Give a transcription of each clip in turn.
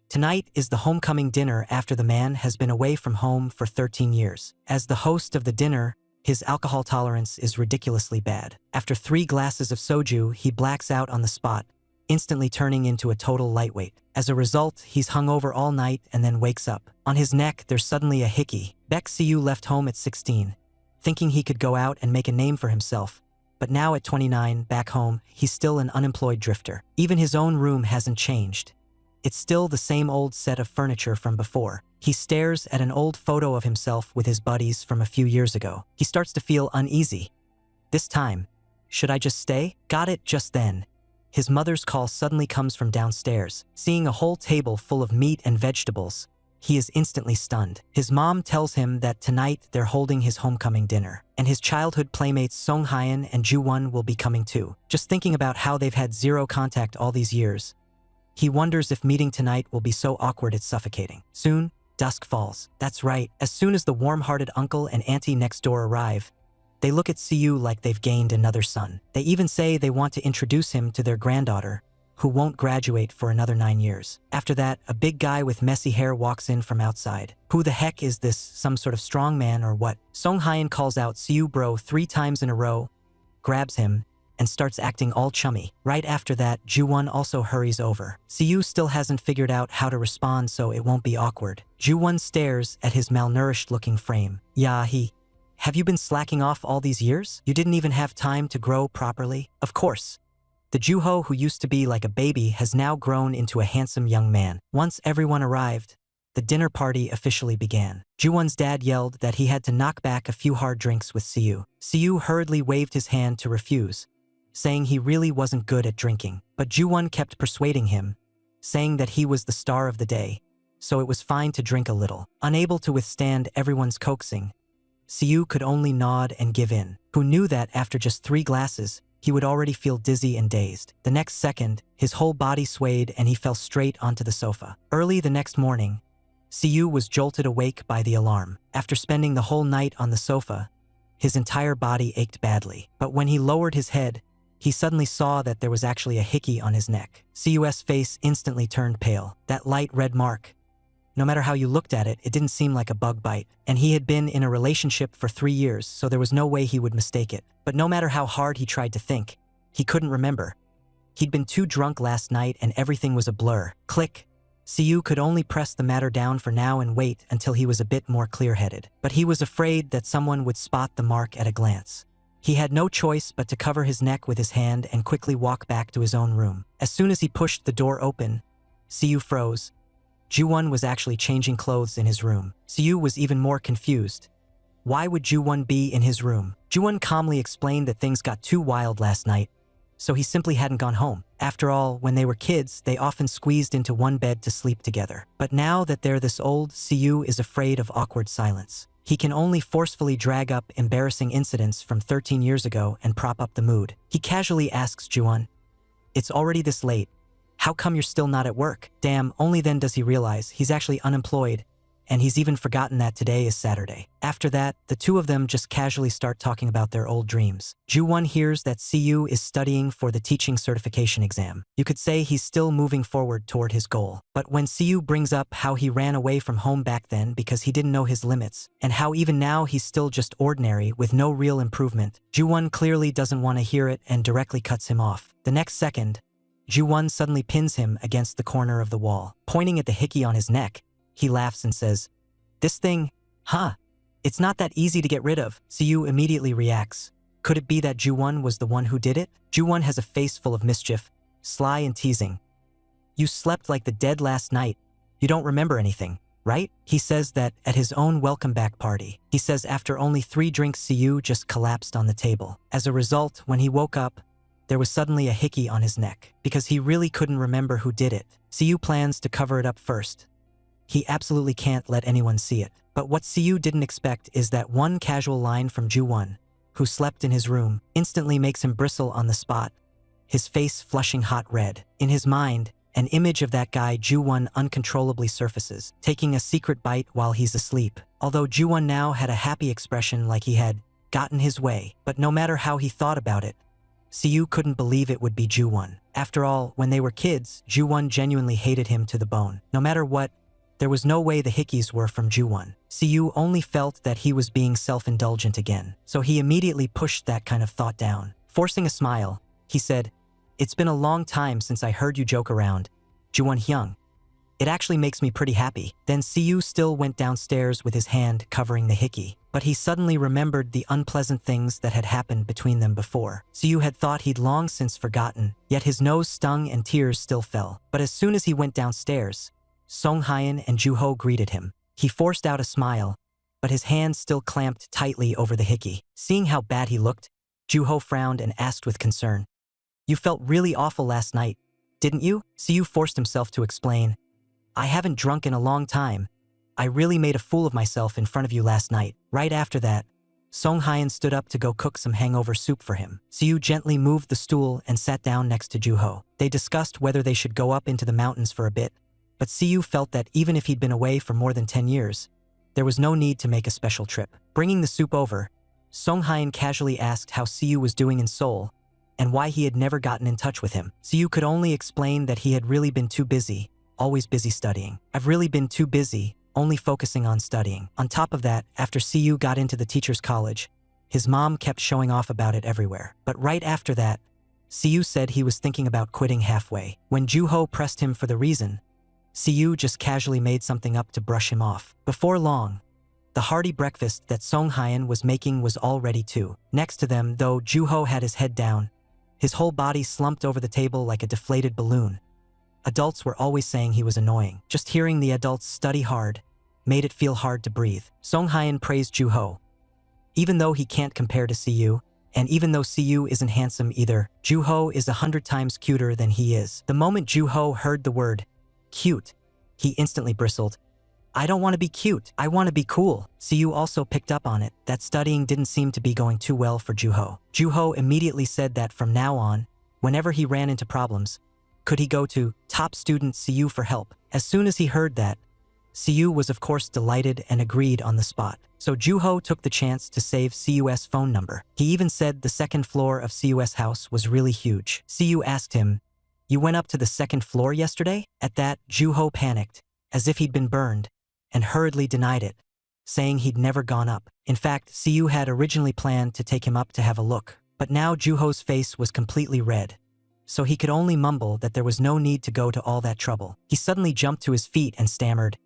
Tonight is the homecoming dinner after the man has been away from home for 13 years. As the host of the dinner, his alcohol tolerance is ridiculously bad. After 3 glasses of soju, he blacks out on the spot, instantly turning into a total lightweight. As a result, he's hungover all night and then wakes up. On his neck, there's suddenly a hickey. Baek Siu left home at 16, thinking he could go out and make a name for himself. But now at 29, back home, he's still an unemployed drifter. Even his own room hasn't changed. It's still the same old set of furniture from before. He stares at an old photo of himself with his buddies from a few years ago. He starts to feel uneasy. This time, should I just stay? Got it just then. His mother's call suddenly comes from downstairs. Seeing a whole table full of meat and vegetables, he is instantly stunned. His mom tells him that tonight they're holding his homecoming dinner, and his childhood playmates Song Hyun and Ju Won will be coming too. Just thinking about how they've had zero contact all these years, he wonders if meeting tonight will be so awkward it's suffocating. Soon, dusk falls. That's right, as soon as the warm-hearted uncle and auntie next door arrive, they look at Siu like they've gained another son. They even say they want to introduce him to their granddaughter, who won't graduate for another 9 years. After that, a big guy with messy hair walks in from outside. Who the heck is this, some sort of strong man or what? Song Hyun calls out Siu bro 3 times in a row, grabs him, and starts acting all chummy. Right after that, Ju Won also hurries over. Siu still hasn't figured out how to respond so it won't be awkward. Ju Won stares at his malnourished-looking frame. Yeah, have you been slacking off all these years? You didn't even have time to grow properly? Of course. The Juho who used to be like a baby has now grown into a handsome young man. Once everyone arrived, the dinner party officially began. Ju-won's dad yelled that he had to knock back a few hard drinks with Siu. Siu hurriedly waved his hand to refuse, saying he really wasn't good at drinking. But Ju-won kept persuading him, saying that he was the star of the day, so it was fine to drink a little. Unable to withstand everyone's coaxing, Siu could only nod and give in. Who knew that after just 3 glasses, he would already feel dizzy and dazed. The next second, his whole body swayed and he fell straight onto the sofa. Early the next morning, Siu was jolted awake by the alarm. After spending the whole night on the sofa, his entire body ached badly. But when he lowered his head, he suddenly saw that there was actually a hickey on his neck. Siu's face instantly turned pale. That light red mark, no matter how you looked at it, it didn't seem like a bug bite. And he had been in a relationship for 3 years, so there was no way he would mistake it. But no matter how hard he tried to think, he couldn't remember. He'd been too drunk last night and everything was a blur. Click. Siu could only press the matter down for now and wait until he was a bit more clear-headed. But he was afraid that someone would spot the mark at a glance. He had no choice but to cover his neck with his hand and quickly walk back to his own room. As soon as he pushed the door open, Siu froze. Ju-won was actually changing clothes in his room. Siu was even more confused. Why would Ju-won be in his room? Ju-won calmly explained that things got too wild last night, so he simply hadn't gone home. After all, when they were kids, they often squeezed into one bed to sleep together. But now that they're this old, Siu is afraid of awkward silence. He can only forcefully drag up embarrassing incidents from 13 years ago and prop up the mood. He casually asks Ju-won, "It's already this late. How come you're still not at work?" Damn, only then does he realize he's actually unemployed, and he's even forgotten that today is Saturday. After that, the two of them just casually start talking about their old dreams. Ju-won hears that Siu is studying for the teaching certification exam. You could say he's still moving forward toward his goal. But when Siu brings up how he ran away from home back then because he didn't know his limits, and how even now he's still just ordinary with no real improvement, Ju-won clearly doesn't want to hear it and directly cuts him off. The next second, Ju-won suddenly pins him against the corner of the wall. Pointing at the hickey on his neck, he laughs and says, "This thing, huh? It's not that easy to get rid of." Siu immediately reacts. Could it be that Ju-won was the one who did it? Ju-won has a face full of mischief, sly and teasing. "You slept like the dead last night. You don't remember anything, right?" He says that at his own welcome back party. He says after only 3 drinks Siu just collapsed on the table. As a result, when he woke up, there was suddenly a hickey on his neck, because he really couldn't remember who did it. Siu plans to cover it up first. He absolutely can't let anyone see it. But what Siu didn't expect is that one casual line from Ju-won, who slept in his room, instantly makes him bristle on the spot, his face flushing hot red. In his mind, an image of that guy Ju-won uncontrollably surfaces, taking a secret bite while he's asleep. Although Ju-won now had a happy expression like he had gotten his way, but no matter how he thought about it, Siyu couldn't believe it would be Ju-won. After all, when they were kids, Ju-won genuinely hated him to the bone. No matter what, there was no way the hickeys were from Ju-won. Siyu only felt that he was being self-indulgent again, so he immediately pushed that kind of thought down. Forcing a smile, he said, "It's been a long time since I heard you joke around, Ju-won Hyung. It actually makes me pretty happy." Then Siyu still went downstairs with his hand covering the hickey, but he suddenly remembered the unpleasant things that had happened between them before. Siyu had thought he'd long since forgotten, yet his nose stung and tears still fell. But as soon as he went downstairs, Song Hyeon and Ju-ho greeted him. He forced out a smile, but his hand still clamped tightly over the hickey. Seeing how bad he looked, Ju-ho frowned and asked with concern, "You felt really awful last night, didn't you?" Siyu forced himself to explain, "I haven't drunk in a long time. I really made a fool of myself in front of you last night." Right after that, Song Hyeon stood up to go cook some hangover soup for him. Siyu gently moved the stool and sat down next to Ju-ho. They discussed whether they should go up into the mountains for a bit, but Siyu felt that even if he'd been away for more than 10 years, there was no need to make a special trip. Bringing the soup over, Song Hyeon casually asked how Siyu was doing in Seoul and why he had never gotten in touch with him. Siyu could only explain that he had really been too busy, always busy studying. "I've really been too busy, only focusing on studying." On top of that, after Siyu got into the teacher's college, his mom kept showing off about it everywhere. But right after that, Siyu said he was thinking about quitting halfway. When Ju-ho pressed him for the reason, Siyu just casually made something up to brush him off. Before long, the hearty breakfast that Song Hyeon was making was all ready too. Next to them, though, Ju-ho had his head down, his whole body slumped over the table like a deflated balloon. Adults were always saying he was annoying. Just hearing the adults study hard made it feel hard to breathe. Song Hyeon praised Ju-ho. Even though he can't compare to Siyu, and even though Siyu isn't handsome either, Ju-ho is 100 times cuter than he is. The moment Ju-ho heard the word cute, he instantly bristled. "I don't want to be cute, I want to be cool." Siyu also picked up on it, that studying didn't seem to be going too well for Ju-ho. Ju-ho immediately said that from now on, whenever he ran into problems, could he go to top student Siyu for help. As soon as he heard that, Siyu was of course delighted and agreed on the spot. So Ju-ho took the chance to save Siyu's phone number. He even said the second floor of Siyu's house was really huge. Siyu asked him, "You went up to the second floor yesterday?" At that, Ju-ho panicked, as if he'd been burned, and hurriedly denied it, saying he'd never gone up. In fact, Siyu had originally planned to take him up to have a look, but now Ju-ho's face was completely red, so he could only mumble that there was no need to go to all that trouble. He suddenly jumped to his feet and stammered,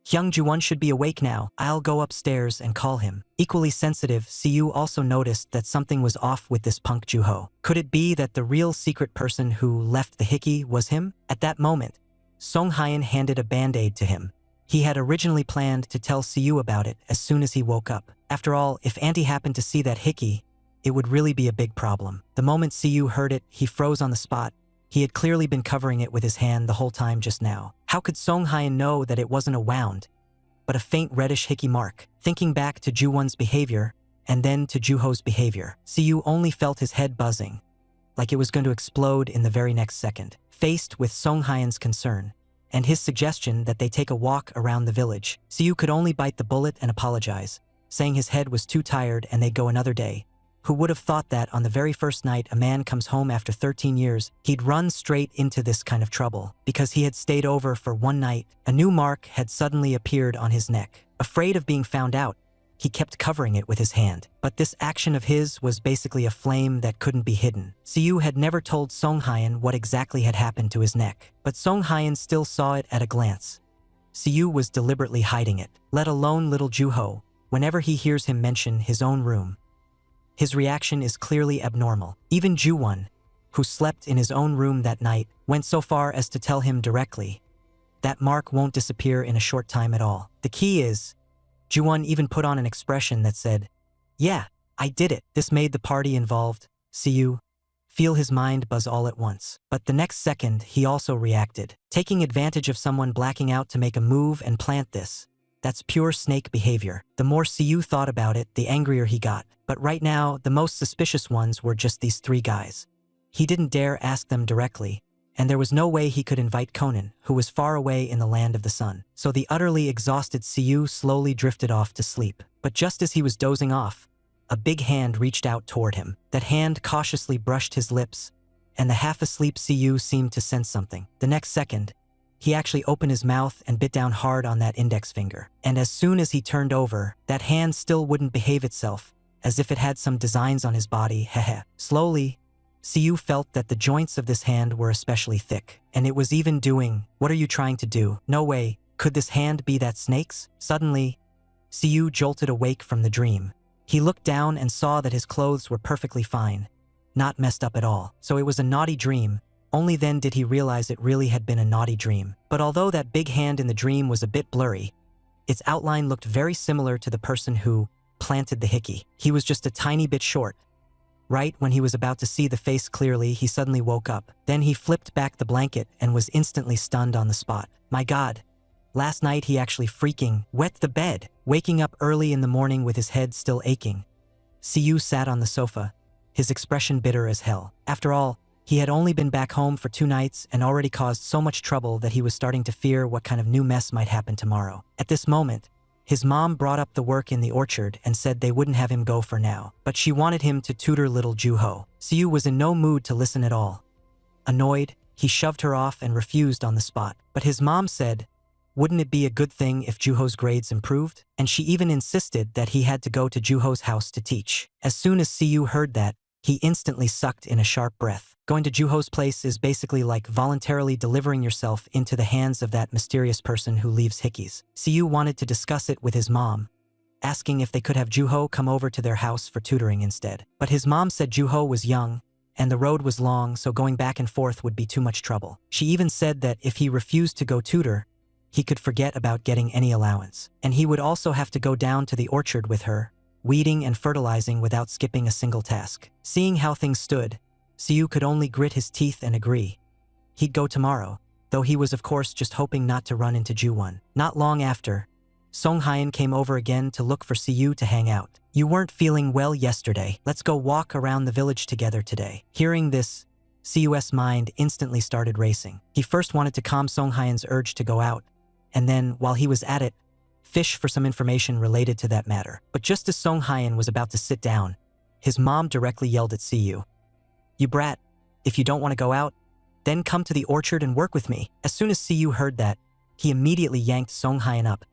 "Hyung Ju-won should be awake now. I'll go upstairs and call him." Equally sensitive, Siyu also noticed that something was off with this punk Ju-ho. Could it be that the real secret person who left the hickey was him? At that moment, Song Hyeon handed a band-aid to him. He had originally planned to tell Siyu about it as soon as he woke up. After all, if Auntie happened to see that hickey, it would really be a big problem. The moment Siyu heard it, he froze on the spot. He had clearly been covering it with his hand the whole time just now. How could Song Hyeon know that it wasn't a wound, but a faint reddish hickey mark? Thinking back to Ju-won's behavior, and then to Ju-ho's behavior, Siyu only felt his head buzzing, like it was going to explode in the very next second. Faced with Song Hyeon's concern, and his suggestion that they take a walk around the village, Siyu could only bite the bullet and apologize, saying his head was too tired and they'd go another day. Who would have thought that on the very first night a man comes home after 13 years, he'd run straight into this kind of trouble? Because he had stayed over for one night, a new mark had suddenly appeared on his neck. Afraid of being found out, he kept covering it with his hand. But this action of his was basically a flame that couldn't be hidden. Siyu had never told Song Hyeon what exactly had happened to his neck, but Song Hyeon still saw it at a glance. Siyu was deliberately hiding it, let alone little Ju-ho. Whenever he hears him mention his own room, his reaction is clearly abnormal. Even Ju-won, who slept in his own room that night, went so far as to tell him directly, "That mark won't disappear in a short time at all." The key is, Ju-won even put on an expression that said, "Yeah, I did it." This made the party involved, Siyu, feel his mind buzz all at once. But the next second, he also reacted, taking advantage of someone blacking out to make a move and plant this. That's pure snake behavior. The more Siyu thought about it, the angrier he got. But right now, the most suspicious ones were just these three guys. He didn't dare ask them directly, and there was no way he could invite Conan, who was far away in the land of the sun. So the utterly exhausted Siyu slowly drifted off to sleep. But just as he was dozing off, a big hand reached out toward him. That hand cautiously brushed his lips, and the half-asleep Siyu seemed to sense something. The next second, he actually opened his mouth and bit down hard on that index finger. And as soon as he turned over, that hand still wouldn't behave itself, as if it had some designs on his body, heh. Slowly, Siyu felt that the joints of this hand were especially thick, and it was even doing, "What are you trying to do? No way, could this hand be that snake's?" Suddenly, Siyu jolted awake from the dream. He looked down and saw that his clothes were perfectly fine, not messed up at all. So it was a naughty dream. Only then did he realize it really had been a naughty dream. But although that big hand in the dream was a bit blurry, its outline looked very similar to the person who planted the hickey. He was just a tiny bit short. Right when he was about to see the face clearly, he suddenly woke up. Then he flipped back the blanket and was instantly stunned on the spot. My God, last night he actually freaking wet the bed. Waking up early in the morning with his head still aching, Siyu sat on the sofa, his expression bitter as hell. After all, he had only been back home for 2 nights and already caused so much trouble that he was starting to fear what kind of new mess might happen tomorrow. At this moment, his mom brought up the work in the orchard and said they wouldn't have him go for now, but she wanted him to tutor little Juho. Siyu was in no mood to listen at all. Annoyed, he shoved her off and refused on the spot. But his mom said, wouldn't it be a good thing if Juho's grades improved? And she even insisted that he had to go to Juho's house to teach. As soon as Siyu heard that, he instantly sucked in a sharp breath. Going to Juho's place is basically like voluntarily delivering yourself into the hands of that mysterious person who leaves hickeys. Siyu wanted to discuss it with his mom, asking if they could have Juho come over to their house for tutoring instead. But his mom said Juho was young, and the road was long, so going back and forth would be too much trouble. She even said that if he refused to go tutor, he could forget about getting any allowance. And he would also have to go down to the orchard with her, weeding and fertilizing without skipping a single task. Seeing how things stood, Siyu could only grit his teeth and agree. He'd go tomorrow, though he was of course just hoping not to run into Juwon. Not long after, Songhyun came over again to look for Siyu to hang out. You weren't feeling well yesterday. Let's go walk around the village together today. Hearing this, Siyu's mind instantly started racing. He first wanted to calm Songhyun's urge to go out, and then, while he was at it, fish for some information related to that matter. But just as Songhyun was about to sit down, his mom directly yelled at Siyu. You brat, if you don't want to go out, then come to the orchard and work with me. As soon as Siyu heard that, he immediately yanked Songhyun up.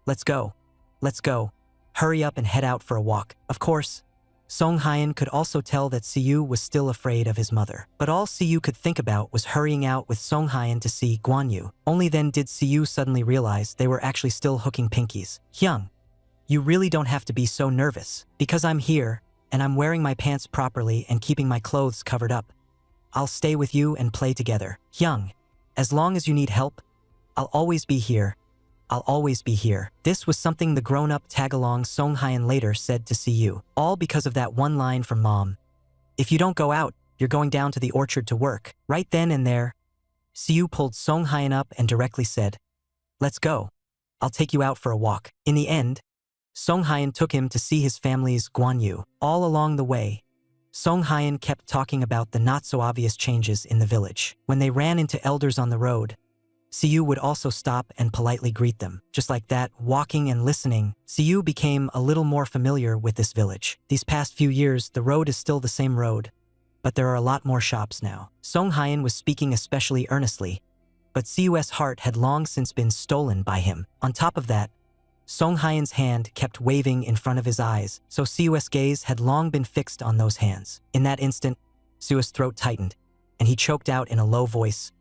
Let's go. Let's go. Hurry up and head out for a walk. Of course, Songhyun could also tell that Siyu was still afraid of his mother. But all Siyu could think about was hurrying out with Songhyun to see Guanyu. Only then did Siyu suddenly realize they were actually still hooking pinkies. Hyung, you really don't have to be so nervous. Because I'm here, and I'm wearing my pants properly and keeping my clothes covered up, I'll stay with you and play together. Hyung, as long as you need help, I'll always be here. I'll always be here. This was something the grown-up tag-along Songhyun later said to Siyu, all because of that one line from mom. If you don't go out, you're going down to the orchard to work. Right then and there, Siyu pulled Songhyun up and directly said, let's go. I'll take you out for a walk. In the end, Songhyun took him to see his family's Guanyu. All along the way, Songhyun kept talking about the not-so-obvious changes in the village. When they ran into elders on the road, Siyu would also stop and politely greet them. Just like that, walking and listening, Siyu became a little more familiar with this village. These past few years, the road is still the same road, but there are a lot more shops now. Songhyun was speaking especially earnestly, but Siyu's heart had long since been stolen by him. On top of that, Songhyun's hand kept waving in front of his eyes, so Siyu's gaze had long been fixed on those hands. In that instant, Siyu's throat tightened, and he choked out in a low voice,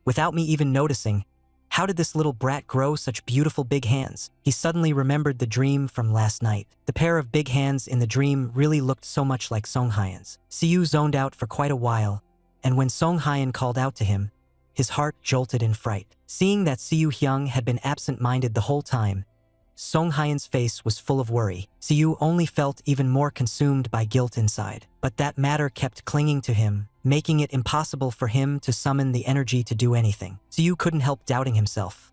without me even noticing, how did this little brat grow such beautiful big hands? He suddenly remembered the dream from last night. The pair of big hands in the dream really looked so much like Songhyun's. Siyu zoned out for quite a while, and when Songhyun called out to him, his heart jolted in fright. Seeing that Siyu Hyung had been absent-minded the whole time, Songhyun's face was full of worry. Siyu only felt even more consumed by guilt inside. But that matter kept clinging to him, making it impossible for him to summon the energy to do anything. Siyu couldn't help doubting himself.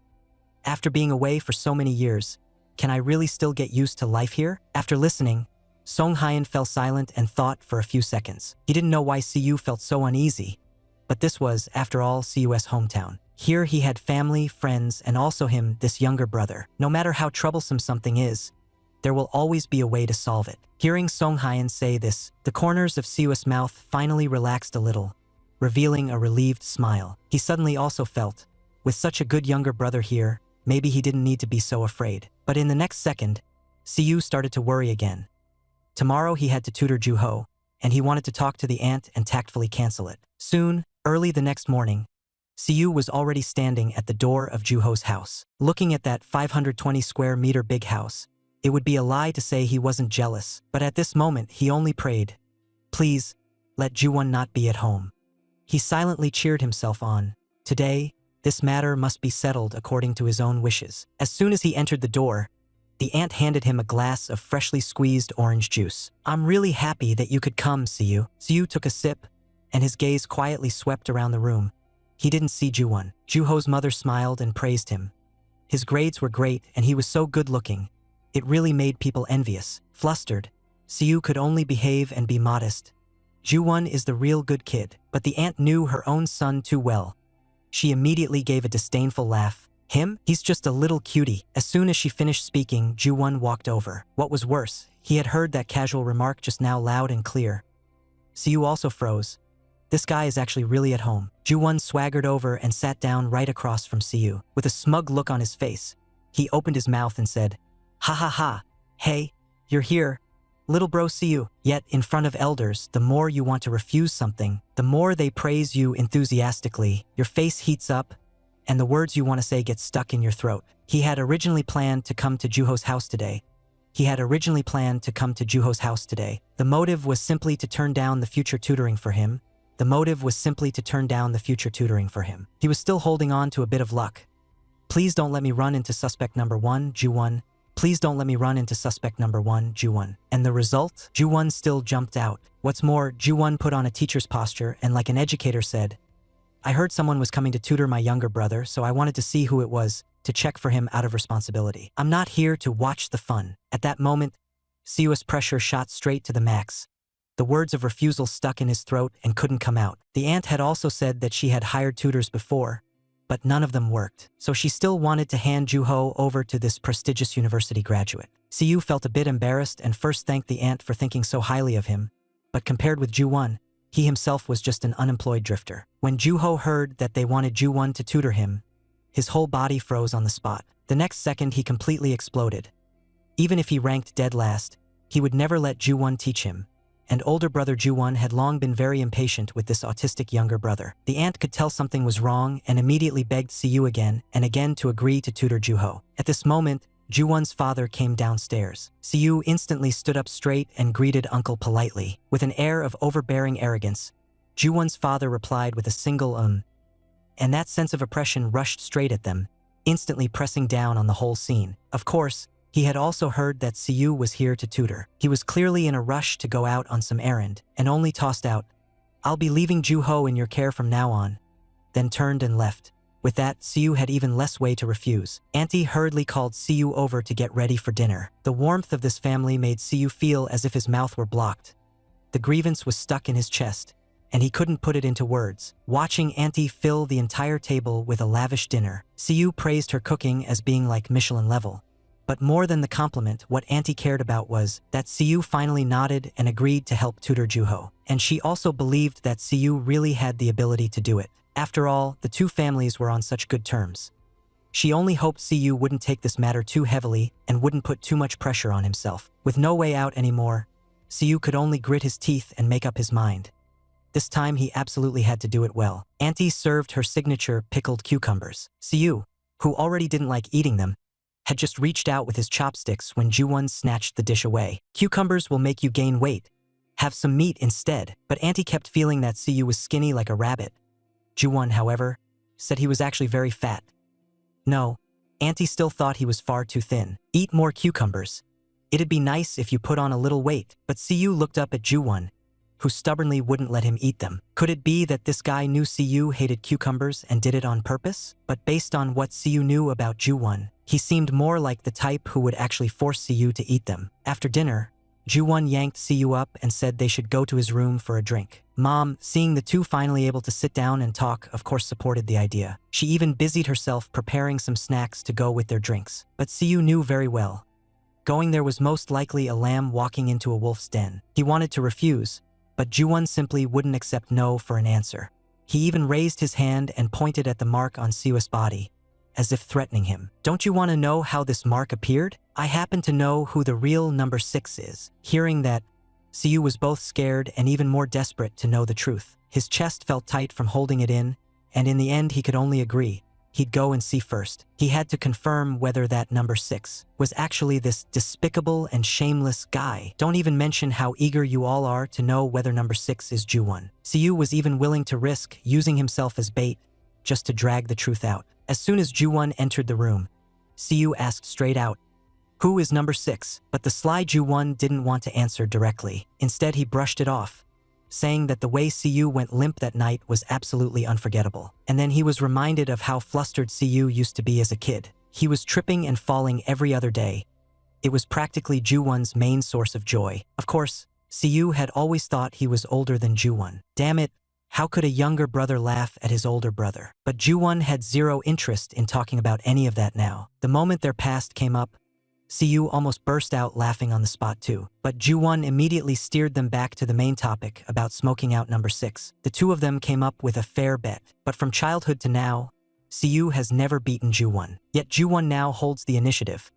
After being away for so many years, can I really still get used to life here? After listening, Songhyun fell silent and thought for a few seconds. He didn't know why Siyu felt so uneasy, but this was, after all, Siyu's hometown. Here he had family, friends, and also him, this younger brother. No matter how troublesome something is, There will always be a way to solve it. Hearing Song Hyan say this, the corners of Siu's mouth finally relaxed a little, revealing a relieved smile. He suddenly also felt, with such a good younger brother here, maybe he didn't need to be so afraid. But in the next second, Siu started to worry again. Tomorrow he had to tutor Juho, and he wanted to talk to the aunt and tactfully cancel it. Soon, early the next morning, Siu was already standing at the door of Juho's house. Looking at that 520 square meter big house, it would be a lie to say he wasn't jealous, but at this moment he only prayed, "Please, let Juwon not be at home." He silently cheered himself on. Today, this matter must be settled according to his own wishes. As soon as he entered the door, the aunt handed him a glass of freshly squeezed orange juice. "I'm really happy that you could come, Siu." Siu took a sip, and his gaze quietly swept around the room. He didn't see Juwon. Juho's mother smiled and praised him. His grades were great and he was so good-looking. It really made people envious. Flustered, Siu could only behave and be modest. Juwon is the real good kid, but the aunt knew her own son too well. She immediately gave a disdainful laugh. "Him? He's just a little cutie." As soon as she finished speaking, Juwon walked over. What was worse, he had heard that casual remark just now loud and clear. Siu also froze. This guy is actually really at home. Juwon swaggered over and sat down right across from Siu. With a smug look on his face, he opened his mouth and said, "Ha ha ha, hey, you're here, little bro Siu." Yet, in front of elders, the more you want to refuse something, the more they praise you enthusiastically. Your face heats up, and the words you want to say get stuck in your throat. He had originally planned to come to Juho's house today. The motive was simply to turn down the future tutoring for him. He was still holding on to a bit of luck. "Please don't let me run into suspect number one, Juwon. Please don't let me run into suspect number one, Juwon." And the result? Juwon still jumped out. What's more, Juwon put on a teacher's posture and, like an educator, said, "I heard someone was coming to tutor my younger brother, so I wanted to see who it was, to check for him out of responsibility. I'm not here to watch the fun." At that moment, Siu's pressure shot straight to the max. The words of refusal stuck in his throat and couldn't come out. The aunt had also said that she had hired tutors before, but none of them worked. So she still wanted to hand Juho over to this prestigious university graduate. Siu felt a bit embarrassed and first thanked the aunt for thinking so highly of him, but compared with Juwon, he himself was just an unemployed drifter. When Juho heard that they wanted Juwon to tutor him, his whole body froze on the spot. The next second he completely exploded. Even if he ranked dead last, he would never let Juwon teach him. And older brother Juwon had long been very impatient with this autistic younger brother. The aunt could tell something was wrong and immediately begged Siu again and again to agree to tutor Juho. At this moment, Juwon's father came downstairs. Siu instantly stood up straight and greeted uncle politely. With an air of overbearing arrogance, Juwon's father replied with a single and that sense of oppression rushed straight at them, instantly pressing down on the whole scene. Of course, he had also heard that Siu was here to tutor. He was clearly in a rush to go out on some errand, and only tossed out, "I'll be leaving Juho in your care from now on," then turned and left. With that, Siu had even less way to refuse. Auntie hurriedly called Siu over to get ready for dinner. The warmth of this family made Siu feel as if his mouth were blocked. The grievance was stuck in his chest, and he couldn't put it into words. Watching Auntie fill the entire table with a lavish dinner, Siu praised her cooking as being like Michelin level. But more than the compliment, what Auntie cared about was that Siu finally nodded and agreed to help tutor Juho. And she also believed that Siu really had the ability to do it. After all, the two families were on such good terms. She only hoped Siu wouldn't take this matter too heavily and wouldn't put too much pressure on himself. With no way out anymore, Siu could only grit his teeth and make up his mind. This time he absolutely had to do it well. Auntie served her signature pickled cucumbers. Siu, who already didn't like eating them, had just reached out with his chopsticks when Juwon snatched the dish away. "Cucumbers will make you gain weight. Have some meat instead." But Auntie kept feeling that Siu was skinny like a rabbit. Juwon, however, said he was actually very fat. No, Auntie still thought he was far too thin. "Eat more cucumbers. It'd be nice if you put on a little weight." But Siu looked up at Juwon, who stubbornly wouldn't let him eat them. Could it be that this guy knew Siu hated cucumbers and did it on purpose? But based on what Siu knew about Juwon, he seemed more like the type who would actually force Siu to eat them. After dinner, Juwon yanked Siu up and said they should go to his room for a drink. Mom, seeing the two finally able to sit down and talk, of course supported the idea. She even busied herself preparing some snacks to go with their drinks. But Siu knew very well, Going there was most likely a lamb walking into a wolf's den. He wanted to refuse, but Ju-won simply wouldn't accept no for an answer. He even raised his hand and pointed at the mark on Siwoo's body, as if threatening him. Don't you want to know how this mark appeared? I happen to know who the real number 6 is. Hearing that, Siwoo was both scared and even more desperate to know the truth. His chest felt tight from holding it in, and in the end he could only agree. He'd go and see first. He had to confirm whether that number 6 was actually this despicable and shameless guy. Don't even mention how eager you all are to know whether number 6 is Ju-won. Siwoo was even willing to risk using himself as bait just to drag the truth out. As soon as Ju-won entered the room, Siwoo asked straight out, "Who is number 6? But the sly Ju-won didn't want to answer directly. Instead, he brushed it off, saying that the way Siwoo went limp that night was absolutely unforgettable. And then he was reminded of how flustered Siwoo used to be as a kid. He was tripping and falling every other day. It was practically Ju-won's main source of joy. Of course, Siwoo had always thought he was older than Ju-won. Damn it, how could a younger brother laugh at his older brother? But Ju-won had zero interest in talking about any of that now. The moment their past came up, Siwoo almost burst out laughing on the spot too. But Ju-won immediately steered them back to the main topic about smoking out number 6. The two of them came up with a fair bet. But from childhood to now, Siwoo has never beaten Ju-won. Yet Ju-won now holds the initiative.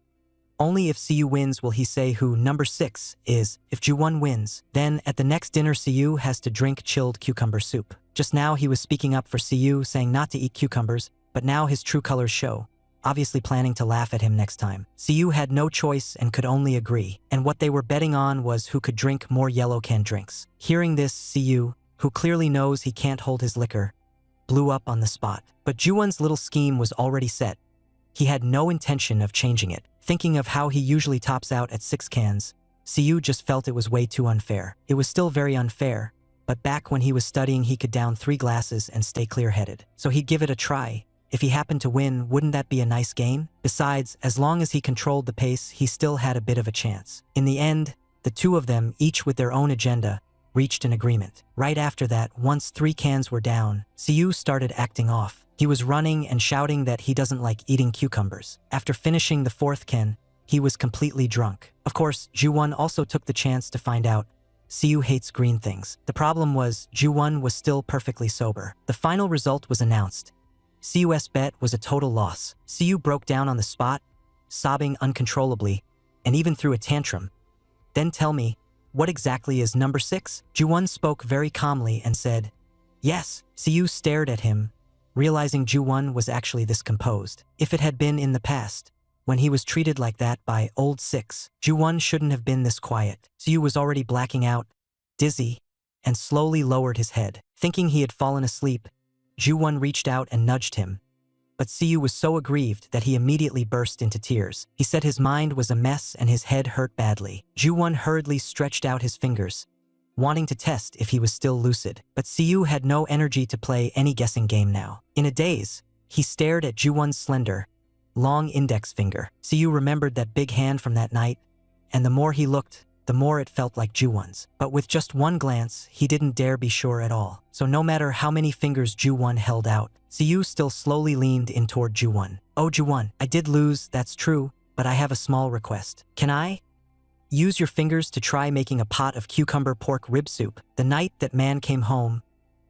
Only if Siwoo wins will he say who number 6 is. If Ju-won wins, then at the next dinner Siwoo has to drink chilled cucumber soup. Just now he was speaking up for Siwoo, saying not to eat cucumbers, but now his true colors show, obviously planning to laugh at him next time. Siwoo had no choice and could only agree, and what they were betting on was who could drink more yellow can drinks. Hearing this, Siwoo, who clearly knows he can't hold his liquor, blew up on the spot. But Ju-won's little scheme was already set. He had no intention of changing it. Thinking of how he usually tops out at 6 cans, Siwoo just felt it was way too unfair. It was still very unfair, but back when he was studying he could down 3 glasses and stay clear-headed. So he'd give it a try. If he happened to win, wouldn't that be a nice gain? Besides, as long as he controlled the pace, he still had a bit of a chance. In the end, the two of them, each with their own agenda, reached an agreement. Right after that, once 3 cans were down, Siwoo started acting off. He was running and shouting that he doesn't like eating cucumbers. After finishing the 4th can, he was completely drunk. Of course, Ju-won also took the chance to find out Siwoo hates green things. The problem was, Ju-won was still perfectly sober. The final result was announced. Siwoo's bet was a total loss. Siwoo broke down on the spot, sobbing uncontrollably, and even threw a tantrum. Then tell me, what exactly is number 6? Ju-won spoke very calmly and said, yes. Siwoo stared at him, realizing Ju-won was actually this composed. If it had been in the past, when he was treated like that by old 6, Ju-won shouldn't have been this quiet. Siwoo was already blacking out, dizzy, and slowly lowered his head. Thinking he had fallen asleep, Ju-won reached out and nudged him, but Siwoo was so aggrieved that he immediately burst into tears. He said his mind was a mess and his head hurt badly. Ju-won hurriedly stretched out his fingers, wanting to test if he was still lucid, but Siwoo had no energy to play any guessing game now. In a daze, he stared at Ju-won's slender, long index finger. Siwoo remembered that big hand from that night, and the more he looked, the more it felt like Ju-won's. But with just one glance, he didn't dare be sure at all. So no matter how many fingers Ju-won held out, Siwoo still slowly leaned in toward Ju-won. Oh Ju-won, I did lose, that's true, but I have a small request. Can I use your fingers to try making a pot of cucumber pork rib soup? The night that man came home,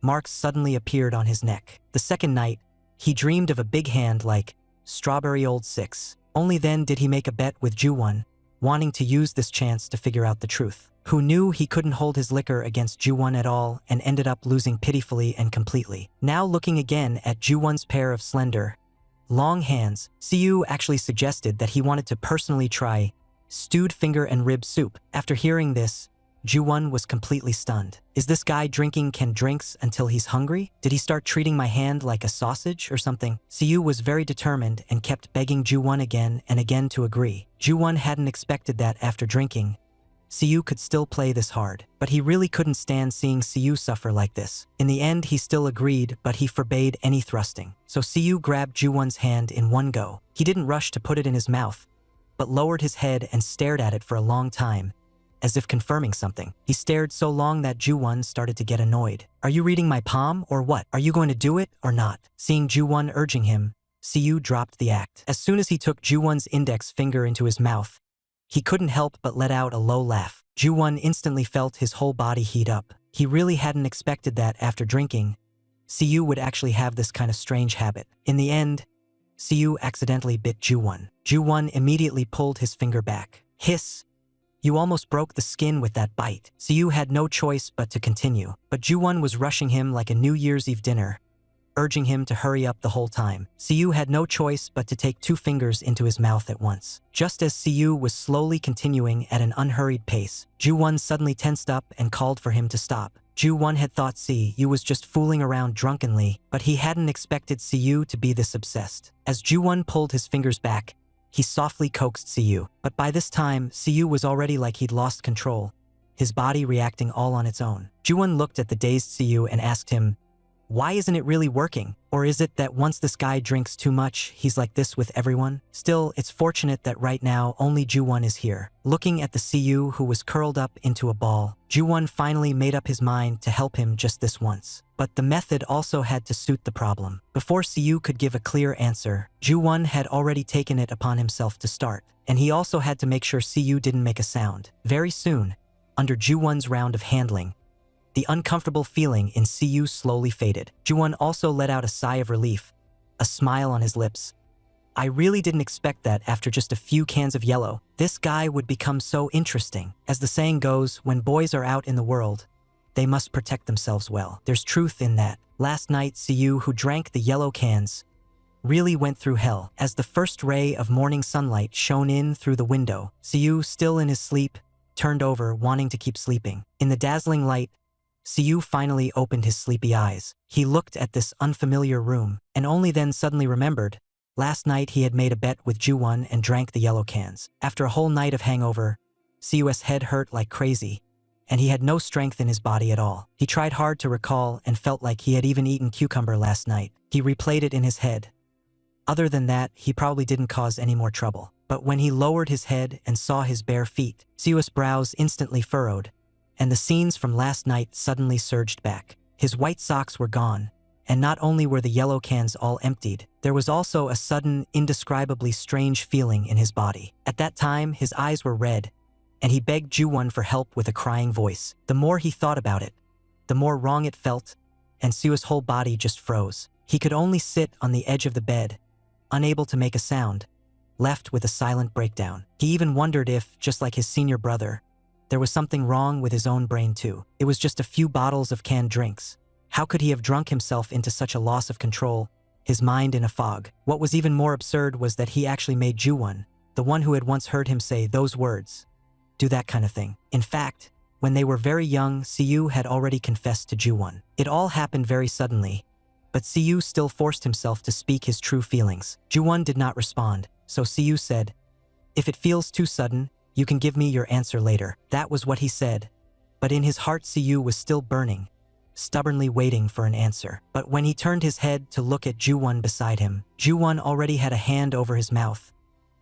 marks suddenly appeared on his neck. The second night, he dreamed of a big hand like strawberry old 6. Only then did he make a bet with Ju-won, wanting to use this chance to figure out the truth. Who knew he couldn't hold his liquor against Ju-won at all and ended up losing pitifully and completely. Now looking again at Ju-won's pair of slender, long hands, Siwoo actually suggested that he wanted to personally try stewed finger and rib soup. After hearing this, Ju-won was completely stunned. Is this guy drinking canned drinks until he's hungry? Did he start treating my hand like a sausage or something? Siwoo was very determined and kept begging Ju-won again and again to agree. Ju-won hadn't expected that after drinking, Siwoo could still play this hard, but he really couldn't stand seeing Siwoo suffer like this. In the end, he still agreed, but he forbade any thrusting. So Siwoo grabbed Ju-won's hand in one go. He didn't rush to put it in his mouth, but lowered his head and stared at it for a long time, as if confirming something. He stared so long that Ju-won started to get annoyed. Are you reading my palm or what? Are you going to do it or not? Seeing Ju-won urging him, Siwoo dropped the act. As soon as he took Ju-won's index finger into his mouth, He couldn't help but let out a low laugh. Ju-won instantly felt his whole body heat up. He really hadn't expected that after drinking, Siyu would actually have this kind of strange habit. In the end, Siyu accidentally bit Ju-won. Ju-won immediately pulled his finger back. Hiss! You almost broke the skin with that bite. Siyu had no choice but to continue, but Ju-won was rushing him like a New Year's Eve dinner, urging him to hurry up the whole time. Siyu had no choice but to take 2 fingers into his mouth at once. Just as Siyu was slowly continuing at an unhurried pace, Ju-won suddenly tensed up and called for him to stop. Ju-won had thought Siyu was just fooling around drunkenly, but he hadn't expected Siyu to be this obsessed. As Ju-won pulled his fingers back, he softly coaxed Siyu, but by this time, Siyu was already like he'd lost control, his body reacting all on its own. Ju-won looked at the dazed Siyu and asked him, "Why isn't it really working? Or is it that once this guy drinks too much, he's like this with everyone? Still, it's fortunate that right now only Ju-won is here." Looking at the Siyu who was curled up into a ball, Ju-won finally made up his mind to help him just this once. But the method also had to suit the problem. Before Siyu could give a clear answer, Ju-won had already taken it upon himself to start, and he also had to make sure Siyu didn't make a sound. Very soon, under Ju-won's round of handling, the uncomfortable feeling in Siyu slowly faded. Ju-won also let out a sigh of relief, a smile on his lips. I really didn't expect that after just a few cans of yellow, this guy would become so interesting. As the saying goes, when boys are out in the world, they must protect themselves well. There's truth in that. Last night, Siyu, who drank the yellow cans, really went through hell. As the first ray of morning sunlight shone in through the window, Siyu, still in his sleep, turned over, wanting to keep sleeping. In the dazzling light, Siyu finally opened his sleepy eyes. He looked at this unfamiliar room, and only then suddenly remembered, last night he had made a bet with Ju-won and drank the yellow cans. After a whole night of hangover, Siyu's head hurt like crazy, and he had no strength in his body at all. He tried hard to recall and felt like he had even eaten cucumber last night. He replayed it in his head. Other than that, he probably didn't cause any more trouble. But when he lowered his head and saw his bare feet, Siyu's brows instantly furrowed, and the scenes from last night suddenly surged back. His white socks were gone, and not only were the yellow cans all emptied, there was also a sudden, indescribably strange feeling in his body. At that time, his eyes were red, and he begged Ju-won for help with a crying voice. The more he thought about it, the more wrong it felt, and Siyu's whole body just froze. He could only sit on the edge of the bed, unable to make a sound, left with a silent breakdown. He even wondered if, just like his senior brother, there was something wrong with his own brain too. It was just a few bottles of canned drinks. How could he have drunk himself into such a loss of control, his mind in a fog? What was even more absurd was that he actually made Ju-won, the one who had once heard him say those words, do that kind of thing. In fact, when they were very young, Siyu had already confessed to Ju-won. It all happened very suddenly, but Siyu still forced himself to speak his true feelings. Ju-won did not respond, so Siyu said, "If it feels too sudden, you can give me your answer later." That was what he said, but in his heart Siyu was still burning, stubbornly waiting for an answer. But when he turned his head to look at Ju-won beside him, Ju-won already had a hand over his mouth,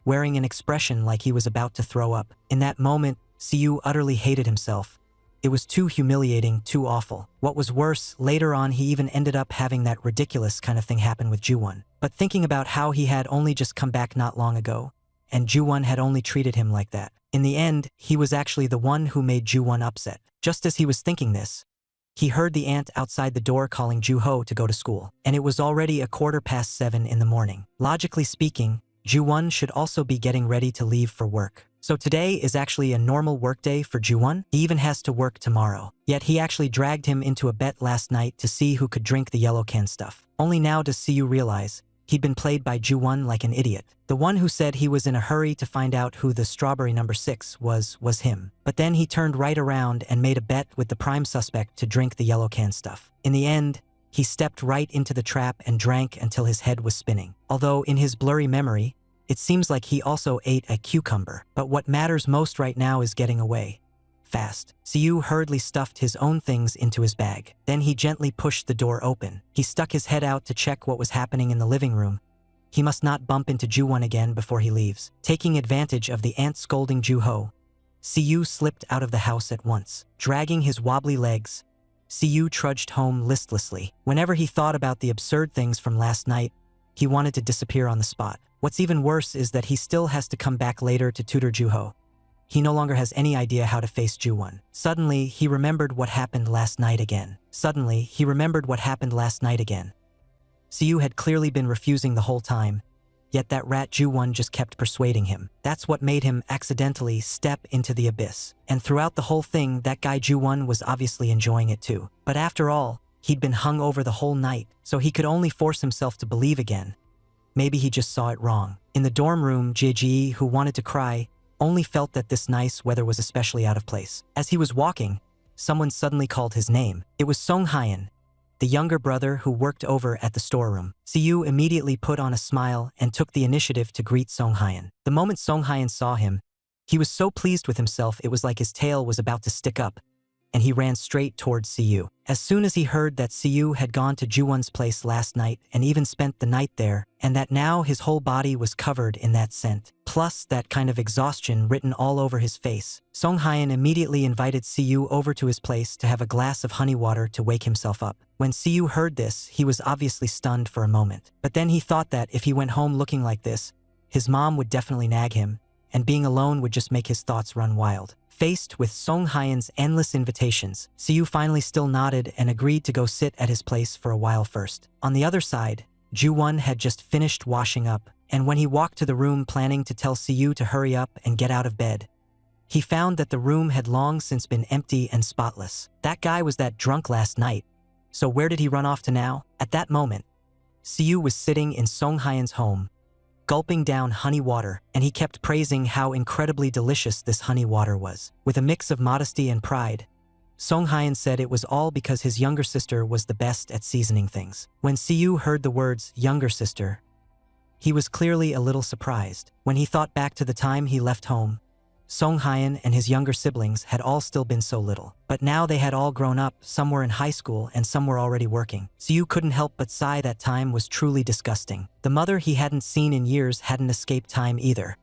wearing an expression like he was about to throw up. In that moment, Siyu utterly hated himself. It was too humiliating, too awful. What was worse, later on he even ended up having that ridiculous kind of thing happen with Ju-won. But thinking about how he had only just come back not long ago, and Ju-won had only treated him like that. In the end, he was actually the one who made Ju-won upset. Just as he was thinking this, he heard the aunt outside the door calling Ju-ho to go to school, and it was already 7:15 in the morning. Logically speaking, Ju-won should also be getting ready to leave for work. So today is actually a normal workday for Ju-won. He even has to work tomorrow. Yet he actually dragged him into a bet last night to see who could drink the yellow can stuff. Only now does Siyu realize he'd been played by Ju-won like an idiot. The one who said he was in a hurry to find out who the strawberry number 6 was him. But then he turned right around and made a bet with the prime suspect to drink the yellow can stuff. In the end, he stepped right into the trap and drank until his head was spinning. Although in his blurry memory, it seems like he also ate a cucumber. But what matters most right now is getting away fast. Siyu hurriedly stuffed his own things into his bag. Then he gently pushed the door open. He stuck his head out to check what was happening in the living room. He must not bump into Ju-won again before he leaves. Taking advantage of the aunt scolding Ju-ho, Siyu slipped out of the house at once. Dragging his wobbly legs, Siyu trudged home listlessly. Whenever he thought about the absurd things from last night, he wanted to disappear on the spot. What's even worse is that he still has to come back later to tutor Ju-ho. he no longer has any idea how to face Ju-won. Suddenly, he remembered what happened last night again. Siyu had clearly been refusing the whole time, yet that rat Ju-won just kept persuading him. That's what made him accidentally step into the abyss. And throughout the whole thing, that guy Ju-won was obviously enjoying it too. But after all, he'd been hung over the whole night, so he could only force himself to believe again. Maybe he just saw it wrong. In the dorm room, Ji, who wanted to cry, only felt that this nice weather was especially out of place. As he was walking, someone suddenly called his name. It was Song Hyeon, the younger brother who worked over at the storeroom. Siyu immediately put on a smile and took the initiative to greet Song Hyeon. The moment Song Hyeon saw him, he was so pleased with himself it was like his tail was about to stick up, and he ran straight towards Siyu. As soon as he heard that Siyu had gone to Ju-won's place last night and even spent the night there, and that now his whole body was covered in that scent, plus that kind of exhaustion written all over his face, Song Hyeon immediately invited Siyu over to his place to have a glass of honey water to wake himself up. When Siyu heard this, he was obviously stunned for a moment. But then he thought that if he went home looking like this, his mom would definitely nag him, and being alone would just make his thoughts run wild. Faced with Song Hyeon's endless invitations, Siyu finally still nodded and agreed to go sit at his place for a while first. On the other side, Ju-won had just finished washing up, and when he walked to the room planning to tell Siyu to hurry up and get out of bed, he found that the room had long since been empty and spotless. That guy was that drunk last night, so where did he run off to now? At that moment, Siyu was sitting in Song Hyeon's home, gulping down honey water, and he kept praising how incredibly delicious this honey water was. With a mix of modesty and pride, Song Hyeon said it was all because his younger sister was the best at seasoning things. When Siyu heard the words "younger sister," he was clearly a little surprised. When he thought back to the time he left home, Song Hyeon and his younger siblings had all still been so little. But now they had all grown up, some were in high school and some were already working. Siyu couldn't help but sigh. That time was truly disgusting. The mother he hadn't seen in years hadn't escaped time either.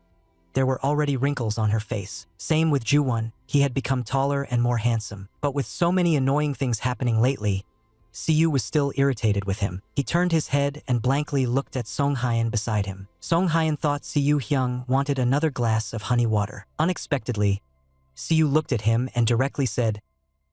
There were already wrinkles on her face. Same with Ju-won, he had become taller and more handsome. But with so many annoying things happening lately, Siyu was still irritated with him. He turned his head and blankly looked at Song Hyeon beside him. Song Hyeon thought Siyu Hyung wanted another glass of honey water. Unexpectedly, Siyu looked at him and directly said,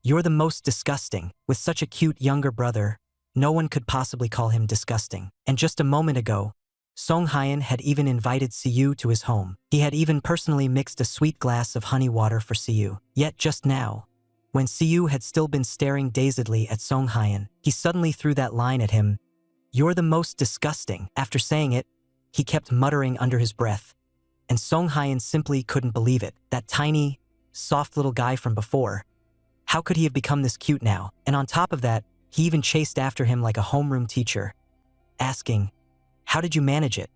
"You're the most disgusting." With such a cute younger brother, no one could possibly call him disgusting. And just a moment ago, Song Hyeon had even invited Siyu to his home. He had even personally mixed a sweet glass of honey water for Siyu. Yet just now, when Siyu had still been staring dazedly at Song Hyeon, he suddenly threw that line at him, "You're the most disgusting." After saying it, he kept muttering under his breath, and Song Hyeon simply couldn't believe it. That tiny, soft little guy from before, how could he have become this cute now? And on top of that, he even chased after him like a homeroom teacher, asking, "How did you manage it?"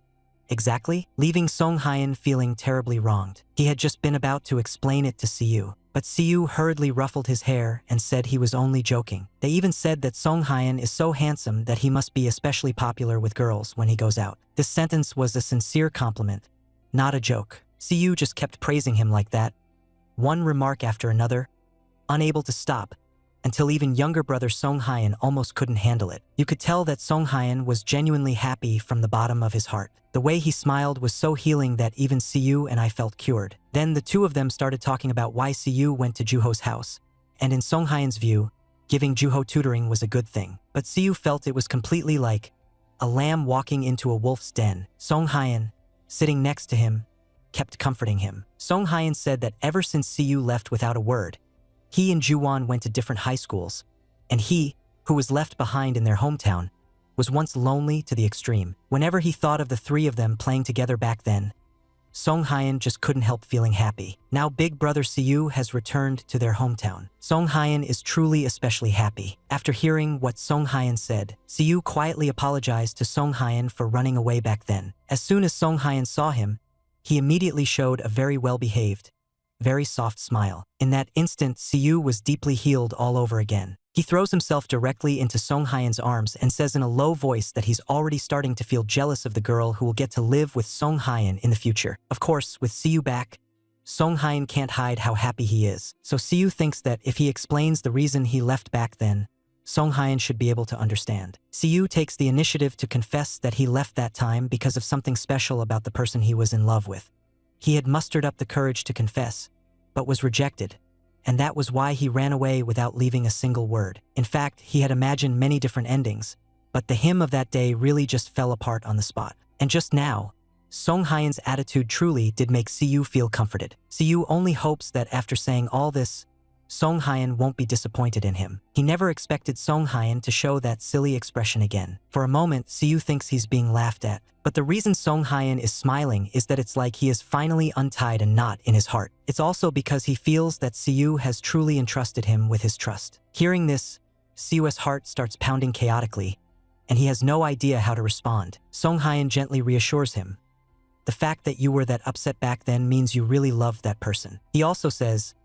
Exactly, leaving Song Hyeon feeling terribly wronged. He had just been about to explain it to Siyu, but Siyu hurriedly ruffled his hair and said he was only joking. They even said that Song Hyeon is so handsome that he must be especially popular with girls when he goes out. This sentence was a sincere compliment, not a joke. Siyu just kept praising him like that, one remark after another, unable to stop, until even younger brother Song Hyeon almost couldn't handle it. You could tell that Song Hyeon was genuinely happy from the bottom of his heart. The way he smiled was so healing that even Siyu and I felt cured. Then the two of them started talking about why Siyu went to Juho's house, and in Song Hyeon's view, giving Juho tutoring was a good thing. But Siyu felt it was completely like a lamb walking into a wolf's den. Song Hyeon, sitting next to him, kept comforting him. Song Hyeon said that ever since Siyu left without a word, he and Ju-won went to different high schools, and he, who was left behind in their hometown, was once lonely to the extreme. Whenever he thought of the three of them playing together back then, Song Hyeon just couldn't help feeling happy. Now big brother Siyu has returned to their hometown. Song Hyeon is truly especially happy. After hearing what Song Hyeon said, Siyu quietly apologized to Song Hyeon for running away back then. As soon as Song Hyeon saw him, he immediately showed a very well-behaved, very soft smile. In that instant, Siyu was deeply healed all over again. He throws himself directly into Song Hyeon's arms and says in a low voice that he's already starting to feel jealous of the girl who will get to live with Song Hyeon in the future. Of course, with Siyu back, Song Hyeon can't hide how happy he is. So Siyu thinks that if he explains the reason he left back then, Song Hyeon should be able to understand. Siyu takes the initiative to confess that he left that time because of something special about the person he was in love with. He had mustered up the courage to confess, but was rejected. And that was why he ran away without leaving a single word. In fact, he had imagined many different endings, but the him of that day really just fell apart on the spot. And just now, Song Hyeon's attitude truly did make Siyu feel comforted. Siyu only hopes that after saying all this, Song Hyeon won't be disappointed in him. He never expected Song Hyeon to show that silly expression again. For a moment, Siyu thinks he's being laughed at. But the reason Song Hyeon is smiling is that it's like he has finally untied a knot in his heart. It's also because he feels that Siyu has truly entrusted him with his trust. Hearing this, Siyu's heart starts pounding chaotically, and he has no idea how to respond. Song Hyeon gently reassures him. The fact that you were that upset back then means you really loved that person. He also says,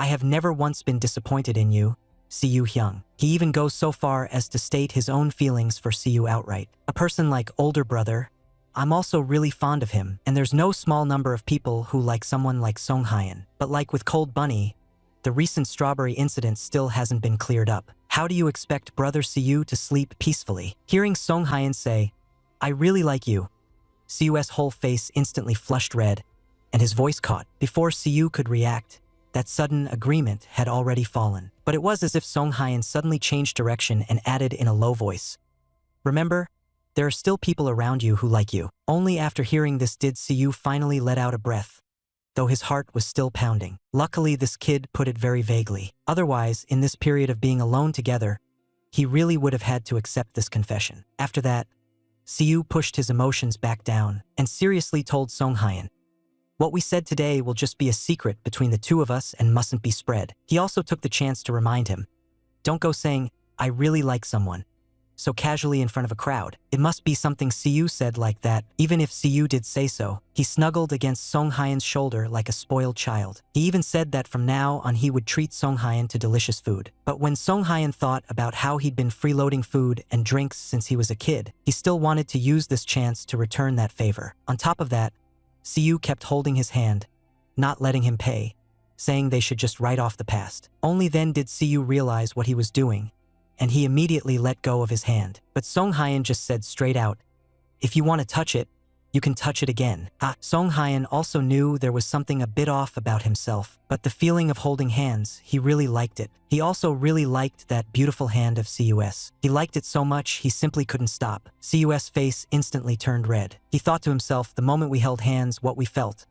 I have never once been disappointed in you, Siyu Hyung. He even goes so far as to state his own feelings for Siyu outright. A person like older brother, I'm also really fond of him, and there's no small number of people who like someone like Song Hyeon. But like with Cold Bunny, the recent strawberry incident still hasn't been cleared up. How do you expect brother Siyu to sleep peacefully? Hearing Song Hyeon say, I really like you, Siyu's whole face instantly flushed red, and his voice caught. Before Siyu could react, that sudden agreement had already fallen. But it was as if Song Hyeon suddenly changed direction and added in a low voice, remember, there are still people around you who like you. Only after hearing this did Siyu finally let out a breath, though his heart was still pounding. Luckily, this kid put it very vaguely. Otherwise, in this period of being alone together, he really would have had to accept this confession. After that, Siyu pushed his emotions back down and seriously told Song Hyeon, what we said today will just be a secret between the two of us and mustn't be spread. He also took the chance to remind him, don't go saying, I really like someone, so casually in front of a crowd. It must be something Siyu said like that. Even if Siyu did say so, he snuggled against Song Hyeon's shoulder like a spoiled child. He even said that from now on he would treat Song Hyeon to delicious food. But when Song Hyeon thought about how he'd been freeloading food and drinks since he was a kid, he still wanted to use this chance to return that favor. On top of that, Siyu kept holding his hand, not letting him pay, saying they should just write off the past. Only then did Siyu realize what he was doing, and he immediately let go of his hand. But Song Hyeon just said straight out, if you want to touch it, you can touch it again. Song Hyeon also knew there was something a bit off about himself, but the feeling of holding hands, he really liked it. He also really liked that beautiful hand of Siyu's. He liked it so much he simply couldn't stop. Siyu's face instantly turned red. He thought to himself, the moment we held hands, what we felt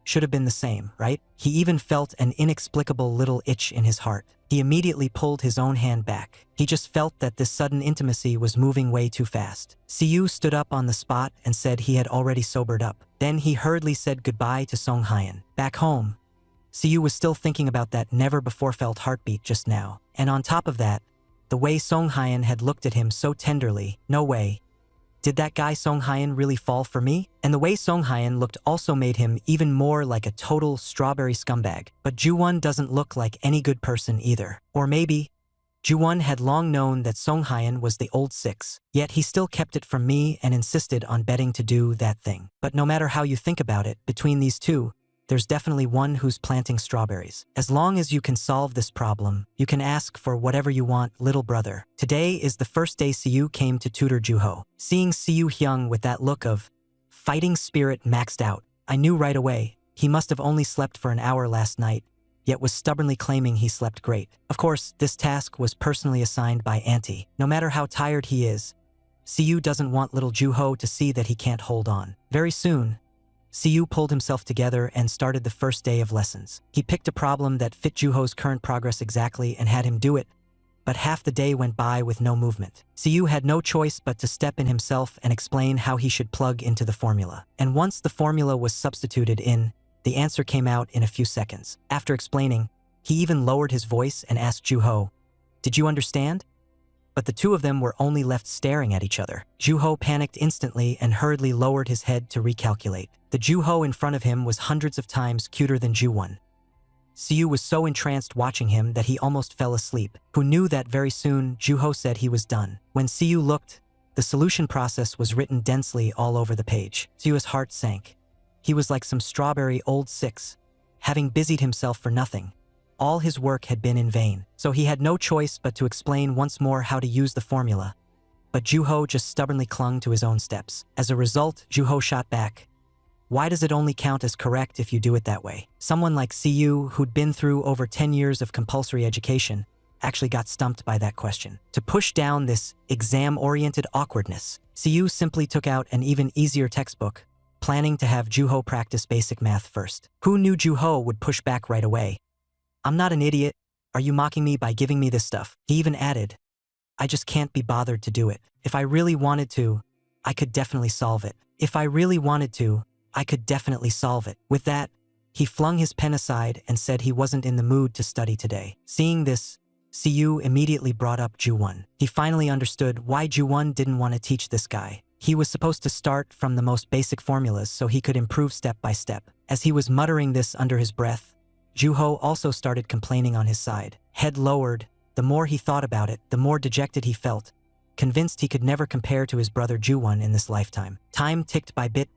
should have been the same, right? He even felt an inexplicable little itch in his heart. He immediately pulled his own hand back. He just felt that this sudden intimacy was moving way too fast. Siyu stood up on the spot and said he had already sobered up. Then he hurriedly said goodbye to Song Hyeon. Back home, Siyu was still thinking about that never-before-felt heartbeat just now. And on top of that, the way Song Hyeon had looked at him so tenderly. No way. Did that guy Song Hyeon really fall for me? And the way Song Hyeon looked also made him even more like a total strawberry scumbag. But Ju-won doesn't look like any good person either. Or maybe, Ju-won had long known that Song Hyeon was the old six, yet he still kept it from me and insisted on betting to do that thing. But no matter how you think about it, between these two, there's definitely one who's planting strawberries. As long as you can solve this problem, you can ask for whatever you want, little brother. Today is the first day Siyu came to tutor Juho. Seeing Siyu Hyung with that look of fighting spirit maxed out, I knew right away he must have only slept for an hour last night, yet was stubbornly claiming he slept great. Of course, this task was personally assigned by Auntie. No matter how tired he is, Siyu doesn't want little Juho to see that he can't hold on. Very soon, Siyu pulled himself together and started the first day of lessons. He picked a problem that fit Juho's current progress exactly and had him do it, but half the day went by with no movement. Siyu had no choice but to step in himself and explain how he should plug into the formula. And once the formula was substituted in, the answer came out in a few seconds. After explaining, he even lowered his voice and asked Juho, "Did you understand?" But the two of them were only left staring at each other. Juho panicked instantly and hurriedly lowered his head to recalculate. The Juho in front of him was hundreds of times cuter than Ju-won. Siyu was so entranced watching him that he almost fell asleep. Who knew that very soon Juho said he was done. When Siyu looked, the solution process was written densely all over the page. Siyu's heart sank. He was like some strawberry old six, having busied himself for nothing. All his work had been in vain, so he had no choice but to explain once more how to use the formula. But Juho just stubbornly clung to his own steps. As a result, Juho shot back, Why does it only count as correct if you do it that way? Someone like Siyu, who'd been through over 10 years of compulsory education, actually got stumped by that question. To push down this exam-oriented awkwardness, Siyu simply took out an even easier textbook, planning to have Juho practice basic math first. Who knew Juho would push back right away? I'm not an idiot. Are you mocking me by giving me this stuff? He even added, I just can't be bothered to do it. If I really wanted to, I could definitely solve it. If I really wanted to, I could definitely solve it. With that, he flung his pen aside and said he wasn't in the mood to study today. Seeing this, Siyu immediately brought up Juwon. He finally understood why Juwon didn't want to teach this guy. He was supposed to start from the most basic formulas so he could improve step by step. As he was muttering this under his breath, Juho also started complaining on his side. Head lowered, the more he thought about it, the more dejected he felt, convinced he could never compare to his brother Juwon in this lifetime. Time ticked by bit.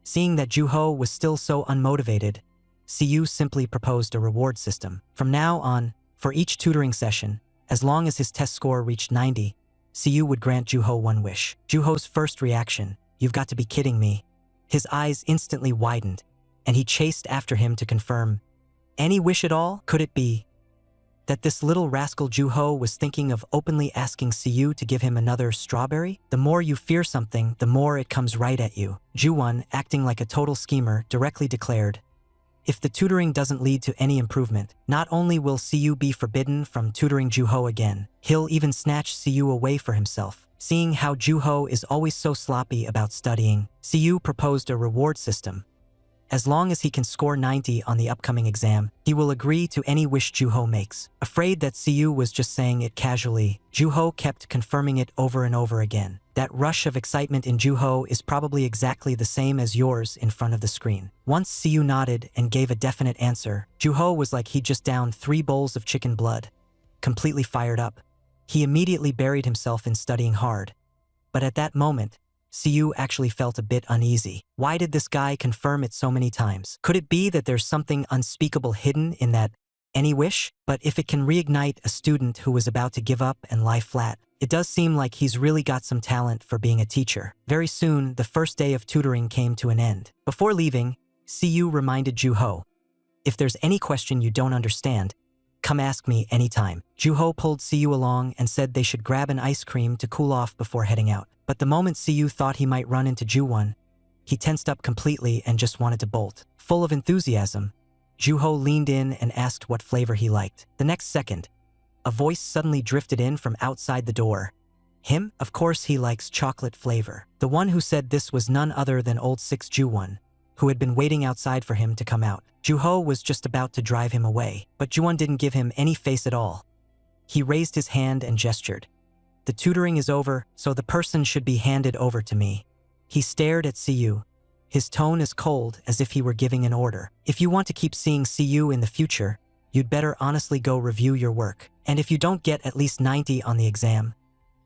Seeing that Juho was still so unmotivated, Siyu simply proposed a reward system. From now on, for each tutoring session, as long as his test score reached 90, Siyu would grant Juho one wish. Juho's first reaction, "You've got to be kidding me." His eyes instantly widened, and he chased after him to confirm, "Any wish at all?" Could it be that this little rascal Juho was thinking of openly asking Siyu to give him another strawberry? The more you fear something, the more it comes right at you. Juwon, acting like a total schemer, directly declared, if the tutoring doesn't lead to any improvement, not only will Siyu be forbidden from tutoring Juho again, he'll even snatch Siyu away for himself. Seeing how Juho is always so sloppy about studying, Siyu proposed a reward system. As long as he can score 90 on the upcoming exam, he will agree to any wish Juho makes. Afraid that Siyu was just saying it casually, Juho kept confirming it over and over again. That rush of excitement in Juho is probably exactly the same as yours in front of the screen. Once Siyu nodded and gave a definite answer, Juho was like he'd just downed 3 bowls of chicken blood. Completely fired up, he immediately buried himself in studying hard. But at that moment, Siyu actually felt a bit uneasy. Why did this guy confirm it so many times? Could it be that there's something unspeakable hidden in that any wish? But if it can reignite a student who was about to give up and lie flat, it does seem like he's really got some talent for being a teacher. Very soon, the first day of tutoring came to an end. Before leaving, Siyu reminded Juho, if there's any question you don't understand, come ask me anytime. Juho pulled Siyu along and said they should grab an ice cream to cool off before heading out. But the moment Siyu thought he might run into Juwon, he tensed up completely and just wanted to bolt. Full of enthusiasm, Juho leaned in and asked what flavor he liked. The next second, a voice suddenly drifted in from outside the door. Him? Of course he likes chocolate flavor. The one who said this was none other than old 6 Juwon, who had been waiting outside for him to come out. Juho was just about to drive him away, but Juwon didn't give him any face at all. He raised his hand and gestured. The tutoring is over, so the person should be handed over to me. He stared at Siyu, his tone as cold as if he were giving an order. If you want to keep seeing Siyu in the future, you'd better honestly go review your work. And if you don't get at least 90 on the exam,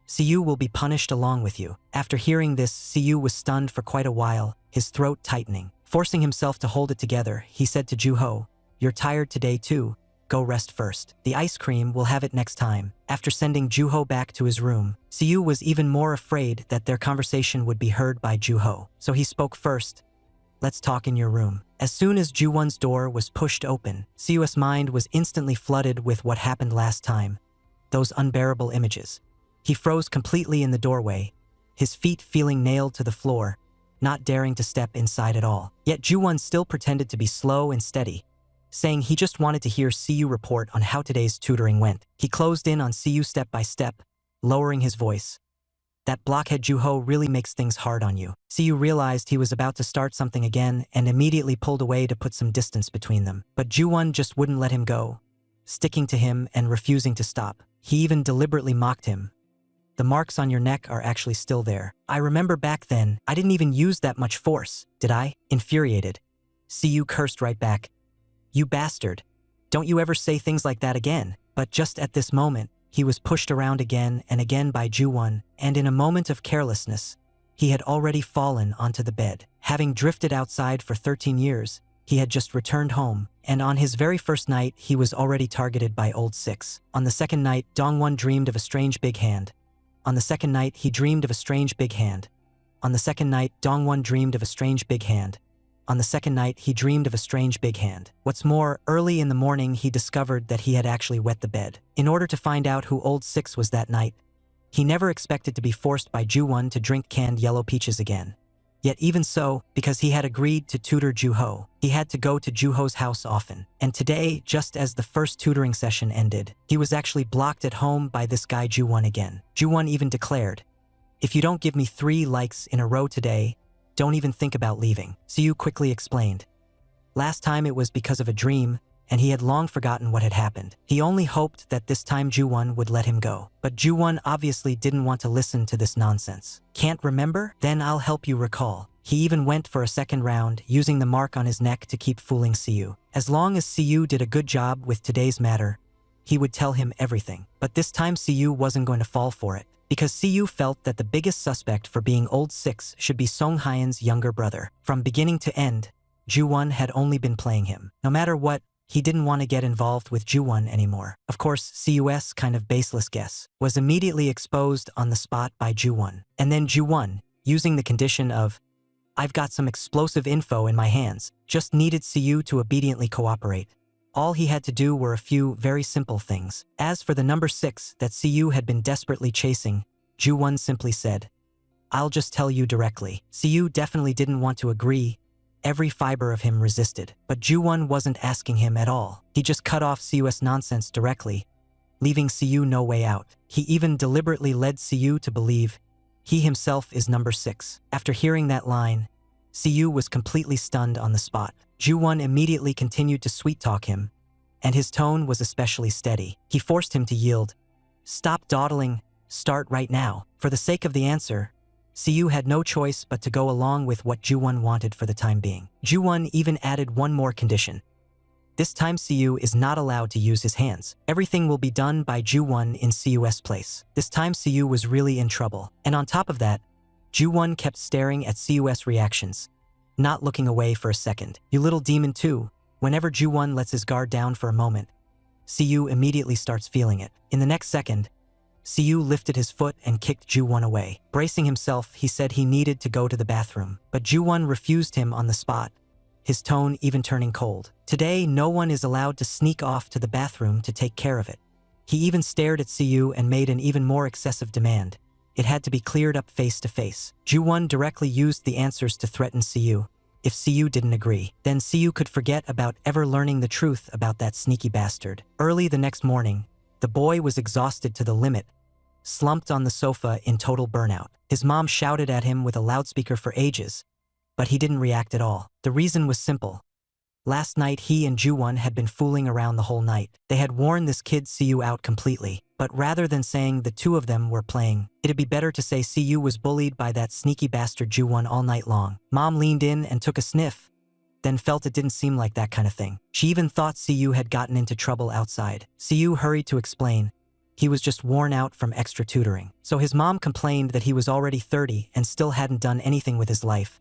Siyu will be punished along with you. After hearing this, Siyu was stunned for quite a while, his throat tightening. Forcing himself to hold it together, he said to Juho, "You're tired today too. Go rest first. The ice cream, we'll have it next time." After sending Juho back to his room, Siyu was even more afraid that their conversation would be heard by Juho. So he spoke first. "Let's talk in your room." As soon as Juwon's door was pushed open, Siyu's mind was instantly flooded with what happened last time. Those unbearable images. He froze completely in the doorway, his feet feeling nailed to the floor, not daring to step inside at all. Yet Juwon still pretended to be slow and steady, saying he just wanted to hear Siyu report on how today's tutoring went. He closed in on Siyu step by step, lowering his voice. "That blockhead Juho really makes things hard on you." Siyu realized he was about to start something again and immediately pulled away to put some distance between them. But Juwon just wouldn't let him go, sticking to him and refusing to stop. He even deliberately mocked him. "The marks on your neck are actually still there. I remember back then, I didn't even use that much force, did I?" Infuriated, Siyu cursed right back. "You bastard. Don't you ever say things like that again." But just at this moment, he was pushed around again and again by Juwon, and in a moment of carelessness, he had already fallen onto the bed. Having drifted outside for 13 years, he had just returned home, and on his very first night, he was already targeted by old 6. On the second night, Dongwon dreamed of a strange big hand. On the second night, he dreamed of a strange big hand. On the second night, Dongwon dreamed of a strange big hand. On the second night, he dreamed of a strange big hand. What's more, early in the morning he discovered that he had actually wet the bed. In order to find out who old 6 was that night, he never expected to be forced by Ju-won to drink canned yellow peaches again. Yet even so, because he had agreed to tutor Ju-ho, he had to go to Ju-ho's house often. And today, just as the first tutoring session ended, he was actually blocked at home by this guy Ju-won again. Ju-won even declared, "If you don't give me 3 likes in a row today, don't even think about leaving." Siyu quickly explained. Last time it was because of a dream, and he had long forgotten what had happened. He only hoped that this time Ju-won would let him go. But Ju-won obviously didn't want to listen to this nonsense. Can't remember? Then I'll help you recall. He even went for a second round, using the mark on his neck to keep fooling Siyu. As long as Siyu did a good job with today's matter, he would tell him everything. But this time Siyu wasn't going to fall for it, because Siyu felt that the biggest suspect for being old 6 should be Song Hyeon's younger brother. From beginning to end, Ju-won had only been playing him. No matter what, he didn't want to get involved with Ju-won anymore. Of course, Siyu's kind of baseless guess was immediately exposed on the spot by Ju-won. And then Ju-won, using the condition of, "I've got some explosive info in my hands," just needed Siyu to obediently cooperate. All he had to do were a few very simple things. As for the number 6 that Siyu had been desperately chasing, Ju-won simply said, "I'll just tell you directly." Siyu definitely didn't want to agree. Every fiber of him resisted, but Ju-won wasn't asking him at all. He just cut off Siyu's nonsense directly, leaving Siyu no way out. He even deliberately led Siyu to believe he himself is number 6. After hearing that line, Siyu was completely stunned on the spot. Ju-won immediately continued to sweet-talk him, and his tone was especially steady. He forced him to yield. "Stop dawdling, start right now." For the sake of the answer, Siyu had no choice but to go along with what Ju-won wanted for the time being. Ju-won even added one more condition. This time Siyu is not allowed to use his hands. Everything will be done by Ju-won in Siyu's place. This time Siyu was really in trouble. And on top of that, Ju-won kept staring at Siyu's reactions, not looking away for a second. "You little demon too." Whenever Ju-won lets his guard down for a moment, Siyu immediately starts feeling it. In the next second, Siyu lifted his foot and kicked Ju-won away. Bracing himself, he said he needed to go to the bathroom. But Ju-won refused him on the spot, his tone even turning cold. Today, no one is allowed to sneak off to the bathroom to take care of it. He even stared at Siyu and made an even more excessive demand. It had to be cleared up face to face. Ju-won directly used the answers to threaten Siyu. If Siyu didn't agree, then Siyu could forget about ever learning the truth about that sneaky bastard. Early the next morning, the boy was exhausted to the limit, slumped on the sofa in total burnout. His mom shouted at him with a loudspeaker for ages, but he didn't react at all. The reason was simple. Last night he and Ju-won had been fooling around the whole night. They had worn this kid Siyu out completely. But rather than saying the two of them were playing, it'd be better to say Siyu was bullied by that sneaky bastard Ju-won all night long. Mom leaned in and took a sniff, then felt it didn't seem like that kind of thing. She even thought Siyu had gotten into trouble outside. Siyu hurried to explain. He was just worn out from extra tutoring. So his mom complained that he was already 30 and still hadn't done anything with his life,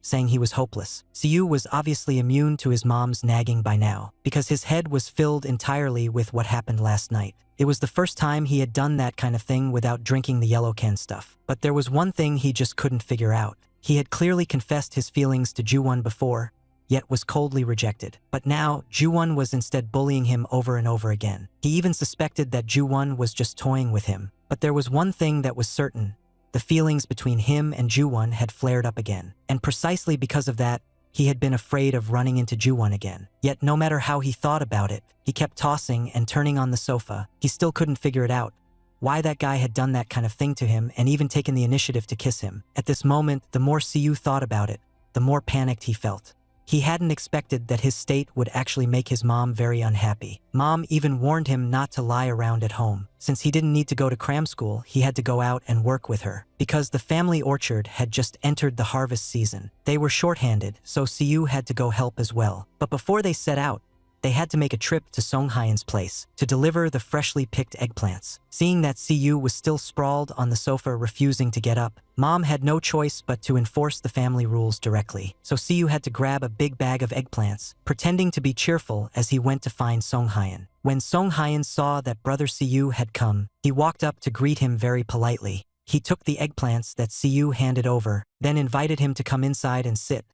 saying he was hopeless. Siyu was obviously immune to his mom's nagging by now, because his head was filled entirely with what happened last night. It was the first time he had done that kind of thing without drinking the yellow can stuff. But there was one thing he just couldn't figure out. He had clearly confessed his feelings to Ju-won before, yet was coldly rejected. But now, Ju-won was instead bullying him over and over again. He even suspected that Ju-won was just toying with him. But there was one thing that was certain. The feelings between him and Ju-won had flared up again. And precisely because of that, he had been afraid of running into Ju-won again. Yet no matter how he thought about it, he kept tossing and turning on the sofa. He still couldn't figure it out. Why that guy had done that kind of thing to him and even taken the initiative to kiss him. At this moment, the more Siyu thought about it, the more panicked he felt. He hadn't expected that his state would actually make his mom very unhappy. Mom even warned him not to lie around at home. Since he didn't need to go to cram school, he had to go out and work with her. Because the family orchard had just entered the harvest season. They were shorthanded, so Siyu had to go help as well. But before they set out, they had to make a trip to Song Hyeon's place to deliver the freshly picked eggplants. Seeing that Siyu was still sprawled on the sofa refusing to get up, Mom had no choice but to enforce the family rules directly. So Siyu had to grab a big bag of eggplants, pretending to be cheerful as he went to find Song Hyeon. When Song Hyeon saw that brother Siyu had come, he walked up to greet him very politely. He took the eggplants that Siyu handed over, then invited him to come inside and sit.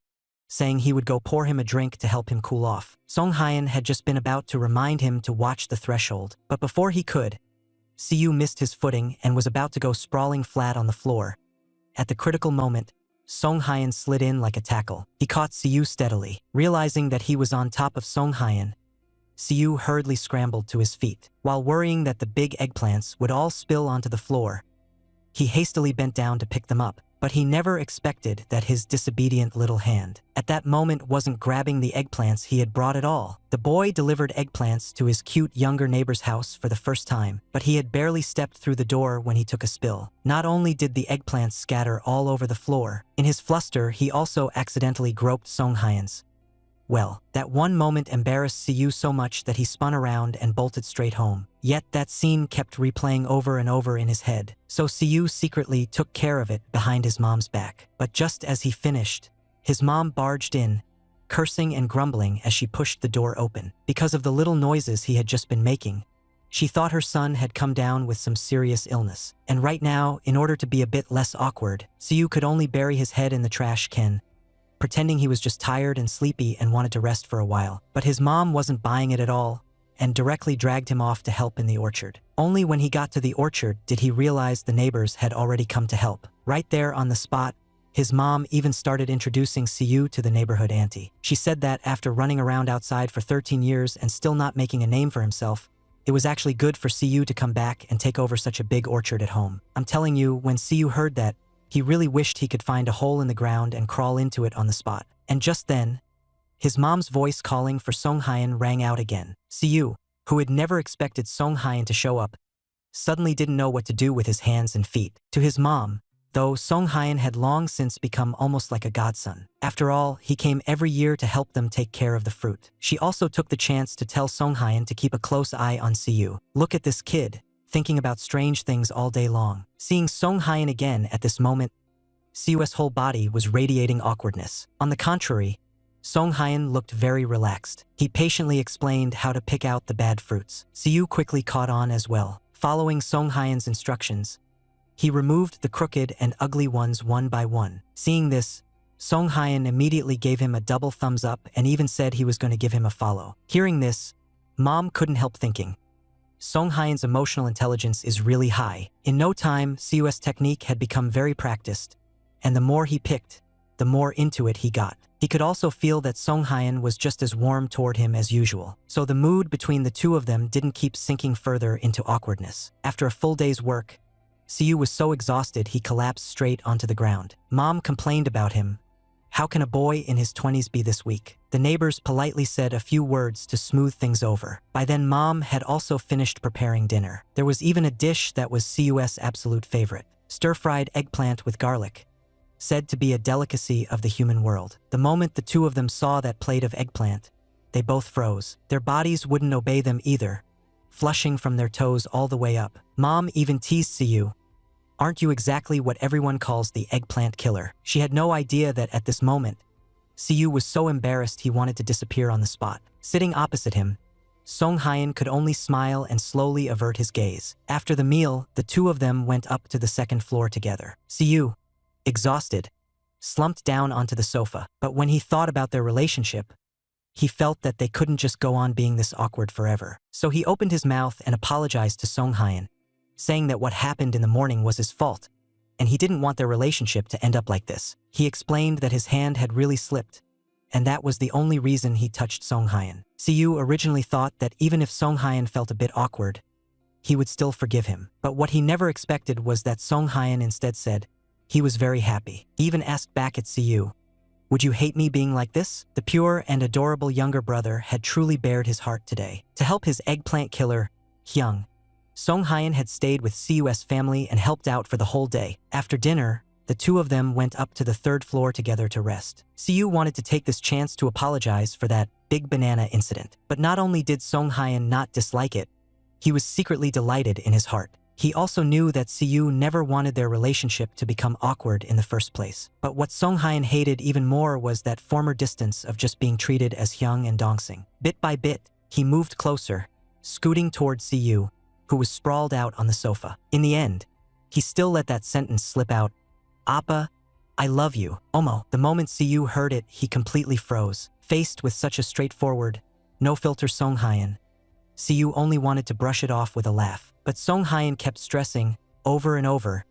saying he would go pour him a drink to help him cool off. Song Hyun had just been about to remind him to watch the threshold, but before he could, Siyu missed his footing and was about to go sprawling flat on the floor. At the critical moment, Song Hyun slid in like a tackle. He caught Siyu steadily. Realizing that he was on top of Song Hyun, Siyu hurriedly scrambled to his feet. While worrying that the big eggplants would all spill onto the floor, he hastily bent down to pick them up, but he never expected that his disobedient little hand at that moment wasn't grabbing the eggplants he had brought at all. The boy delivered eggplants to his cute younger neighbor's house for the first time, but he had barely stepped through the door when he took a spill. Not only did the eggplants scatter all over the floor, in his fluster he also accidentally groped Song Hyun's. Well, that one moment embarrassed Siyu so much that he spun around and bolted straight home. Yet that scene kept replaying over and over in his head, so Siyu secretly took care of it behind his mom's back. But just as he finished, his mom barged in, cursing and grumbling as she pushed the door open. Because of the little noises he had just been making, she thought her son had come down with some serious illness. And right now, in order to be a bit less awkward, Siyu could only bury his head in the trash can, pretending he was just tired and sleepy and wanted to rest for a while. But his mom wasn't buying it at all, and directly dragged him off to help in the orchard. Only when he got to the orchard did he realize the neighbors had already come to help. Right there on the spot, his mom even started introducing Siyu to the neighborhood auntie. She said that after running around outside for 13 years and still not making a name for himself, it was actually good for Siyu to come back and take over such a big orchard at home. I'm telling you, when Siyu heard that, he really wished he could find a hole in the ground and crawl into it on the spot. And just then, his mom's voice calling for Song Hyun rang out again. Siyu, who had never expected Song Hyun to show up, suddenly didn't know what to do with his hands and feet. To his mom, though, Song Hyun had long since become almost like a godson. After all, he came every year to help them take care of the fruit. She also took the chance to tell Song Hyun to keep a close eye on Siyu. Look at this kid, thinking about strange things all day long. Seeing Song Hyun again at this moment, Siyu's whole body was radiating awkwardness. On the contrary, Song Hyun looked very relaxed. He patiently explained how to pick out the bad fruits. Siyu quickly caught on as well. Following Song Hyun's instructions, he removed the crooked and ugly ones one by one. Seeing this, Song Hyun immediately gave him a double thumbs up and even said he was going to give him a follow. Hearing this, Mom couldn't help thinking, Song Hyun's emotional intelligence is really high. In no time, Siyu's technique had become very practiced, and the more he picked, the more into it he got. He could also feel that Song Hyun was just as warm toward him as usual, so the mood between the two of them didn't keep sinking further into awkwardness. After a full day's work, Siyu was so exhausted he collapsed straight onto the ground. Mom complained about him. How can a boy in his 20s be this weak? The neighbors politely said a few words to smooth things over. By then, Mom had also finished preparing dinner. There was even a dish that was Siyu's absolute favorite, stir-fried eggplant with garlic, said to be a delicacy of the human world. The moment the two of them saw that plate of eggplant, they both froze. Their bodies wouldn't obey them either, flushing from their toes all the way up. Mom even teased Siyu, "Aren't you exactly what everyone calls the eggplant killer?" She had no idea that at this moment, Siyu was so embarrassed he wanted to disappear on the spot. Sitting opposite him, Song Hyun could only smile and slowly avert his gaze. After the meal, the two of them went up to the second floor together. Siyu, exhausted, slumped down onto the sofa. But when he thought about their relationship, he felt that they couldn't just go on being this awkward forever. So he opened his mouth and apologized to Song Hyun, saying that what happened in the morning was his fault, and he didn't want their relationship to end up like this. He explained that his hand had really slipped, and that was the only reason he touched Song Hyun. Siyu originally thought that even if Song Hyun felt a bit awkward, he would still forgive him. But what he never expected was that Song Hyun instead said he was very happy. He even asked back at Siyu, "Would you hate me being like this?" The pure and adorable younger brother had truly bared his heart today. To help his eggplant killer, Hyung, Song Hyun had stayed with Siyu's family and helped out for the whole day. After dinner, the two of them went up to the third floor together to rest. Siyu wanted to take this chance to apologize for that big banana incident. But not only did Song Hyun not dislike it, he was secretly delighted in his heart. He also knew that Siyu never wanted their relationship to become awkward in the first place. But what Song Hyun hated even more was that former distance of just being treated as Hyung and Dongsing. Bit by bit, he moved closer, scooting toward Siyu, who was sprawled out on the sofa. In the end, he still let that sentence slip out, "Appa," I love you. Omo. The moment Siyu heard it, he completely froze. Faced with such a straightforward, no-filter Songhaeun, Siyu only wanted to brush it off with a laugh. But Songhaeun kept stressing, over and over,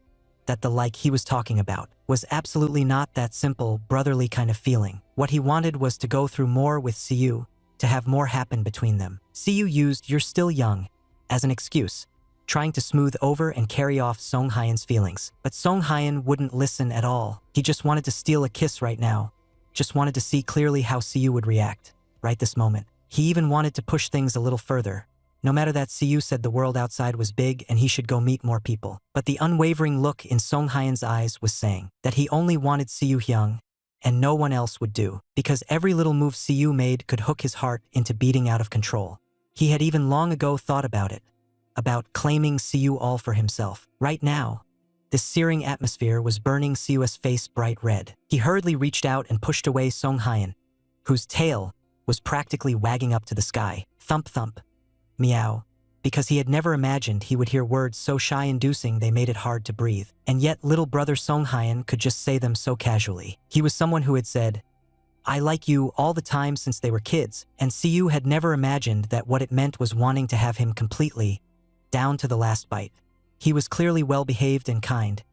that the like he was talking about was absolutely not that simple, brotherly kind of feeling. What he wanted was to go through more with Siyu, to have more happen between them. Siyu used "you're still young" as an excuse, trying to smooth over and carry off Songhaeun's feelings. But Songhaeun wouldn't listen at all. He just wanted to steal a kiss right now, just wanted to see clearly how Siyu would react, right this moment. He even wanted to push things a little further, no matter that Siyu said the world outside was big and he should go meet more people. But the unwavering look in Songhaeun's eyes was saying that he only wanted Siyu Hyung, and no one else would do, because every little move Siyu made could hook his heart into beating out of control. He had even long ago thought about it, about claiming Siyu all for himself. Right now, this searing atmosphere was burning Siyu's face bright red. He hurriedly reached out and pushed away Songhaeun, whose tail was practically wagging up to the sky. Thump thump, meow, because he had never imagined he would hear words so shy-inducing they made it hard to breathe. And yet little brother Songhaeun could just say them so casually. He was someone who had said, "I like you" all the time since they were kids, and Siyu had never imagined that what it meant was wanting to have him completely, down to the last bite. He was clearly well-behaved and kind,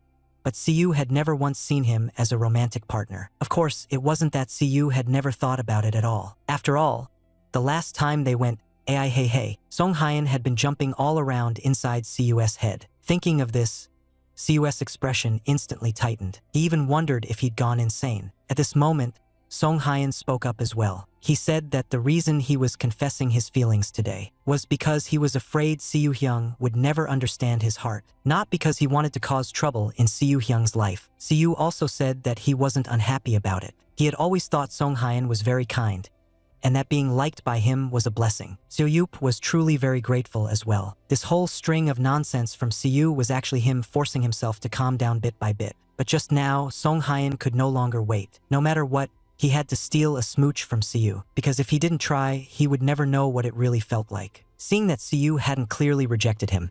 but Siyu had never once seen him as a romantic partner. Of course, it wasn't that Siyu had never thought about it at all. After all, the last time they went "Ai hey hey," Songhaeun had been jumping all around inside Siyu's head. Thinking of this, Siyu's expression instantly tightened. He even wondered if he'd gone insane. At this moment, Songhaeun spoke up as well. He said that the reason he was confessing his feelings today was because he was afraid Siyu Hyung would never understand his heart, not because he wanted to cause trouble in Siyu Hyung's life. Siyu also said that he wasn't unhappy about it. He had always thought Songhaeun was very kind, and that being liked by him was a blessing. Siyu was truly very grateful as well. This whole string of nonsense from Siyu was actually him forcing himself to calm down bit by bit. But just now, Songhaeun could no longer wait. No matter what, he had to steal a smooch from Siyu, because if he didn't try, he would never know what it really felt like. Seeing that Siyu hadn't clearly rejected him,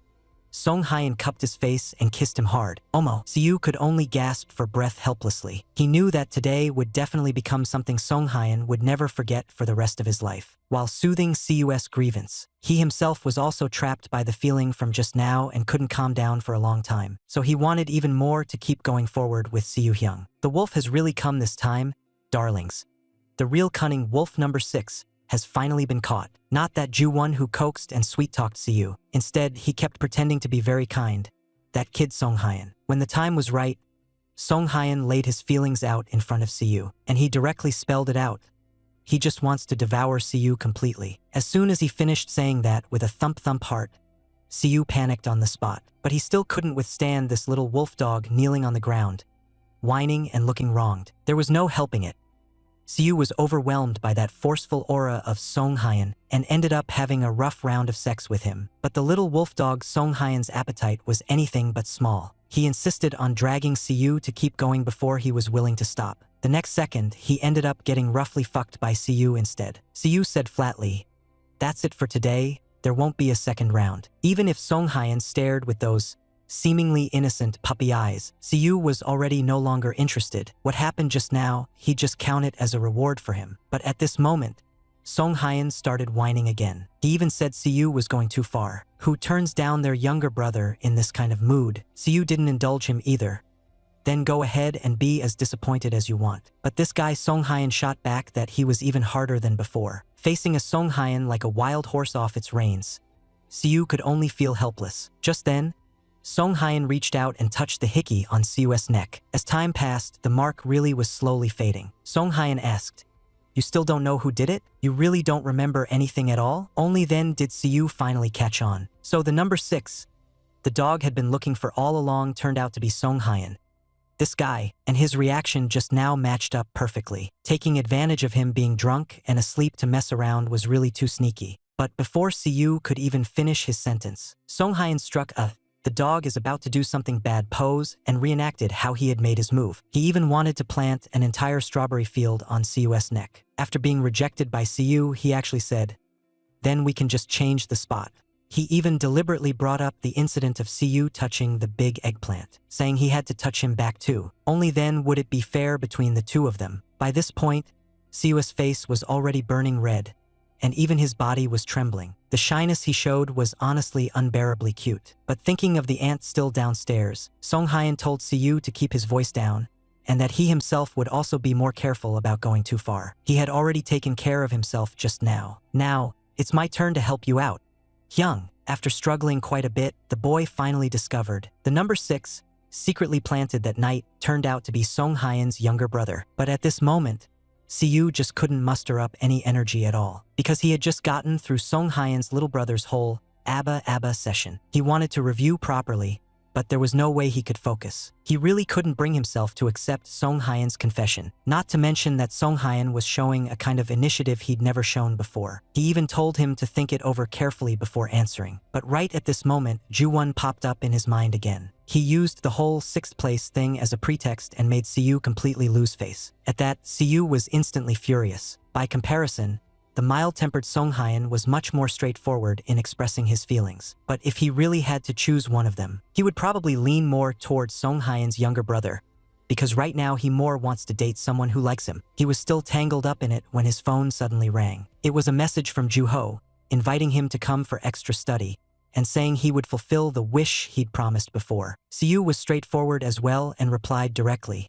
Songhaeun cupped his face and kissed him hard. Omo. Siyu could only gasp for breath helplessly. He knew that today would definitely become something Songhaeun would never forget for the rest of his life. While soothing Siyu's grievance, he himself was also trapped by the feeling from just now and couldn't calm down for a long time. So he wanted even more to keep going forward with Siyu Hyung. The wolf has really come this time, darlings. The real cunning wolf number 6 has finally been caught. Not that Ju-won who coaxed and sweet-talked Siyu. Instead, he kept pretending to be very kind. That kid Songhaeun. When the time was right, Songhaeun laid his feelings out in front of Siyu, and he directly spelled it out. He just wants to devour Siyu completely. As soon as he finished saying that with a thump-thump heart, Siyu panicked on the spot. But he still couldn't withstand this little wolf dog kneeling on the ground, whining and looking wronged. There was no helping it. Siyu was overwhelmed by that forceful aura of Songhaeun and ended up having a rough round of sex with him. But the little wolf dog Songhaeun's appetite was anything but small. He insisted on dragging Siyu to keep going before he was willing to stop. The next second, he ended up getting roughly fucked by Siyu instead. Siyu said flatly, "That's it for today, there won't be a second round." Even if Songhaeun stared with those seemingly innocent puppy eyes, Siyu was already no longer interested. What happened just now, he'd just count it as a reward for him. But at this moment, Songhaeun started whining again. He even said Siyu was going too far. Who turns down their younger brother in this kind of mood? Siyu didn't indulge him either. Then go ahead and be as disappointed as you want. But this guy Songhaeun shot back that he was even harder than before. Facing a Songhaeun like a wild horse off its reins, Siyu could only feel helpless. Just then, Songhaeun reached out and touched the hickey on Siyu's neck. As time passed, the mark really was slowly fading. Songhaeun asked, "You still don't know who did it? You really don't remember anything at all?" Only then did Siyu finally catch on. So the number 6, the dog had been looking for all along, turned out to be Songhaeun. This guy, and his reaction just now matched up perfectly. Taking advantage of him being drunk and asleep to mess around was really too sneaky. But before Siyu could even finish his sentence, Songhaeun struck a "the dog is about to do something bad" pose and reenacted how he had made his move. He even wanted to plant an entire strawberry field on Siyu's neck. After being rejected by Siyu, he actually said, "Then we can just change the spot." He even deliberately brought up the incident of Siyu touching the big eggplant, saying he had to touch him back too. Only then would it be fair between the two of them. By this point, Siyu's face was already burning red, and even his body was trembling. The shyness he showed was honestly unbearably cute. But thinking of the aunt still downstairs, Song Hyan told Siyu to keep his voice down, and that he himself would also be more careful about going too far. He had already taken care of himself just now. Now, it's my turn to help you out. Young, after struggling quite a bit, the boy finally discovered the number 6, secretly planted that night, turned out to be Song Hyan's younger brother. But at this moment, Siyu just couldn't muster up any energy at all, because he had just gotten through Song Hyan's little brother's whole ABBA session. He wanted to review properly, but there was no way he could focus. He really couldn't bring himself to accept Song Hyan's confession, not to mention that Song Hyan was showing a kind of initiative he'd never shown before. He even told him to think it over carefully before answering. But right at this moment, Ju-won popped up in his mind again. He used the whole 6th place thing as a pretext and made Siyu completely lose face. At that, Siyu was instantly furious. By comparison, the mild-tempered Song Hyan was much more straightforward in expressing his feelings. But if he really had to choose one of them, he would probably lean more towards Song Hyan's younger brother, because right now he more wants to date someone who likes him. He was still tangled up in it when his phone suddenly rang. It was a message from Ju-ho, inviting him to come for extra study, and saying he would fulfill the wish he'd promised before. Siyu was straightforward as well and replied directly,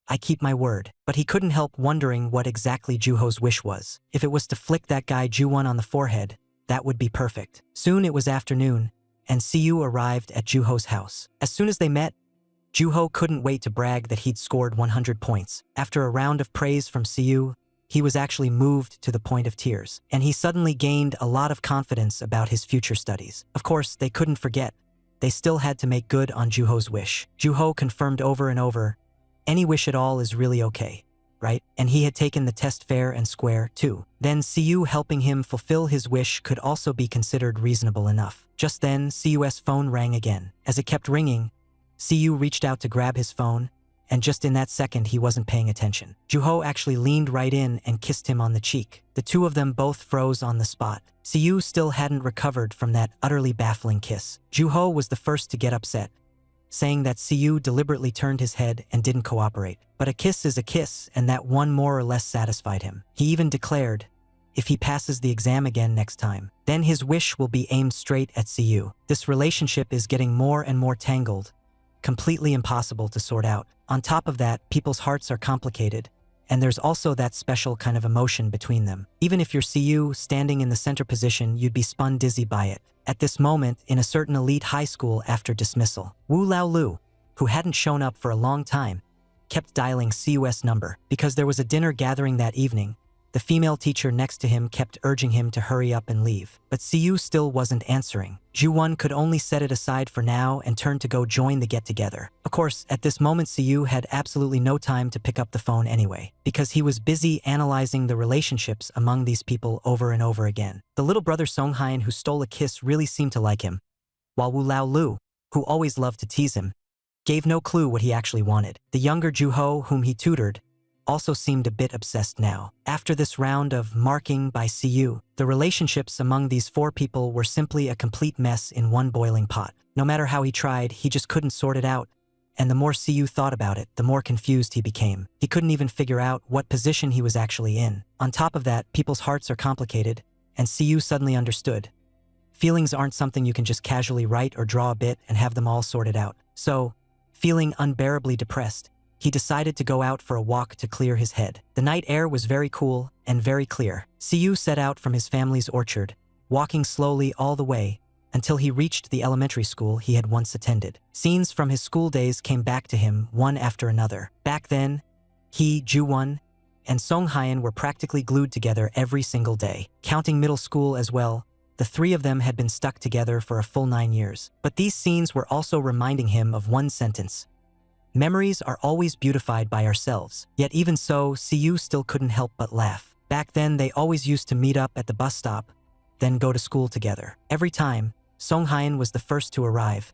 "I keep my word." But he couldn't help wondering what exactly Ju-ho's wish was. If it was to flick that guy Ju-won on the forehead, that would be perfect. Soon it was afternoon, and Siyu arrived at Ju-ho's house. As soon as they met, Ju-ho couldn't wait to brag that he'd scored 100 points. After a round of praise from Siyu, he was actually moved to the point of tears, and he suddenly gained a lot of confidence about his future studies. Of course, they couldn't forget. They still had to make good on Ju-ho's wish. Ju-ho confirmed over and over, any wish at all is really okay, right? And he had taken the test fair and square, too. Then Siyu helping him fulfill his wish could also be considered reasonable enough. Just then, Siyu's phone rang again. As it kept ringing, Siyu reached out to grab his phone, and just in that second he wasn't paying attention. Ju-ho actually leaned right in and kissed him on the cheek. The two of them both froze on the spot. Siyu still hadn't recovered from that utterly baffling kiss. Ju-ho was the first to get upset, saying that Siyu deliberately turned his head and didn't cooperate. But a kiss is a kiss, and that one more or less satisfied him. He even declared, if he passes the exam again next time, then his wish will be aimed straight at Siyu. This relationship is getting more and more tangled, completely impossible to sort out. On top of that, people's hearts are complicated, and there's also that special kind of emotion between them. Even if you're Siyu standing in the center position, you'd be spun dizzy by it. At this moment, in a certain elite high school after dismissal, Wu Lao Lu, who hadn't shown up for a long time, kept dialing Siyu's number. Because there was a dinner gathering that evening, the female teacher next to him kept urging him to hurry up and leave. But Siyu still wasn't answering. Ju-won could only set it aside for now and turn to go join the get-together. Of course, at this moment Siyu had absolutely no time to pick up the phone anyway, because he was busy analyzing the relationships among these people over and over again. The little brother Song Hyan who stole a kiss really seemed to like him, while Wu Lao Lu, who always loved to tease him, gave no clue what he actually wanted. The younger Ju-ho, whom he tutored, also seemed a bit obsessed now. After this round of marking by Siyu, the relationships among these four people were simply a complete mess in one boiling pot. No matter how he tried, he just couldn't sort it out, and the more Siyu thought about it, the more confused he became. He couldn't even figure out what position he was actually in. On top of that, people's hearts are complicated, and Siyu suddenly understood. Feelings aren't something you can just casually write or draw a bit and have them all sorted out. So, feeling unbearably depressed, he decided to go out for a walk to clear his head. The night air was very cool and very clear. Siyu set out from his family's orchard, walking slowly all the way until he reached the elementary school he had once attended. Scenes from his school days came back to him one after another. Back then, he, Ju-won, and Song Hyan were practically glued together every single day. Counting middle school as well, the three of them had been stuck together for a full 9 years. But these scenes were also reminding him of one sentence: memories are always beautified by ourselves. Yet even so, Siyu still couldn't help but laugh. Back then, they always used to meet up at the bus stop, then go to school together. Every time, Song Hyan was the first to arrive,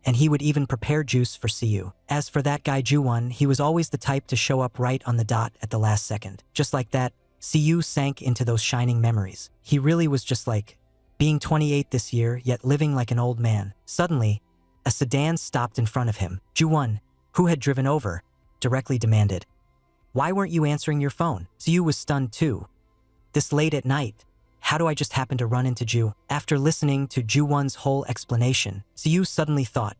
and he would even prepare juice for Siyu. As for that guy Ju-won, he was always the type to show up right on the dot at the last second. Just like that, Siyu sank into those shining memories. He really was just like being 28 this year yet living like an old man. Suddenly, a sedan stopped in front of him. Ju-won, who had driven over, directly demanded, "Why weren't you answering your phone?" Siyu was stunned too. This late at night, how do I just happen to run into Ju? After listening to Ju-won's whole explanation, Siyu suddenly thought,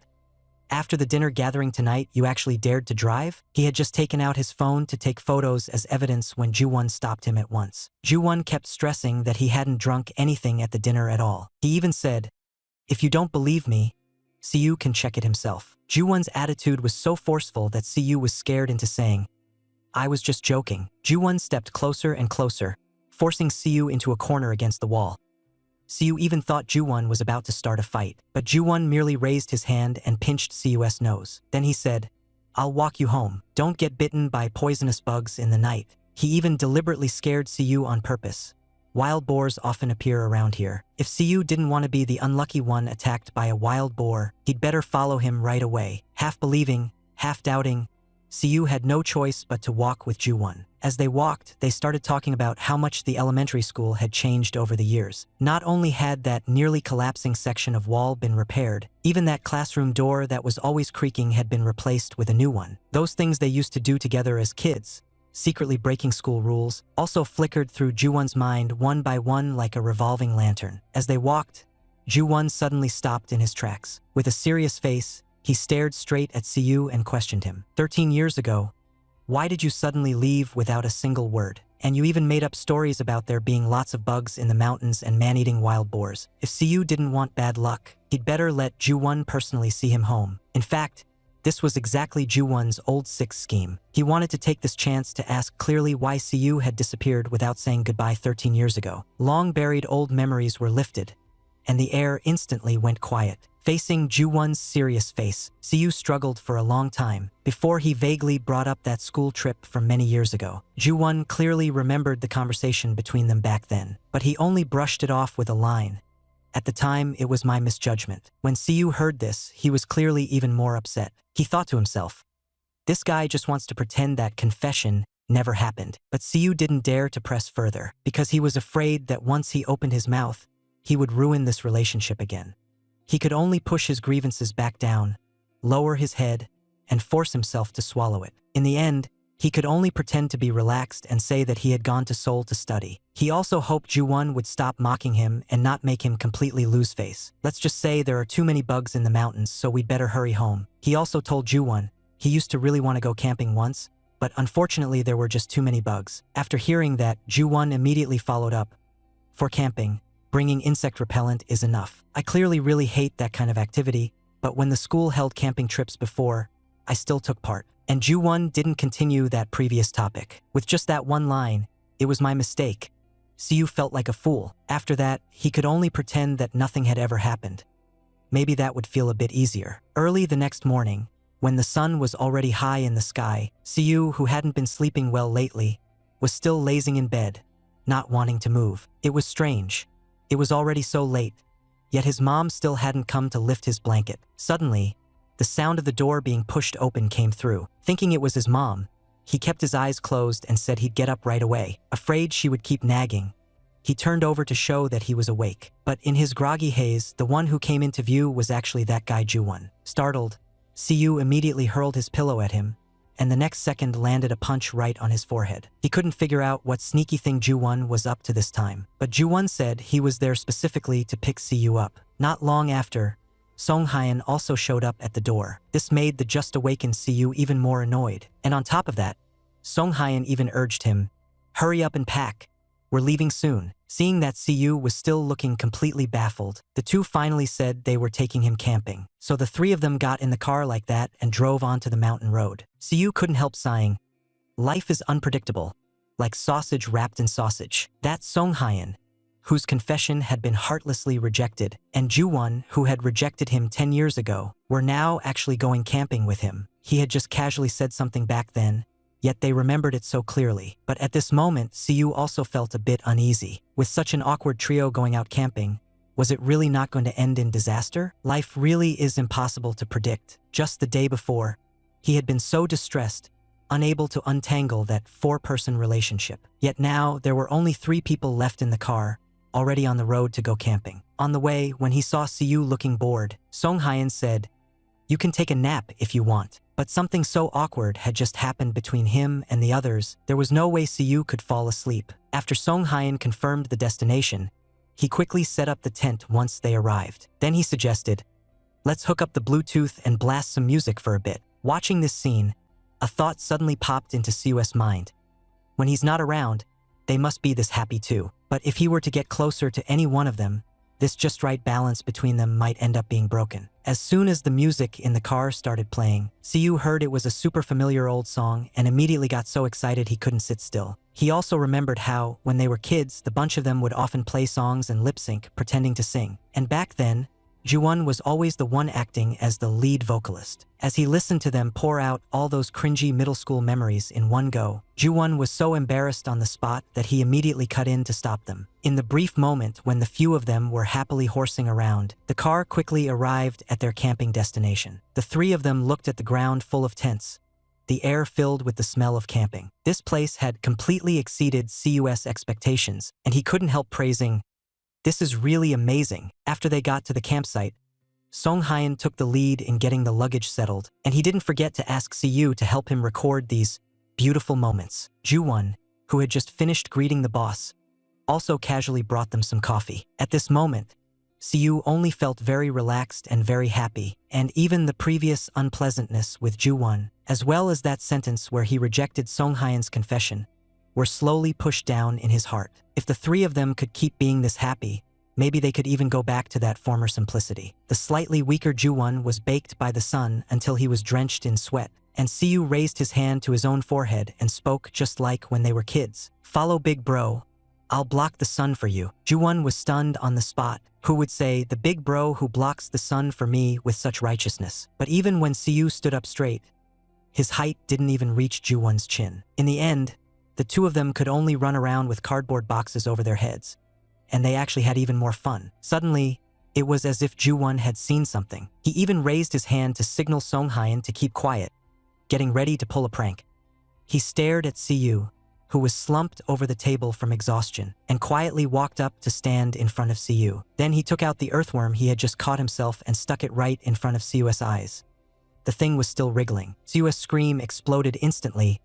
after the dinner gathering tonight, you actually dared to drive? He had just taken out his phone to take photos as evidence when Ju-won stopped him at once. Ju-won kept stressing that he hadn't drunk anything at the dinner at all. He even said, "If you don't believe me, Siyu can check it himself." Ju-won's attitude was so forceful that Siyu was scared into saying, "I was just joking." Ju-won stepped closer and closer, forcing Siyu into a corner against the wall. Siyu even thought Ju-won was about to start a fight, but Ju-won merely raised his hand and pinched Siyu's nose. Then he said, "I'll walk you home. Don't get bitten by poisonous bugs in the night." He even deliberately scared Siyu on purpose. Wild boars often appear around here. If Siyu didn't want to be the unlucky one attacked by a wild boar, he'd better follow him right away. Half believing, half doubting, Siyu had no choice but to walk with Ju-won. As they walked, they started talking about how much the elementary school had changed over the years. Not only had that nearly collapsing section of wall been repaired, even that classroom door that was always creaking had been replaced with a new one. Those things they used to do together as kids, secretly breaking school rules, also flickered through Ju-won's mind one by one like a revolving lantern. As they walked, Ju-won suddenly stopped in his tracks. With a serious face, he stared straight at Siyu and questioned him. 13 years ago, why did you suddenly leave without a single word? And you even made up stories about there being lots of bugs in the mountains and man-eating wild boars. If Siyu didn't want bad luck, he'd better let Ju-won personally see him home. In fact, this was exactly Ju-won's old sixth scheme. He wanted to take this chance to ask clearly why Siyu had disappeared without saying goodbye 13 years ago. Long-buried old memories were lifted, and the air instantly went quiet. Facing Ju-won's serious face, Siyu struggled for a long time before he vaguely brought up that school trip from many years ago. Ju-won clearly remembered the conversation between them back then, but he only brushed it off with a line. "At the time, it was my misjudgment." When Siyu heard this, he was clearly even more upset. He thought to himself, this guy just wants to pretend that confession never happened. But Siyu didn't dare to press further, because he was afraid that once he opened his mouth, he would ruin this relationship again. He could only push his grievances back down, lower his head, and force himself to swallow it. In the end, he could only pretend to be relaxed and say that he had gone to Seoul to study. He also hoped Ju-won would stop mocking him and not make him completely lose face. "Let's just say there are too many bugs in the mountains, so we'd better hurry home." He also told Ju-won he used to really want to go camping once, but unfortunately there were just too many bugs. After hearing that, Ju-won immediately followed up, "For camping, bringing insect repellent is enough. I clearly really hate that kind of activity, but when the school held camping trips before, I still took part." And Ju-won didn't continue that previous topic. With just that one line, "It was my mistake," Siyu felt like a fool. After that, he could only pretend that nothing had ever happened. Maybe that would feel a bit easier. Early the next morning, when the sun was already high in the sky, Siyu, who hadn't been sleeping well lately, was still lazing in bed, not wanting to move. It was strange. It was already so late, yet his mom still hadn't come to lift his blanket. Suddenly, the sound of the door being pushed open came through. Thinking it was his mom, he kept his eyes closed and said he'd get up right away. Afraid she would keep nagging, he turned over to show that he was awake. But in his groggy haze, the one who came into view was actually that guy Ju-won. Startled, Siyu immediately hurled his pillow at him, and the next second landed a punch right on his forehead. He couldn't figure out what sneaky thing Ju-won was up to this time, but Ju-won said he was there specifically to pick Siyu up. Not long after, Song-hyun also showed up at the door. This made the just-awakened Siyu even more annoyed. And on top of that, Song-hyun even urged him, "Hurry up and pack. We're leaving soon." Seeing that Siyu was still looking completely baffled, the two finally said they were taking him camping. So the three of them got in the car like that and drove onto the mountain road. Siyu couldn't help sighing. Life is unpredictable, like sausage wrapped in sausage. That Song-hyun, whose confession had been heartlessly rejected, and Ju-won, who had rejected him 10 years ago, were now actually going camping with him. He had just casually said something back then, yet they remembered it so clearly. But at this moment, Siyu also felt a bit uneasy. With such an awkward trio going out camping, was it really not going to end in disaster? Life really is impossible to predict. Just the day before, he had been so distressed, unable to untangle that four-person relationship. Yet now, there were only 3 people left in the car, already on the road to go camping. On the way, when he saw Siyu looking bored, Song Hyen said, "You can take a nap if you want." But something so awkward had just happened between him and the others, there was no way Siyu could fall asleep. After Song Hyen confirmed the destination, he quickly set up the tent once they arrived. Then he suggested, "Let's hook up the Bluetooth and blast some music for a bit." Watching this scene, a thought suddenly popped into Siyu's mind. When he's not around, they must be this happy too. But if he were to get closer to any one of them, this just right balance between them might end up being broken. As soon as the music in the car started playing, Siyu heard it was a super familiar old song and immediately got so excited he couldn't sit still. He also remembered how, when they were kids, the bunch of them would often play songs and lip sync, pretending to sing. And back then, Ju-won was always the one acting as the lead vocalist. As he listened to them pour out all those cringy middle school memories in one go, Ju-won was so embarrassed on the spot that he immediately cut in to stop them. In the brief moment when the few of them were happily horsing around, the car quickly arrived at their camping destination. The three of them looked at the ground full of tents, the air filled with the smell of camping. This place had completely exceeded Cus' expectations, and he couldn't help praising, "This is really amazing." After they got to the campsite, Song Hyen took the lead in getting the luggage settled, and he didn't forget to ask Siyu to help him record these beautiful moments. Ju-won, who had just finished greeting the boss, also casually brought them some coffee. At this moment, Siyu only felt very relaxed and very happy, and even the previous unpleasantness with Ju-won, as well as that sentence where he rejected Song Hyen's confession, were slowly pushed down in his heart. If the three of them could keep being this happy, maybe they could even go back to that former simplicity. The slightly weaker Ju-won was baked by the sun until he was drenched in sweat, and Siyu raised his hand to his own forehead and spoke just like when they were kids. "Follow big bro. I'll block the sun for you." Ju-won was stunned on the spot. Who would say, "The big bro who blocks the sun for me with such righteousness?" But even when Siyu stood up straight, his height didn't even reach Ju-won's chin. In the end, the two of them could only run around with cardboard boxes over their heads, and they actually had even more fun. Suddenly, it was as if Ju-won had seen something. He even raised his hand to signal Song Hyen to keep quiet, getting ready to pull a prank. He stared at Siyu, who was slumped over the table from exhaustion, and quietly walked up to stand in front of Siyu. Then he took out the earthworm he had just caught himself and stuck it right in front of Siyu's eyes. The thing was still wriggling. Siyu's scream exploded instantly,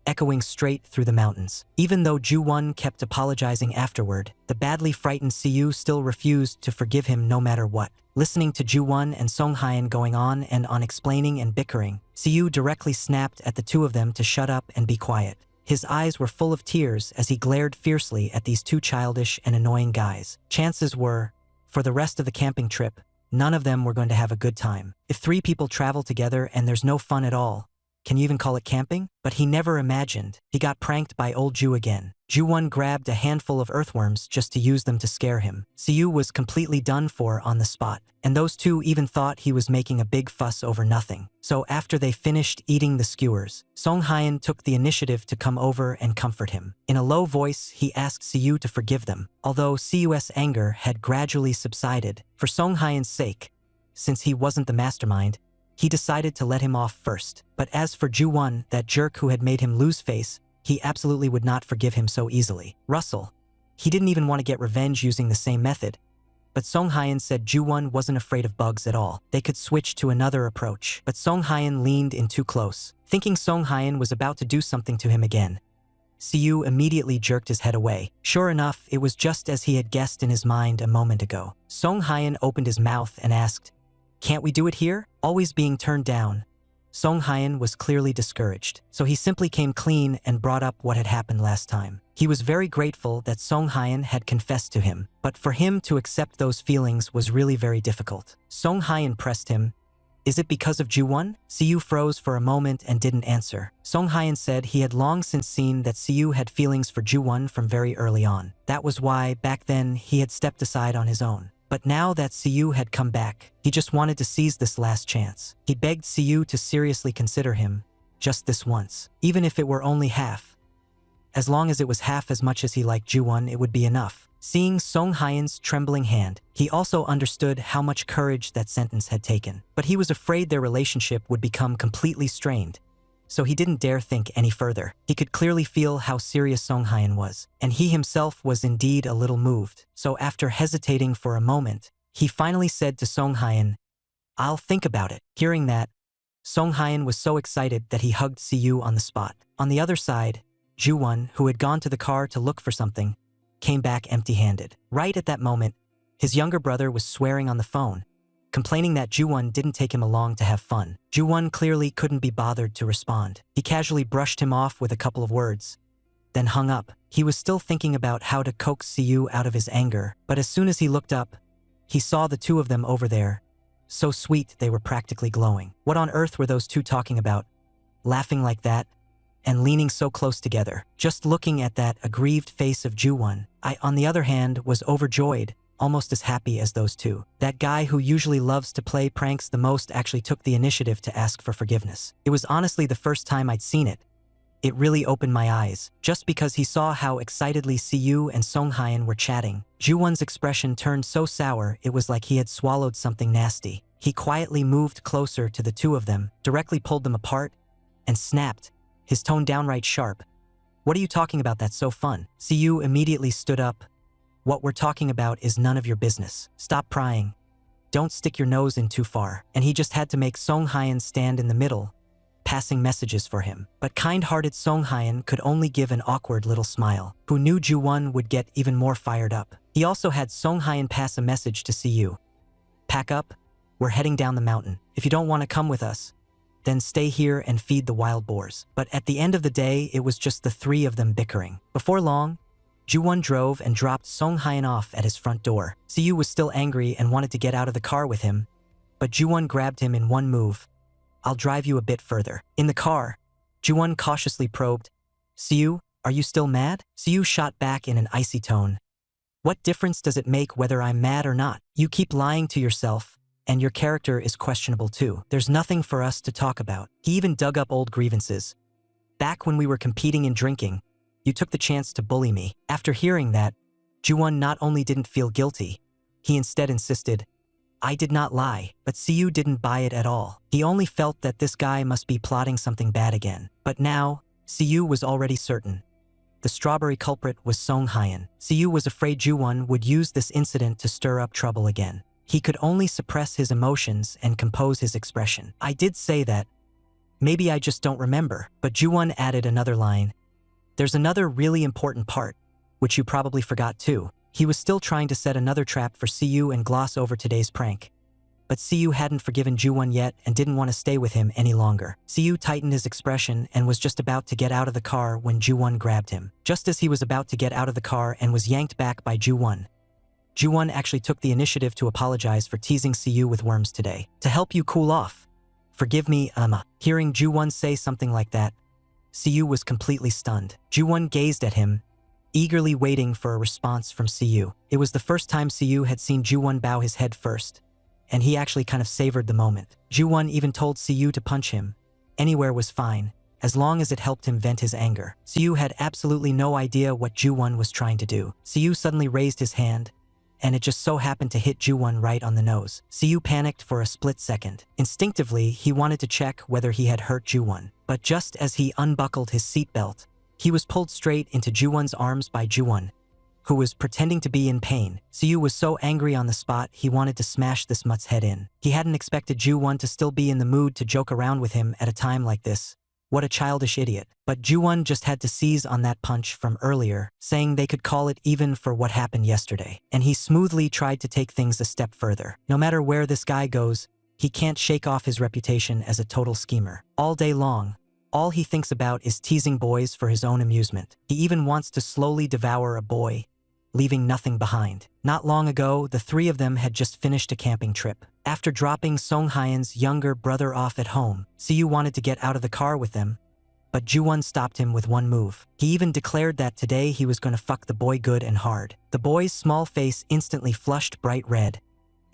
echoing straight through the mountains. Even though Ju-won kept apologizing afterward, the badly frightened Siyu still refused to forgive him no matter what. Listening to Ju-won and Song Hyen going on and on explaining and bickering, Siyu directly snapped at the two of them to shut up and be quiet. His eyes were full of tears as he glared fiercely at these two childish and annoying guys. Chances were, for the rest of the camping trip, none of them were going to have a good time. If three people travel together and there's no fun at all, can you even call it camping? But he never imagined he got pranked by old Ju again. Ju-won grabbed a handful of earthworms just to use them to scare him. Siyu was completely done for on the spot, and those two even thought he was making a big fuss over nothing. So after they finished eating the skewers, Song Hyen took the initiative to come over and comfort him. In a low voice, he asked Siyu to forgive them. Although Siyu's anger had gradually subsided, for Song Hyen's sake, since he wasn't the mastermind, he decided to let him off first. But as for Ju-won, that jerk who had made him lose face, he absolutely would not forgive him so easily. Russell. He didn't even want to get revenge using the same method. But Song Hyen said Ju-won wasn't afraid of bugs at all. They could switch to another approach. But Song Hyen leaned in too close, thinking Song Hyen was about to do something to him again. Siyu immediately jerked his head away. Sure enough, it was just as he had guessed in his mind a moment ago. Song Hyen opened his mouth and asked, "Can't we do it here?" Always being turned down, Song Hyen was clearly discouraged, so he simply came clean and brought up what had happened last time. He was very grateful that Song Hyen had confessed to him, but for him to accept those feelings was really very difficult. Song Hyen pressed him, "Is it because of Ju-won?" Siyu froze for a moment and didn't answer. Song Hyen said he had long since seen that Siyu had feelings for Ju-won from very early on. That was why, back then, he had stepped aside on his own. But now that Siyu had come back, he just wanted to seize this last chance. He begged Siyu to seriously consider him, just this once, even if it were only half. As long as it was half as much as he liked Ju-won, it would be enough. Seeing Song Hyen's trembling hand, he also understood how much courage that sentence had taken. But he was afraid their relationship would become completely strained. so he didn't dare think any further. He could clearly feel how serious Songhyun was, and he himself was indeed a little moved. So after hesitating for a moment, he finally said to Songhyun, "I'll think about it." Hearing that, Songhyun was so excited that he hugged Siyu on the spot. On the other side, Ju-won, who had gone to the car to look for something, came back empty-handed. Right at that moment, his younger brother was swearing on the phone, complaining that Ju-won didn't take him along to have fun. Ju-won clearly couldn't be bothered to respond. He casually brushed him off with a couple of words, then hung up. He was still thinking about how to coax Siyu out of his anger, but as soon as he looked up, he saw the two of them over there. So sweet they were practically glowing. What on earth were those two talking about? Laughing like that and leaning so close together. Just looking at that aggrieved face of Ju-won, I, on the other hand, was overjoyed, almost as happy as those two. That guy who usually loves to play pranks the most actually took the initiative to ask for forgiveness. It was honestly the first time I'd seen it. It really opened my eyes. Just because he saw how excitedly Siyu and Songhyun were chatting, Ju-won's expression turned so sour it was like he had swallowed something nasty. He quietly moved closer to the two of them, directly pulled them apart, and snapped, his tone downright sharp. "What are you talking about that's so fun?" Siyu immediately stood up. "What we're talking about is none of your business. Stop prying. Don't stick your nose in too far." And he just had to make Songhyun stand in the middle, passing messages for him. But kind-hearted Songhyun could only give an awkward little smile. Who knew Ju-won would get even more fired up. He also had Songhyun pass a message to Siyu. "Pack up, we're heading down the mountain. If you don't want to come with us, then stay here and feed the wild boars." But at the end of the day, it was just the three of them bickering. Before long, Ju-won drove and dropped Songhyun off at his front door. Siyu was still angry and wanted to get out of the car with him, but Ju-won grabbed him in one move. "I'll drive you a bit further." In the car, Ju-won cautiously probed, "Siyu, are you still mad?" Siyu shot back in an icy tone. "What difference does it make whether I'm mad or not? You keep lying to yourself, and your character is questionable too. There's nothing for us to talk about." He even dug up old grievances. "Back when we were competing in drinking, you took the chance to bully me." After hearing that, Ju-won not only didn't feel guilty, he instead insisted, "I did not lie." But Siyu didn't buy it at all. He only felt that this guy must be plotting something bad again. But now, Siyu was already certain. The strawberry culprit was Songhyun. Siyu was afraid Ju-won would use this incident to stir up trouble again. He could only suppress his emotions and compose his expression. "I did say that. Maybe I just don't remember." But Ju-won added another line. "There's another really important part, which you probably forgot too." He was still trying to set another trap for Siyu and gloss over today's prank. But Siyu hadn't forgiven Ju-won yet and didn't want to stay with him any longer. Siyu tightened his expression and was just about to get out of the car when Ju-won grabbed him. Just as he was about to get out of the car and was yanked back by Ju-won, Ju-won actually took the initiative to apologize for teasing Siyu with worms today. "To help you cool off. Forgive me, Hearing Ju-won say something like that, Siyu was completely stunned. Ju-won gazed at him, eagerly waiting for a response from Siyu. It was the first time Siyu had seen Ju-won bow his head first, and he actually kind of savored the moment. Ju-won even told Siyu to punch him. Anywhere was fine, as long as it helped him vent his anger. Siyu had absolutely no idea what Ju-won was trying to do. Siyu suddenly raised his hand, and it just so happened to hit Ju-won right on the nose. Siyu panicked for a split second. Instinctively, he wanted to check whether he had hurt Ju-won. But just as he unbuckled his seatbelt, he was pulled straight into Ju-won's arms by Ju-won, who was pretending to be in pain. Siyu was so angry on the spot, he wanted to smash this mutt's head in. He hadn't expected Ju-won to still be in the mood to joke around with him at a time like this. What a childish idiot. But Ju-won just had to seize on that punch from earlier, saying they could call it even for what happened yesterday. And he smoothly tried to take things a step further. No matter where this guy goes, he can't shake off his reputation as a total schemer. All day long, all he thinks about is teasing boys for his own amusement. He even wants to slowly devour a boy, leaving nothing behind. Not long ago, the three of them had just finished a camping trip. After dropping Songhyun's younger brother off at home, Siyu wanted to get out of the car with them, but Ju-won stopped him with one move. He even declared that today he was going to fuck the boy good and hard. The boy's small face instantly flushed bright red,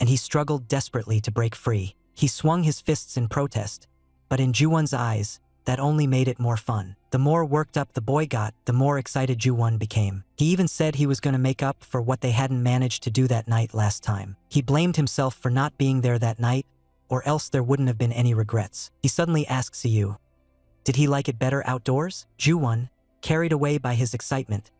and he struggled desperately to break free. He swung his fists in protest, but in Ju-won's eyes, that only made it more fun. The more worked up the boy got, the more excited Ju-won became. He even said he was going to make up for what they hadn't managed to do that night last time. He blamed himself for not being there that night, or else there wouldn't have been any regrets. He suddenly asked Siyu, Did he like it better outdoors? Ju-won, carried away by his excitement,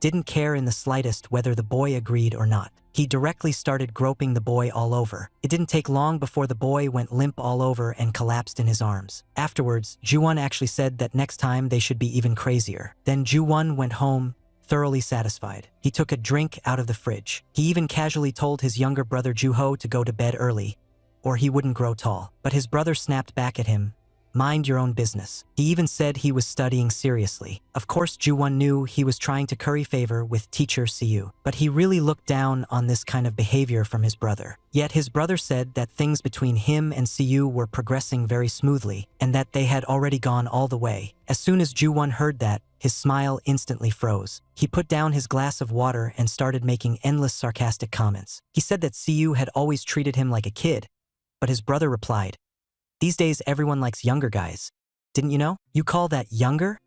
didn't care in the slightest whether the boy agreed or not. He directly started groping the boy all over. It didn't take long before the boy went limp all over and collapsed in his arms. Afterwards, Ju-won actually said that next time they should be even crazier. Then Ju-won went home, thoroughly satisfied. He took a drink out of the fridge. He even casually told his younger brother Ju-ho to go to bed early, or he wouldn't grow tall. But his brother snapped back at him, "Mind your own business." He even said he was studying seriously. Of course, Ju-won knew he was trying to curry favor with teacher Siyu, but he really looked down on this kind of behavior from his brother. Yet his brother said that things between him and Siyu were progressing very smoothly, and that they had already gone all the way. As soon as Ju-won heard that, his smile instantly froze. He put down his glass of water and started making endless sarcastic comments. He said that Siyu had always treated him like a kid, but his brother replied, "These days everyone likes younger guys. Didn't you know? You call that younger?"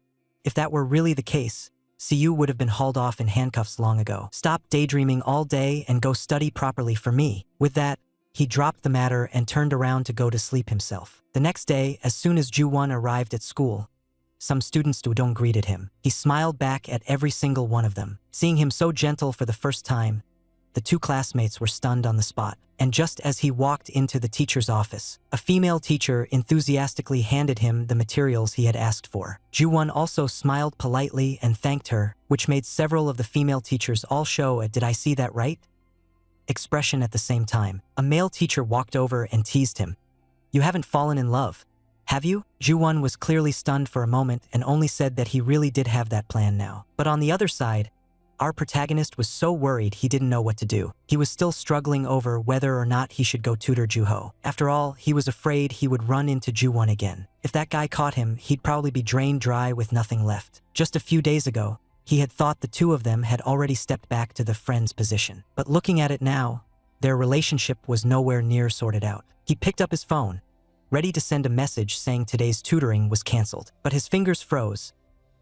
If that were really the case, Siyu would have been hauled off in handcuffs long ago. "Stop daydreaming all day and go study properly for me." With that, he dropped the matter and turned around to go to sleep himself. The next day, as soon as Ju-won arrived at school, some students Dudong greeted him. He smiled back at every single one of them. Seeing him so gentle for the first time, the two classmates were stunned on the spot. And just as he walked into the teacher's office, a female teacher enthusiastically handed him the materials he had asked for. Ju-won also smiled politely and thanked her, which made several of the female teachers all show a "did I see that right?" expression at the same time. A male teacher walked over and teased him. "You haven't fallen in love, have you?" Ju-won was clearly stunned for a moment and only said that he really did have that plan now. But on the other side, our protagonist was so worried he didn't know what to do. He was still struggling over whether or not he should go tutor Ju-ho. After all, he was afraid he would run into Ju-won again. If that guy caught him, he'd probably be drained dry with nothing left. Just a few days ago, he had thought the two of them had already stepped back to the friend's position. But looking at it now, their relationship was nowhere near sorted out. He picked up his phone, ready to send a message saying today's tutoring was cancelled. But his fingers froze.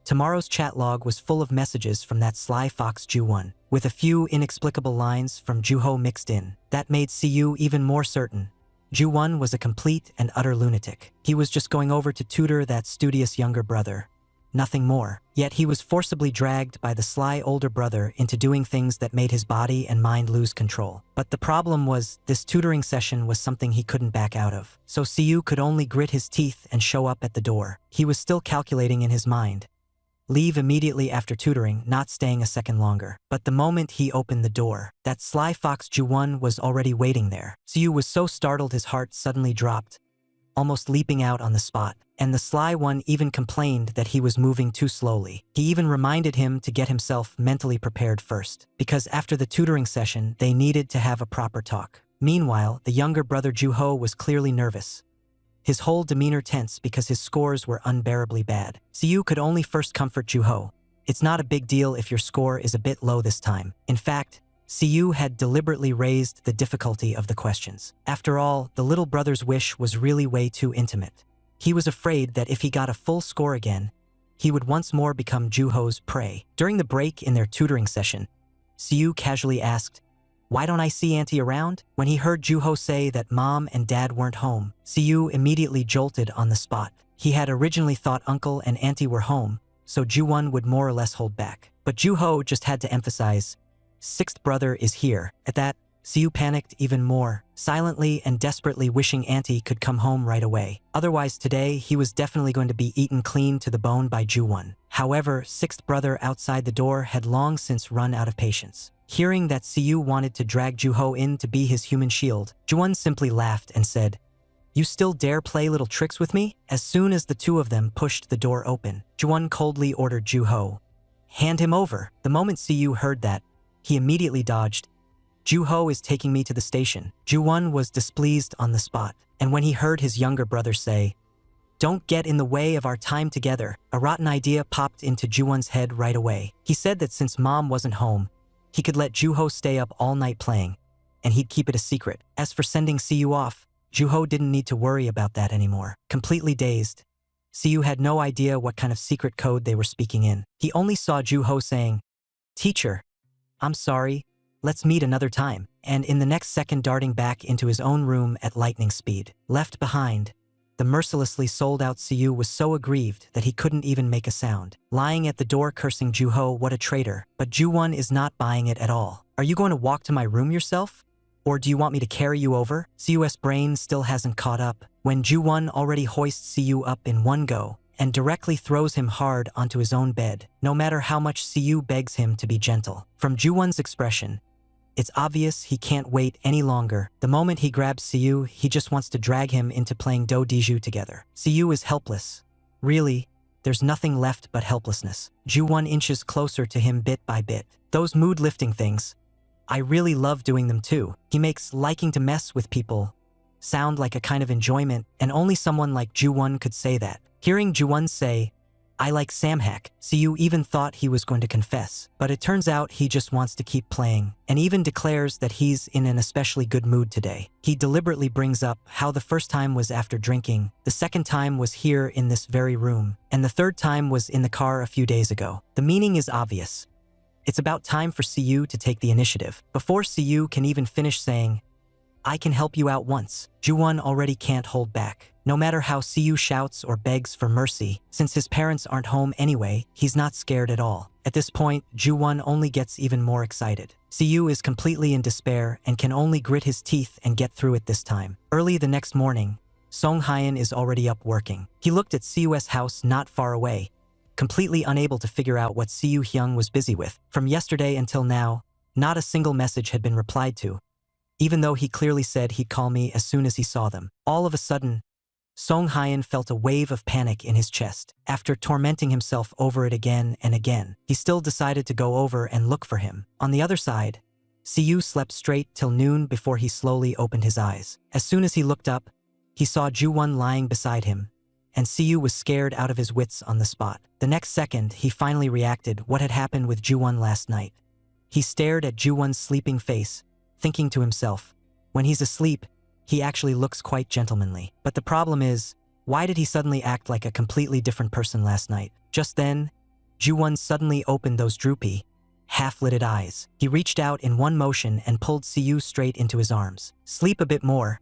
Tomorrow's chat log was full of messages from that sly fox Ju-won, with a few inexplicable lines from Ju-ho mixed in. That made Siyu even more certain. Ju-won was a complete and utter lunatic. He was just going over to tutor that studious younger brother. Nothing more. Yet he was forcibly dragged by the sly older brother into doing things that made his body and mind lose control. But the problem was, this tutoring session was something he couldn't back out of. So Siyu could only grit his teeth and show up at the door. He was still calculating in his mind. Leave immediately after tutoring, not staying a second longer. But the moment he opened the door, that sly fox Ju-won was already waiting there. Siyu was so startled his heart suddenly dropped, almost leaping out on the spot. And the sly one even complained that he was moving too slowly. He even reminded him to get himself mentally prepared first, because after the tutoring session, they needed to have a proper talk. Meanwhile, the younger brother Ju-ho was clearly nervous, his whole demeanor tense because his scores were unbearably bad. Siyu could only first comfort Ju-ho. It's not a big deal if your score is a bit low this time. In fact, Siyu had deliberately raised the difficulty of the questions. After all, the little brother's wish was really way too intimate. He was afraid that if he got a full score again, he would once more become Ju-ho's prey. During the break in their tutoring session, Siyu casually asked, "Why don't I see Auntie around?" When he heard Ju-ho say that mom and dad weren't home, Siyu immediately jolted on the spot. He had originally thought uncle and auntie were home, so Ju-won would more or less hold back. But Ju-ho just had to emphasize, "Sixth brother is here." At that, Siyu panicked even more, silently and desperately wishing auntie could come home right away. Otherwise today, he was definitely going to be eaten clean to the bone by Ju-won. However, sixth brother outside the door had long since run out of patience. Hearing that Siyu wanted to drag Ju-ho in to be his human shield, Ju-won simply laughed and said, "You still dare play little tricks with me?" As soon as the two of them pushed the door open, Ju-won coldly ordered Ju-ho, "Hand him over." The moment Siyu heard that, he immediately dodged. "Ju-ho is taking me to the station." Ju-won was displeased on the spot, and when he heard his younger brother say, "Don't get in the way of our time together," a rotten idea popped into Ju-won's head right away. He said that since mom wasn't home, he could let Ju-ho stay up all night playing, and he'd keep it a secret. As for sending Siyu off, Ju-ho didn't need to worry about that anymore. Completely dazed, Siyu had no idea what kind of secret code they were speaking in. He only saw Ju-ho saying, "Teacher, I'm sorry, let's meet another time," and in the next second darting back into his own room at lightning speed. Left behind, the mercilessly sold-out Siyu was so aggrieved that he couldn't even make a sound, lying at the door cursing Juho what a traitor. But Ju-won is not buying it at all. Are you going to walk to my room yourself? Or do you want me to carry you over? Siyu's brain still hasn't caught up when Ju-won already hoists Siyu up in one go and directly throws him hard onto his own bed, no matter how much Siyu begs him to be gentle. From Ju-won's expression, it's obvious he can't wait any longer. The moment he grabs Siyu, he just wants to drag him into playing Do Diju together. Siyu is helpless. Really, there's nothing left but helplessness. Ju-won inches closer to him bit by bit. Those mood-lifting things, I really love doing them too. He makes liking to mess with people sound like a kind of enjoyment, and only someone like Ju-won could say that. Hearing Ju-won say, I like Samhack, Siyu even thought he was going to confess, but it turns out he just wants to keep playing, and even declares that he's in an especially good mood today. He deliberately brings up how the first time was after drinking, the second time was here in this very room, and the third time was in the car a few days ago. The meaning is obvious. It's about time for Siyu to take the initiative. Before Siyu can even finish saying, I can help you out once, Ju-won already can't hold back. No matter how Siyu shouts or begs for mercy, since his parents aren't home anyway, he's not scared at all. At this point, Ju-won only gets even more excited. Siyu is completely in despair and can only grit his teeth and get through it this time. Early the next morning, Song Hyeon is already up working. He looked at Siyu's house not far away, completely unable to figure out what Siyu Hyung was busy with. From yesterday until now, not a single message had been replied to, even though he clearly said he'd call me as soon as he saw them. All of a sudden, Song Hyeon felt a wave of panic in his chest. After tormenting himself over it again and again, he still decided to go over and look for him. On the other side, Siyu slept straight till noon before he slowly opened his eyes. As soon as he looked up, he saw Ju-won lying beside him, and Siyu was scared out of his wits on the spot. The next second, he finally reacted what had happened with Ju-won last night. He stared at Ju-won's sleeping face, thinking to himself, when he's asleep, he actually looks quite gentlemanly. But the problem is, why did he suddenly act like a completely different person last night? Just then, Ju-won suddenly opened those droopy, half-lidded eyes. He reached out in one motion and pulled Siyu straight into his arms. Sleep a bit more.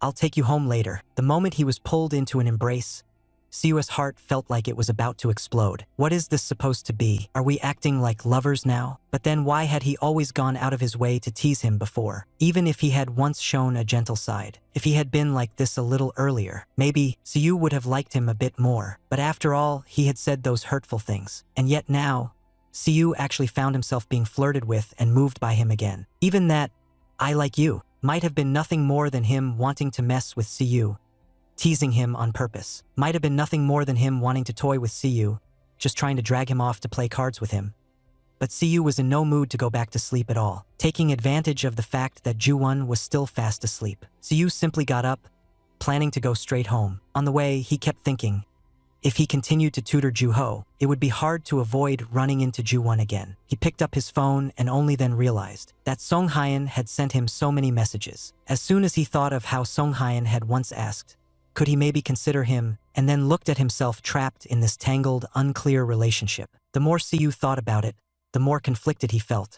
I'll take you home later. The moment he was pulled into an embrace, Siyu's heart felt like it was about to explode. What is this supposed to be? Are we acting like lovers now? But then why had he always gone out of his way to tease him before? Even if he had once shown a gentle side. If he had been like this a little earlier, maybe Siyu would have liked him a bit more. But after all, he had said those hurtful things. And yet now, Siyu actually found himself being flirted with and moved by him again. Even that, I like you, might have been nothing more than him wanting to mess with Siyu, teasing him on purpose. Might have been nothing more than him wanting to toy with Siyu, just trying to drag him off to play cards with him. But Siyu was in no mood to go back to sleep at all, taking advantage of the fact that Ju-won was still fast asleep. Siyu simply got up, planning to go straight home. On the way, he kept thinking, if he continued to tutor Ju-ho, it would be hard to avoid running into Ju-won again. He picked up his phone and only then realized that Song Hyeon had sent him so many messages. As soon as he thought of how Song Hyeon had once asked, could he maybe consider him, and then looked at himself trapped in this tangled, unclear relationship. The more Siyu thought about it, the more conflicted he felt.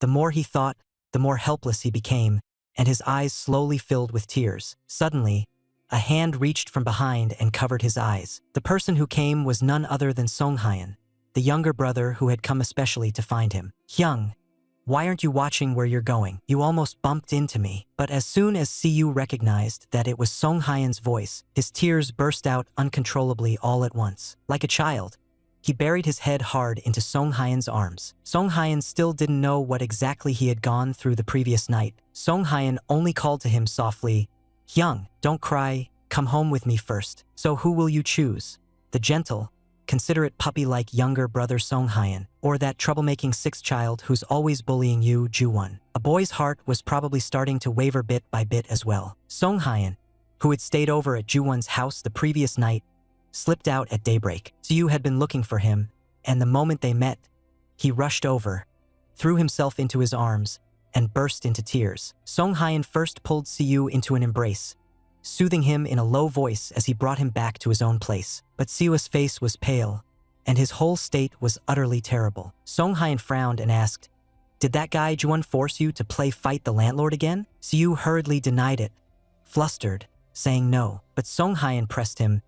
The more he thought, the more helpless he became, and his eyes slowly filled with tears. Suddenly, a hand reached from behind and covered his eyes. The person who came was none other than Song Hyeon, the younger brother who had come especially to find him. Hyung, why aren't you watching where you're going? You almost bumped into me. But as soon as Siyu recognized that it was Song Hyeon's voice, his tears burst out uncontrollably all at once. Like a child, he buried his head hard into Song Hyeon's arms. Song Hyeon still didn't know what exactly he had gone through the previous night. Song Hyeon only called to him softly, Hyung, don't cry, come home with me first. So who will you choose? The gentle, considerate puppy-like younger brother Song Hyeon, or that troublemaking sixth child who's always bullying you, Ju-won? A boy's heart was probably starting to waver bit by bit as well. Song Hyeon, who had stayed over at Ju-won's house the previous night, slipped out at daybreak. Siyu had been looking for him, and the moment they met, he rushed over, threw himself into his arms, and burst into tears. Song Hyeon first pulled Siyu into an embrace, soothing him in a low voice as he brought him back to his own place. But Siyu's face was pale, and his whole state was utterly terrible. Song Hyeon frowned and asked, did that guy Ju-won force you to play fight the landlord again? Siyu hurriedly denied it, flustered, saying no. but Song Hyan pressed him.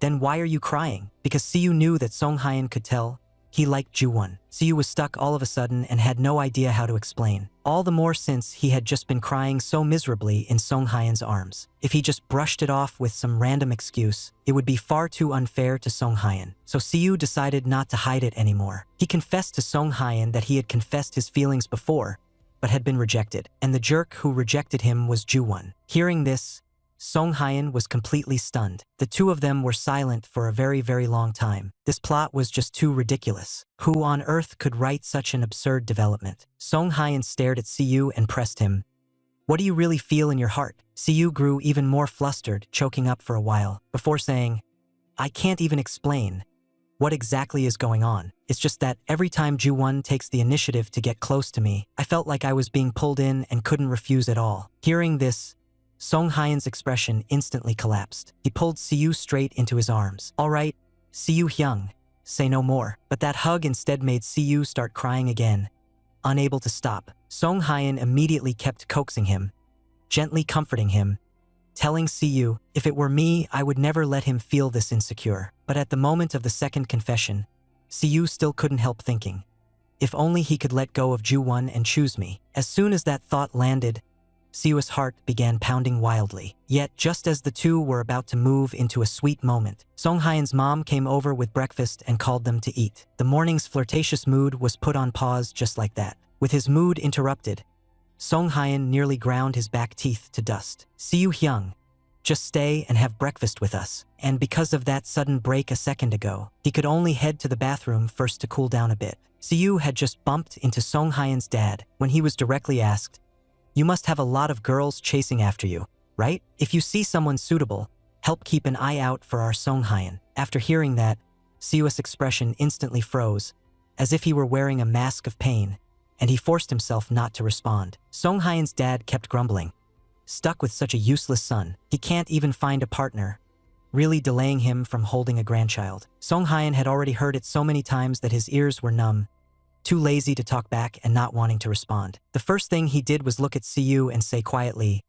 Then why are you crying? Because Siyu knew that Song Hyan could tell he liked Ju-won. Siyu was stuck all of a sudden and had no idea how to explain. All the more since he had just been crying so miserably in Song Hyan's arms. If he just brushed it off with some random excuse, it would be far too unfair to Song Hyan. So Siyu decided not to hide it anymore. He confessed to Song Hyan that he had confessed his feelings before, but had been rejected. And the jerk who rejected him was Ju-won. Hearing this, Song Hyan was completely stunned. The two of them were silent for a very, very long time. This plot was just too ridiculous. Who on earth could write such an absurd development? Song Hyan stared at Siyu and pressed him. What do you really feel in your heart? Siyu grew even more flustered, choking up for a while, before saying, I can't even explain what exactly is going on. It's just that every time Ju-won takes the initiative to get close to me, I felt like I was being pulled in and couldn't refuse at all. Hearing this, Song Hyan's expression instantly collapsed. He pulled Siyu straight into his arms. All right, Siyu Hyung, say no more. But that hug instead made Siyu start crying again. Unable to stop, Song Hyan immediately kept coaxing him, gently comforting him, telling Siyu, if it were me, I would never let him feel this insecure. But at the moment of the second confession, Siyu still couldn't help thinking, if only he could let go of Ju-won and choose me. As soon as that thought landed, Siyu's heart began pounding wildly. Yet, just as the two were about to move into a sweet moment, Song Hyan's mom came over with breakfast and called them to eat. The morning's flirtatious mood was put on pause just like that. With his mood interrupted, Song Hyan nearly ground his back teeth to dust. Siyu Hyung, just stay and have breakfast with us. And because of that sudden break a second ago, he could only head to the bathroom first to cool down a bit. Siyu had just bumped into Song Hyan's dad when he was directly asked, you must have a lot of girls chasing after you, right? If you see someone suitable, help keep an eye out for our Song Hyan. After hearing that, Siyu's expression instantly froze, as if he were wearing a mask of pain, and he forced himself not to respond. Song Hyan's dad kept grumbling. Stuck with such a useless son, he can't even find a partner, really delaying him from holding a grandchild. Song Hyan had already heard it so many times that his ears were numb, too lazy to talk back and not wanting to respond. The first thing he did was look at Siyu and say quietly,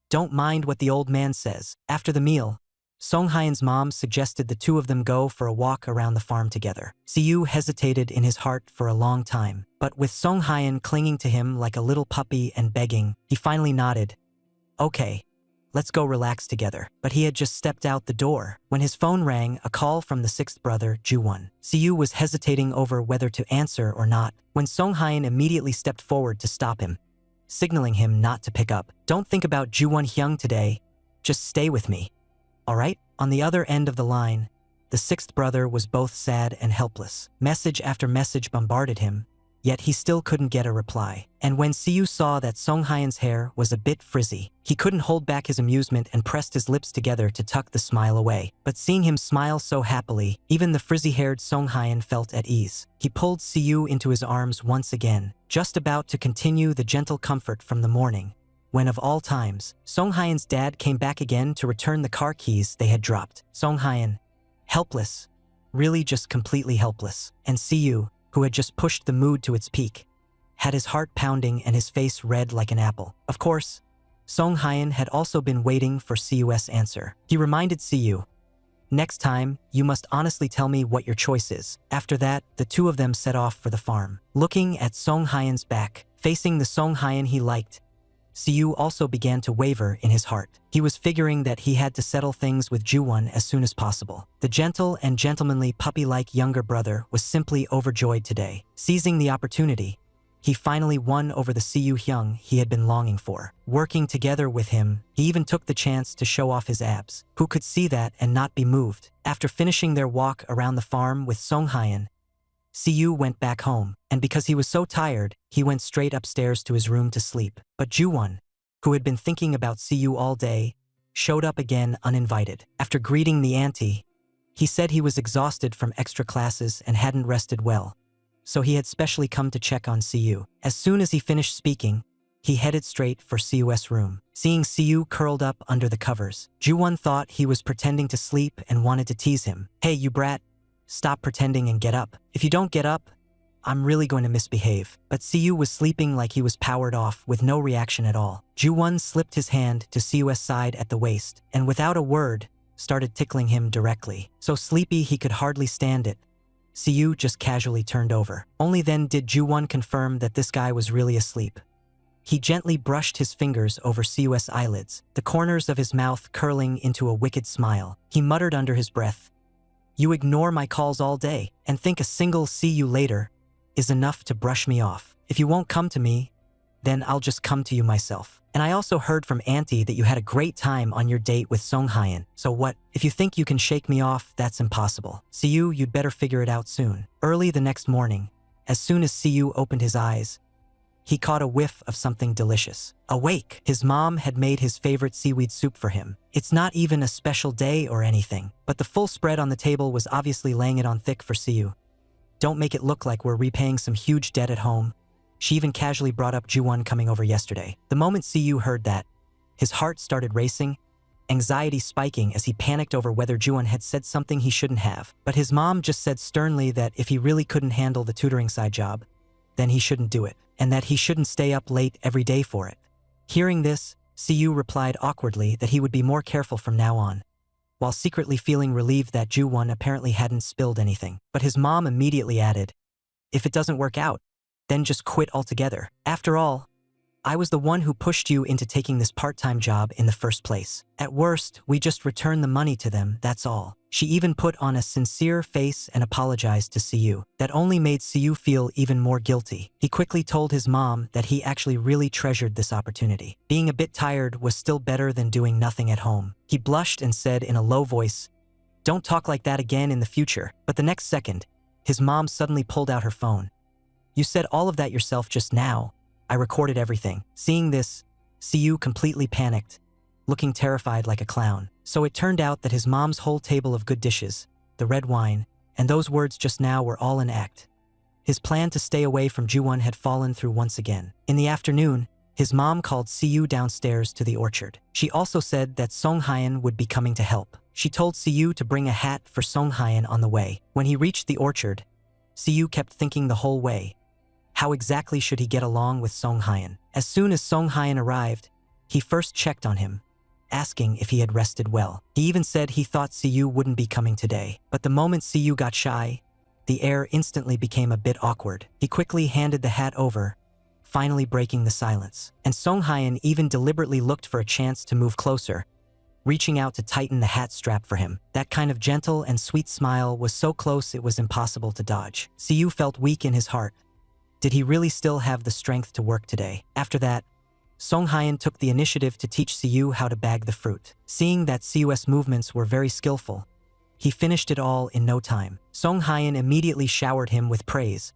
don't mind what the old man says. After the meal, Song Hyan's mom suggested the two of them go for a walk around the farm together. Siyu hesitated in his heart for a long time, but with Song Hyan clinging to him like a little puppy and begging, he finally nodded. Okay, let's go relax together. But he had just stepped out the door when his phone rang, a call from the sixth brother, Ju-won. Siyu was hesitating over whether to answer or not when Song Hyan immediately stepped forward to stop him, signaling him not to pick up. Don't think about Ju-won Hyung today, just stay with me. All right? On the other end of the line, the sixth brother was both sad and helpless. Message after message bombarded him, yet he still couldn't get a reply. And when Siyu saw that Song Hyan's hair was a bit frizzy, he couldn't hold back his amusement and pressed his lips together to tuck the smile away. But seeing him smile so happily, even the frizzy-haired Song Hyan felt at ease. He pulled Siyu into his arms once again, just about to continue the gentle comfort from the morning, when of all times, Song Hyan's dad came back again to return the car keys they had dropped. Song Hyan, helpless, really just completely helpless, and Siyu, who had just pushed the mood to its peak, had his heart pounding and his face red like an apple. Of course, Song Hyan had also been waiting for Siyu's answer. He reminded Siyu, next time, you must honestly tell me what your choice is. After that, the two of them set off for the farm. Looking at Song Hyan's back, facing the Song Hyan he liked, Siyu also began to waver in his heart. He was figuring that he had to settle things with Ju-won as soon as possible. The gentle and gentlemanly puppy-like younger brother was simply overjoyed today. Seizing the opportunity, he finally won over the Siyu Hyung he had been longing for. Working together with him, he even took the chance to show off his abs. Who could see that and not be moved? After finishing their walk around the farm with Song Hyan, Siyu went back home, and because he was so tired, he went straight upstairs to his room to sleep. But Ju-won, who had been thinking about Siyu all day, showed up again uninvited. After greeting the auntie, he said he was exhausted from extra classes and hadn't rested well, so he had specially come to check on Siyu. As soon as he finished speaking, he headed straight for Siyu's room. Seeing Siyu curled up under the covers, Ju-won thought he was pretending to sleep and wanted to tease him. Hey, you brat. Stop pretending and get up. If you don't get up, I'm really going to misbehave. But Siyu was sleeping like he was powered off with no reaction at all. Ju-won slipped his hand to Siyu's side at the waist, and without a word, started tickling him directly. So sleepy he could hardly stand it, Siyu just casually turned over. Only then did Ju-won confirm that this guy was really asleep. He gently brushed his fingers over Siyu's eyelids, the corners of his mouth curling into a wicked smile. He muttered under his breath, "You ignore my calls all day and think a single "see you later" is enough to brush me off. If you won't come to me, then I'll just come to you myself. And I also heard from Auntie that you had a great time on your date with Song Hyeon. So what? If you think you can shake me off, that's impossible. Siyu, you'd better figure it out soon." Early the next morning, as soon as Siyu opened his eyes, he caught a whiff of something delicious. Awake, his mom had made his favorite seaweed soup for him. It's not even a special day or anything, but the full spread on the table was obviously laying it on thick for Siyu. "Don't make it look like we're repaying some huge debt at home." She even casually brought up Ju-won coming over yesterday. The moment Siyu heard that, his heart started racing, anxiety spiking as he panicked over whether Ju-won had said something he shouldn't have. But his mom just said sternly that if he really couldn't handle the tutoring side job, then he shouldn't do it, and that he shouldn't stay up late every day for it. Hearing this, Siyu replied awkwardly that he would be more careful from now on, while secretly feeling relieved that Ju-won apparently hadn't spilled anything. But his mom immediately added, "If it doesn't work out, then just quit altogether. After all, I was the one who pushed you into taking this part-time job in the first place. At worst, we just return the money to them, that's all." She even put on a sincere face and apologized to Siyu. That only made Siyu feel even more guilty. He quickly told his mom that he actually really treasured this opportunity. Being a bit tired was still better than doing nothing at home. He blushed and said in a low voice, "Don't talk like that again in the future." But the next second, his mom suddenly pulled out her phone. "You said all of that yourself just now. I recorded everything." Seeing this, Siyu completely panicked, looking terrified like a clown. So it turned out that his mom's whole table of good dishes, the red wine, and those words just now were all an act. His plan to stay away from Ju-won had fallen through once again. In the afternoon, his mom called Siyu downstairs to the orchard. She also said that Song Hyeon would be coming to help. She told Siyu to bring a hat for Song Hyeon on the way. When he reached the orchard, Siyu kept thinking the whole way, how exactly should he get along with Song Hyeon? As soon as Song Hyeon arrived, he first checked on him, asking if he had rested well. He even said he thought Siyu wouldn't be coming today. But the moment Siyu got shy, the air instantly became a bit awkward. He quickly handed the hat over, finally breaking the silence. And Song Hyeon even deliberately looked for a chance to move closer, reaching out to tighten the hat strap for him. That kind of gentle and sweet smile was so close it was impossible to dodge. Siyu felt weak in his heart. Did he really still have the strength to work today? After that, Song Hyeon took the initiative to teach Siyu how to bag the fruit. Seeing that Siyu's movements were very skillful, he finished it all in no time. Song Hyeon immediately showered him with praise,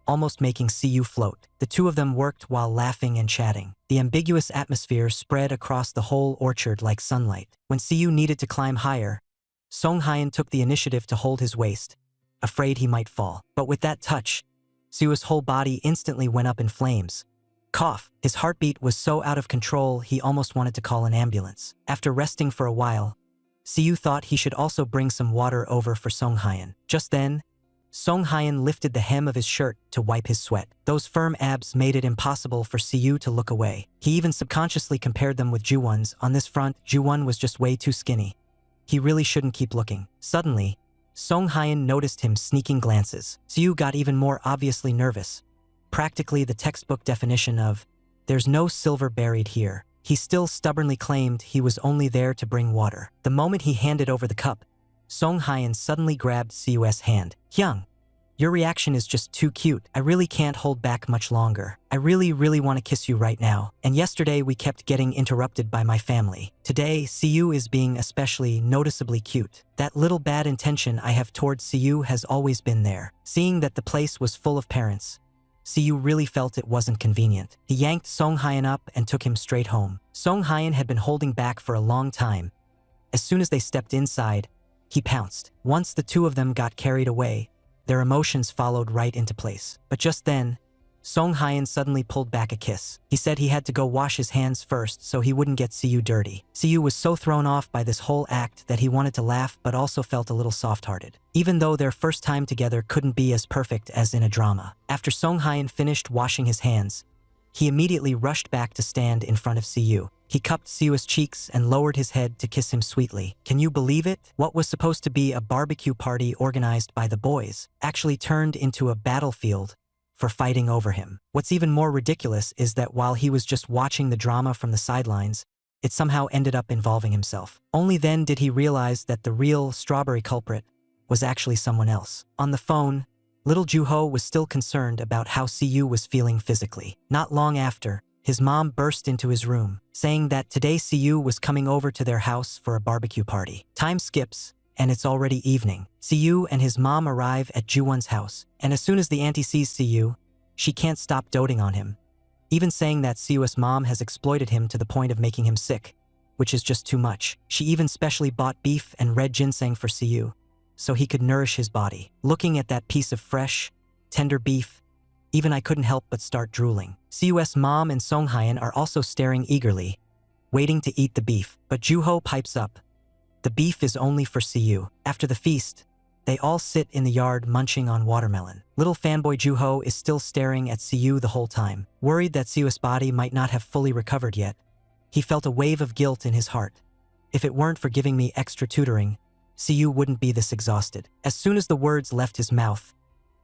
almost making Siyu float. The two of them worked while laughing and chatting. The ambiguous atmosphere spread across the whole orchard like sunlight. When Siyu needed to climb higher, Song Hyeon took the initiative to hold his waist, afraid he might fall. But with that touch, Siyu's whole body instantly went up in flames. Cough. His heartbeat was so out of control he almost wanted to call an ambulance. After resting for a while, Siyu thought he should also bring some water over for Song Hyeon. Just then, Song Hyeon lifted the hem of his shirt to wipe his sweat. Those firm abs made it impossible for Siyu to look away. He even subconsciously compared them with Ju-won's. On this front, Ju-won was just way too skinny. He really shouldn't keep looking. Suddenly, Song Hyeon noticed him sneaking glances. Siyu got even more obviously nervous. Practically the textbook definition of, "There's no silver buried here." He still stubbornly claimed he was only there to bring water. The moment he handed over the cup, Song Hyeon suddenly grabbed Siyu's hand. "Hyung, your reaction is just too cute. I really can't hold back much longer. I really want to kiss you right now. And yesterday we kept getting interrupted by my family. Today, Siyu is being especially noticeably cute. That little bad intention I have towards Siyu has always been there." Seeing that the place was full of parents, Siyu really felt it wasn't convenient. He yanked Song Hyeon up and took him straight home. Song Hyeon had been holding back for a long time. As soon as they stepped inside, he pounced. Once the two of them got carried away, their emotions followed right into place. But just then, Song Hyeon suddenly pulled back a kiss. He said he had to go wash his hands first so he wouldn't get Siyu dirty. Siyu was so thrown off by this whole act that he wanted to laugh but also felt a little soft-hearted. Even though their first time together couldn't be as perfect as in a drama. After Song Hyeon finished washing his hands, he immediately rushed back to stand in front of Siyu. He cupped Siu's cheeks and lowered his head to kiss him sweetly. Can you believe it? What was supposed to be a barbecue party organized by the boys actually turned into a battlefield for fighting over him. What's even more ridiculous is that while he was just watching the drama from the sidelines, it somehow ended up involving himself. Only then did he realize that the real strawberry culprit was actually someone else. On the phone, little Juho was still concerned about how Siu was feeling physically. Not long after, his mom burst into his room, saying that today Siu was coming over to their house for a barbecue party. Time skips, and it's already evening. Siu and his mom arrive at Juwon's house, and as soon as the auntie sees Siu, she can't stop doting on him, even saying that Siu's mom has exploited him to the point of making him sick, which is just too much. She even specially bought beef and red ginseng for Siu, so he could nourish his body. Looking at that piece of fresh, tender beef, even I couldn't help but start drooling. Siu's mom and Songhyeon are also staring eagerly, waiting to eat the beef, but Juho pipes up. The beef is only for Siu. After the feast, they all sit in the yard munching on watermelon. Little fanboy Juho is still staring at Siu the whole time. Worried that Siu's body might not have fully recovered yet, he felt a wave of guilt in his heart. If it weren't for giving me extra tutoring, Siu wouldn't be this exhausted. As soon as the words left his mouth,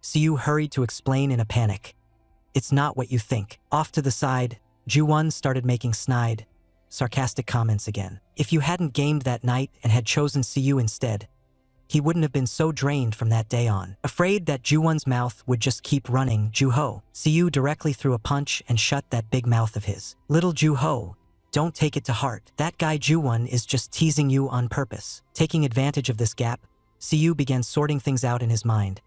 Siu hurried to explain in a panic. It's not what you think. Off to the side, Juwon started making snide, sarcastic comments again. If you hadn't gamed that night and had chosen Siu instead, he wouldn't have been so drained from that day on. Afraid that Juwon's mouth would just keep running, Siu directly threw a punch and shut that big mouth of his. Little Juho, don't take it to heart. That guy Juwon is just teasing you on purpose. Taking advantage of this gap, Siu began sorting things out in his mind.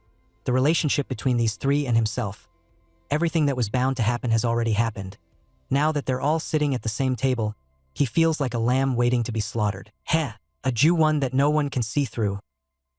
The relationship between these three and himself. Everything that was bound to happen has already happened. Now that they're all sitting at the same table, he feels like a lamb waiting to be slaughtered. Heh, a Juwon that no one can see through.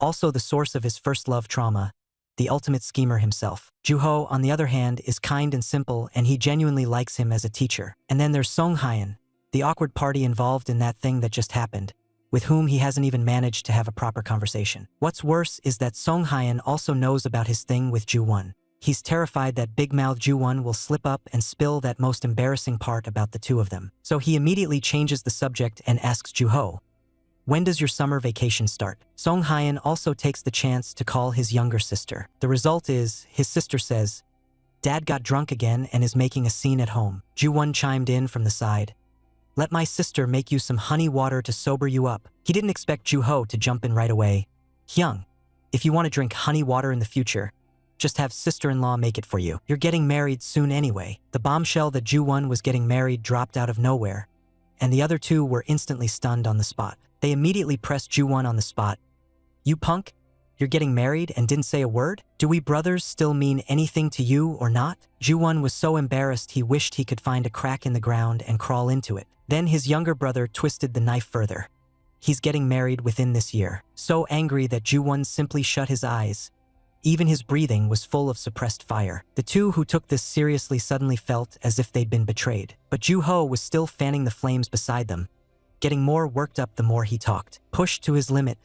Also the source of his first love trauma, the ultimate schemer himself. Juho, on the other hand, is kind and simple, and he genuinely likes him as a teacher. And then there's Songhyeon, the awkward party involved in that thing that just happened, with whom he hasn't even managed to have a proper conversation. What's worse is that Songhyeon also knows about his thing with Juwon. He's terrified that big-mouth Juwon will slip up and spill that most embarrassing part about the two of them. So he immediately changes the subject and asks Juho, when does your summer vacation start? Songhyeon also takes the chance to call his younger sister. The result is, his sister says, Dad got drunk again and is making a scene at home. Juwon chimed in from the side. Let my sister make you some honey water to sober you up. He didn't expect Juho to jump in right away. Hyung, if you want to drink honey water in the future, just have sister-in-law make it for you. You're getting married soon anyway. The bombshell that Juwon was getting married dropped out of nowhere, and the other two were instantly stunned on the spot. They immediately pressed Juwon on the spot. You punk? You're getting married and didn't say a word? Do we brothers still mean anything to you or not? Juwon was so embarrassed he wished he could find a crack in the ground and crawl into it. Then his younger brother twisted the knife further. He's getting married within this year. So angry that Juwon simply shut his eyes. Even his breathing was full of suppressed fire. The two who took this seriously suddenly felt as if they'd been betrayed. But Juho was still fanning the flames beside them, getting more worked up the more he talked. Pushed to his limit,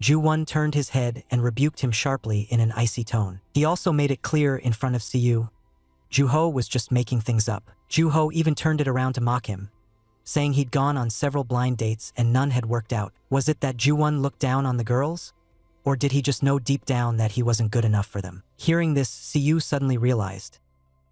Juwon turned his head and rebuked him sharply in an icy tone. He also made it clear in front of Siu, Juho was just making things up. Juho even turned it around to mock him, saying he'd gone on several blind dates and none had worked out. Was it that Juwon looked down on the girls? Or did he just know deep down that he wasn't good enough for them? Hearing this, Siu suddenly realized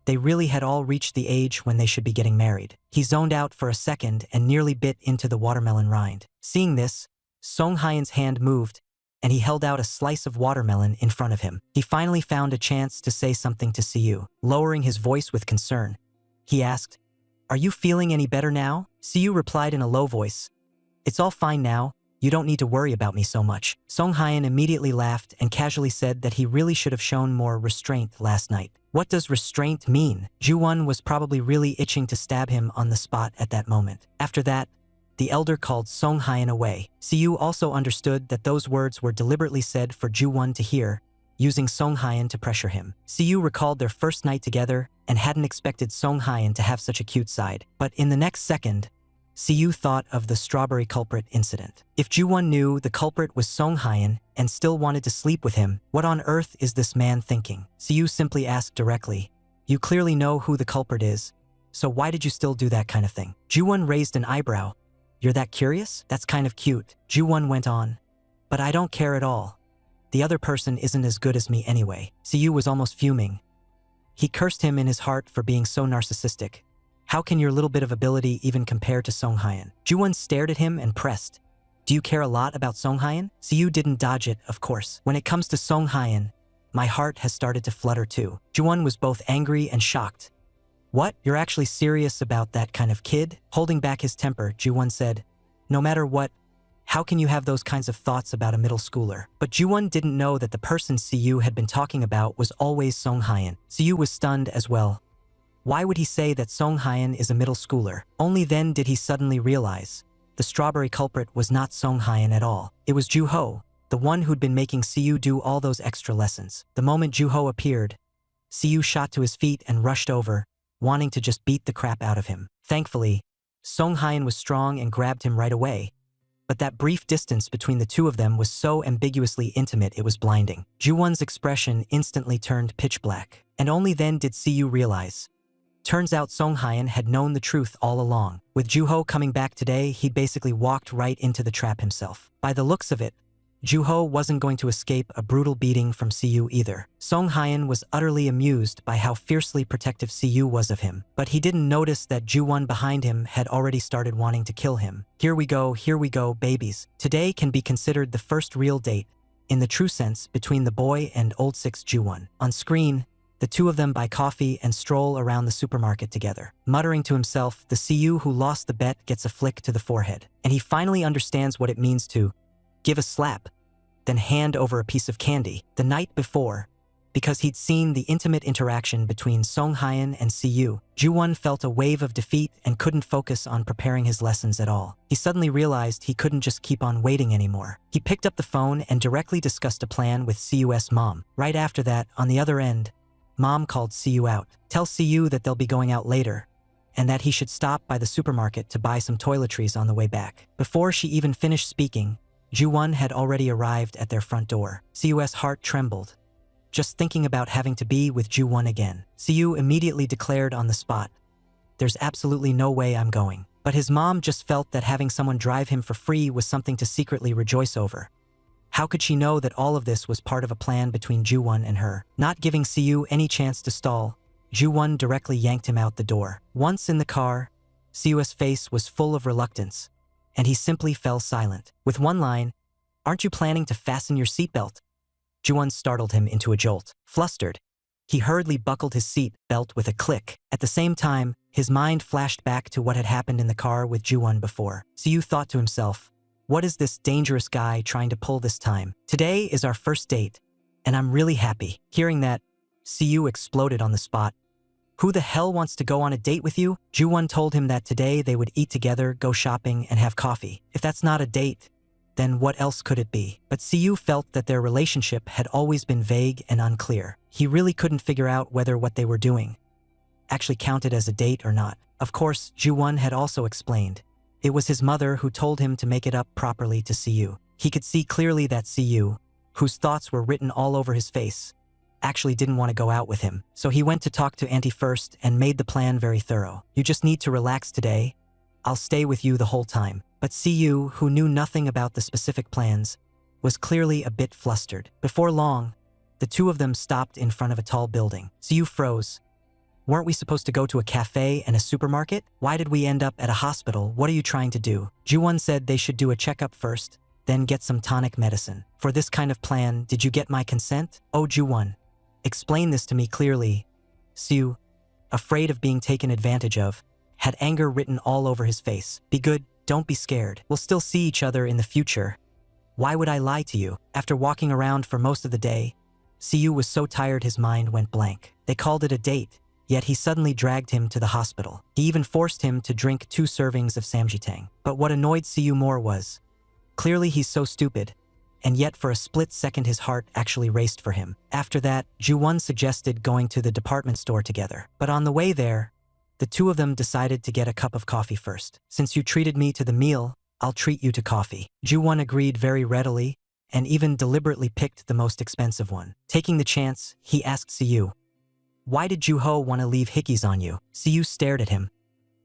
they really had all reached the age when they should be getting married. He zoned out for a second and nearly bit into the watermelon rind. Seeing this, Songhyeon's hand moved, and he held out a slice of watermelon in front of him. He finally found a chance to say something to Siu. Lowering his voice with concern, he asked, Are you feeling any better now? Siu replied in a low voice, It's all fine now. You don't need to worry about me so much. Songhyeon immediately laughed and casually said that he really should have shown more restraint last night. What does restraint mean? Juwon was probably really itching to stab him on the spot at that moment. After that, the elder called Songhyeon away. Siu also understood that those words were deliberately said for Juwon to hear, using Songhyeon to pressure him. Siu recalled their first night together and hadn't expected Songhyeon to have such a cute side. But in the next second, Siu thought of the strawberry culprit incident. If Juwon knew the culprit was Songhyeon and still wanted to sleep with him, what on earth is this man thinking? Siu simply asked directly, You clearly know who the culprit is, So why did you still do that kind of thing? Ju-won raised an eyebrow. You're that curious? That's kind of cute. Ju-won went on. But I don't care at all. The other person isn't as good as me anyway. Siyu was almost fuming. He cursed him in his heart for being so narcissistic. How can your little bit of ability even compare to Song Hyeon? Ju-won stared at him and pressed. Do you care a lot about Song Hyeon? Siyu didn't dodge it, of course. When it comes to Song Hyeon, my heart has started to flutter too. Ju-won was both angry and shocked. What? You're actually serious about that kind of kid? Holding back his temper, Ju-won said, no matter what, how can you have those kinds of thoughts about a middle schooler? But Ju-won didn't know that the person Siyu had been talking about was always Song Hyeon. Siyu was stunned as well. Why would he say that Song Hyeon is a middle schooler? Only then did he suddenly realize the strawberry culprit was not Song Hyeon at all. It was Ju-ho, the one who'd been making Siyu do all those extra lessons. The moment Ju-ho appeared, Siyu shot to his feet and rushed over, wanting to just beat the crap out of him. Thankfully, Song Hyeon was strong and grabbed him right away. But that brief distance between the two of them was so ambiguously intimate it was blinding. Ju-won's expression instantly turned pitch black. And only then did Siyu realize. Turns out Song Hyeon had known the truth all along. With Ju-ho coming back today, he'd basically walked right into the trap himself. By the looks of it, Ju-ho wasn't going to escape a brutal beating from Siyu either. Song Hyeon was utterly amused by how fiercely protective Siyu was of him, but he didn't notice that Ju-won behind him had already started wanting to kill him. Here we go, babies. Today can be considered the first real date, in the true sense, between the boy and old six Ju-won. On screen, the two of them buy coffee and stroll around the supermarket together. Muttering to himself, the Siyu who lost the bet gets a flick to the forehead, and he finally understands what it means to give a slap, then hand over a piece of candy. The night before, because he'd seen the intimate interaction between Song Hyeon and Siyu, Ju-won felt a wave of defeat and couldn't focus on preparing his lessons at all. He suddenly realized he couldn't just keep on waiting anymore. He picked up the phone and directly discussed a plan with Siyu's mom. Right after that, on the other end, Mom called Siyu out. Tell Siyu that they'll be going out later, and that he should stop by the supermarket to buy some toiletries on the way back. Before she even finished speaking, Ju-won had already arrived at their front door. Siyu's heart trembled, just thinking about having to be with Ju-won again. Siyu immediately declared on the spot, "There's absolutely no way I'm going." But his mom just felt that having someone drive him for free was something to secretly rejoice over. How could she know that all of this was part of a plan between Ju-won and her? Not giving Siyu any chance to stall, Ju-won directly yanked him out the door. Once in the car, Siyu's face was full of reluctance, and he simply fell silent. With one line, "Aren't you planning to fasten your seatbelt?" Ju-won startled him into a jolt. Flustered, he hurriedly buckled his seat belt with a click. At the same time, his mind flashed back to what had happened in the car with Ju-won before. Siyu thought to himself, what is this dangerous guy trying to pull this time? Today is our first date, and I'm really happy. Hearing that, Siyu exploded on the spot. Who the hell wants to go on a date with you? Ju-won told him that today they would eat together, go shopping, and have coffee. If that's not a date, then what else could it be? But Siyu felt that their relationship had always been vague and unclear. He really couldn't figure out whether what they were doing actually counted as a date or not. Of course, Ju-won had also explained. It was his mother who told him to make it up properly to Siyu. He could see clearly that Siyu, whose thoughts were written all over his face, actually didn't want to go out with him. So he went to talk to Auntie first and made the plan very thorough. You just need to relax today. I'll stay with you the whole time. But Siyu, who knew nothing about the specific plans, was clearly a bit flustered. Before long, the two of them stopped in front of a tall building. Siyu froze. Weren't we supposed to go to a cafe and a supermarket? Why did we end up at a hospital? What are you trying to do? Ju-won said they should do a checkup first, then get some tonic medicine. For this kind of plan, did you get my consent? Oh, Ju-won, explain this to me clearly. Siyu, afraid of being taken advantage of, had anger written all over his face. Be good, don't be scared. We'll still see each other in the future. Why would I lie to you? After walking around for most of the day, Siyu was so tired his mind went blank. They called it a date. Yet he suddenly dragged him to the hospital. He even forced him to drink 2 servings of samjitang. But what annoyed Siyu more was, clearly he's so stupid, and yet for a split second his heart actually raced for him. After that, Ju-won suggested going to the department store together. But on the way there, the two of them decided to get a cup of coffee first. Since you treated me to the meal, I'll treat you to coffee. Ju-won agreed very readily, and even deliberately picked the most expensive one. Taking the chance, he asked Siyu, Why did Juho want to leave hickeys on you? Siyu stared at him.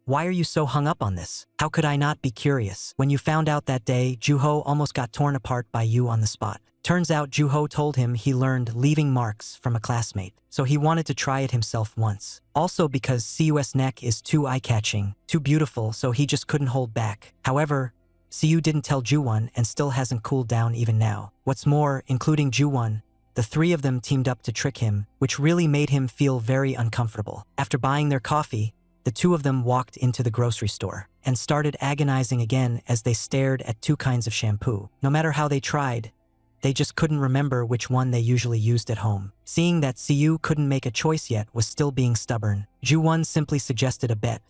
Why are you so hung up on this? How could I not be curious? When you found out that day, Juho almost got torn apart by you on the spot. Turns out Juho told him he learned leaving marks from a classmate, so he wanted to try it himself once. Also because Siyu's neck is too eye-catching, too beautiful, so he just couldn't hold back. However, Siyu didn't tell Juwon and still hasn't cooled down even now. What's more, including Juwon, the three of them teamed up to trick him, which really made him feel very uncomfortable. After buying their coffee, the two of them walked into the grocery store and started agonizing again as they stared at two kinds of shampoo. No matter how they tried, they just couldn't remember which one they usually used at home. Seeing that Siyu couldn't make a choice yet was still being stubborn, Juwon simply suggested a bet.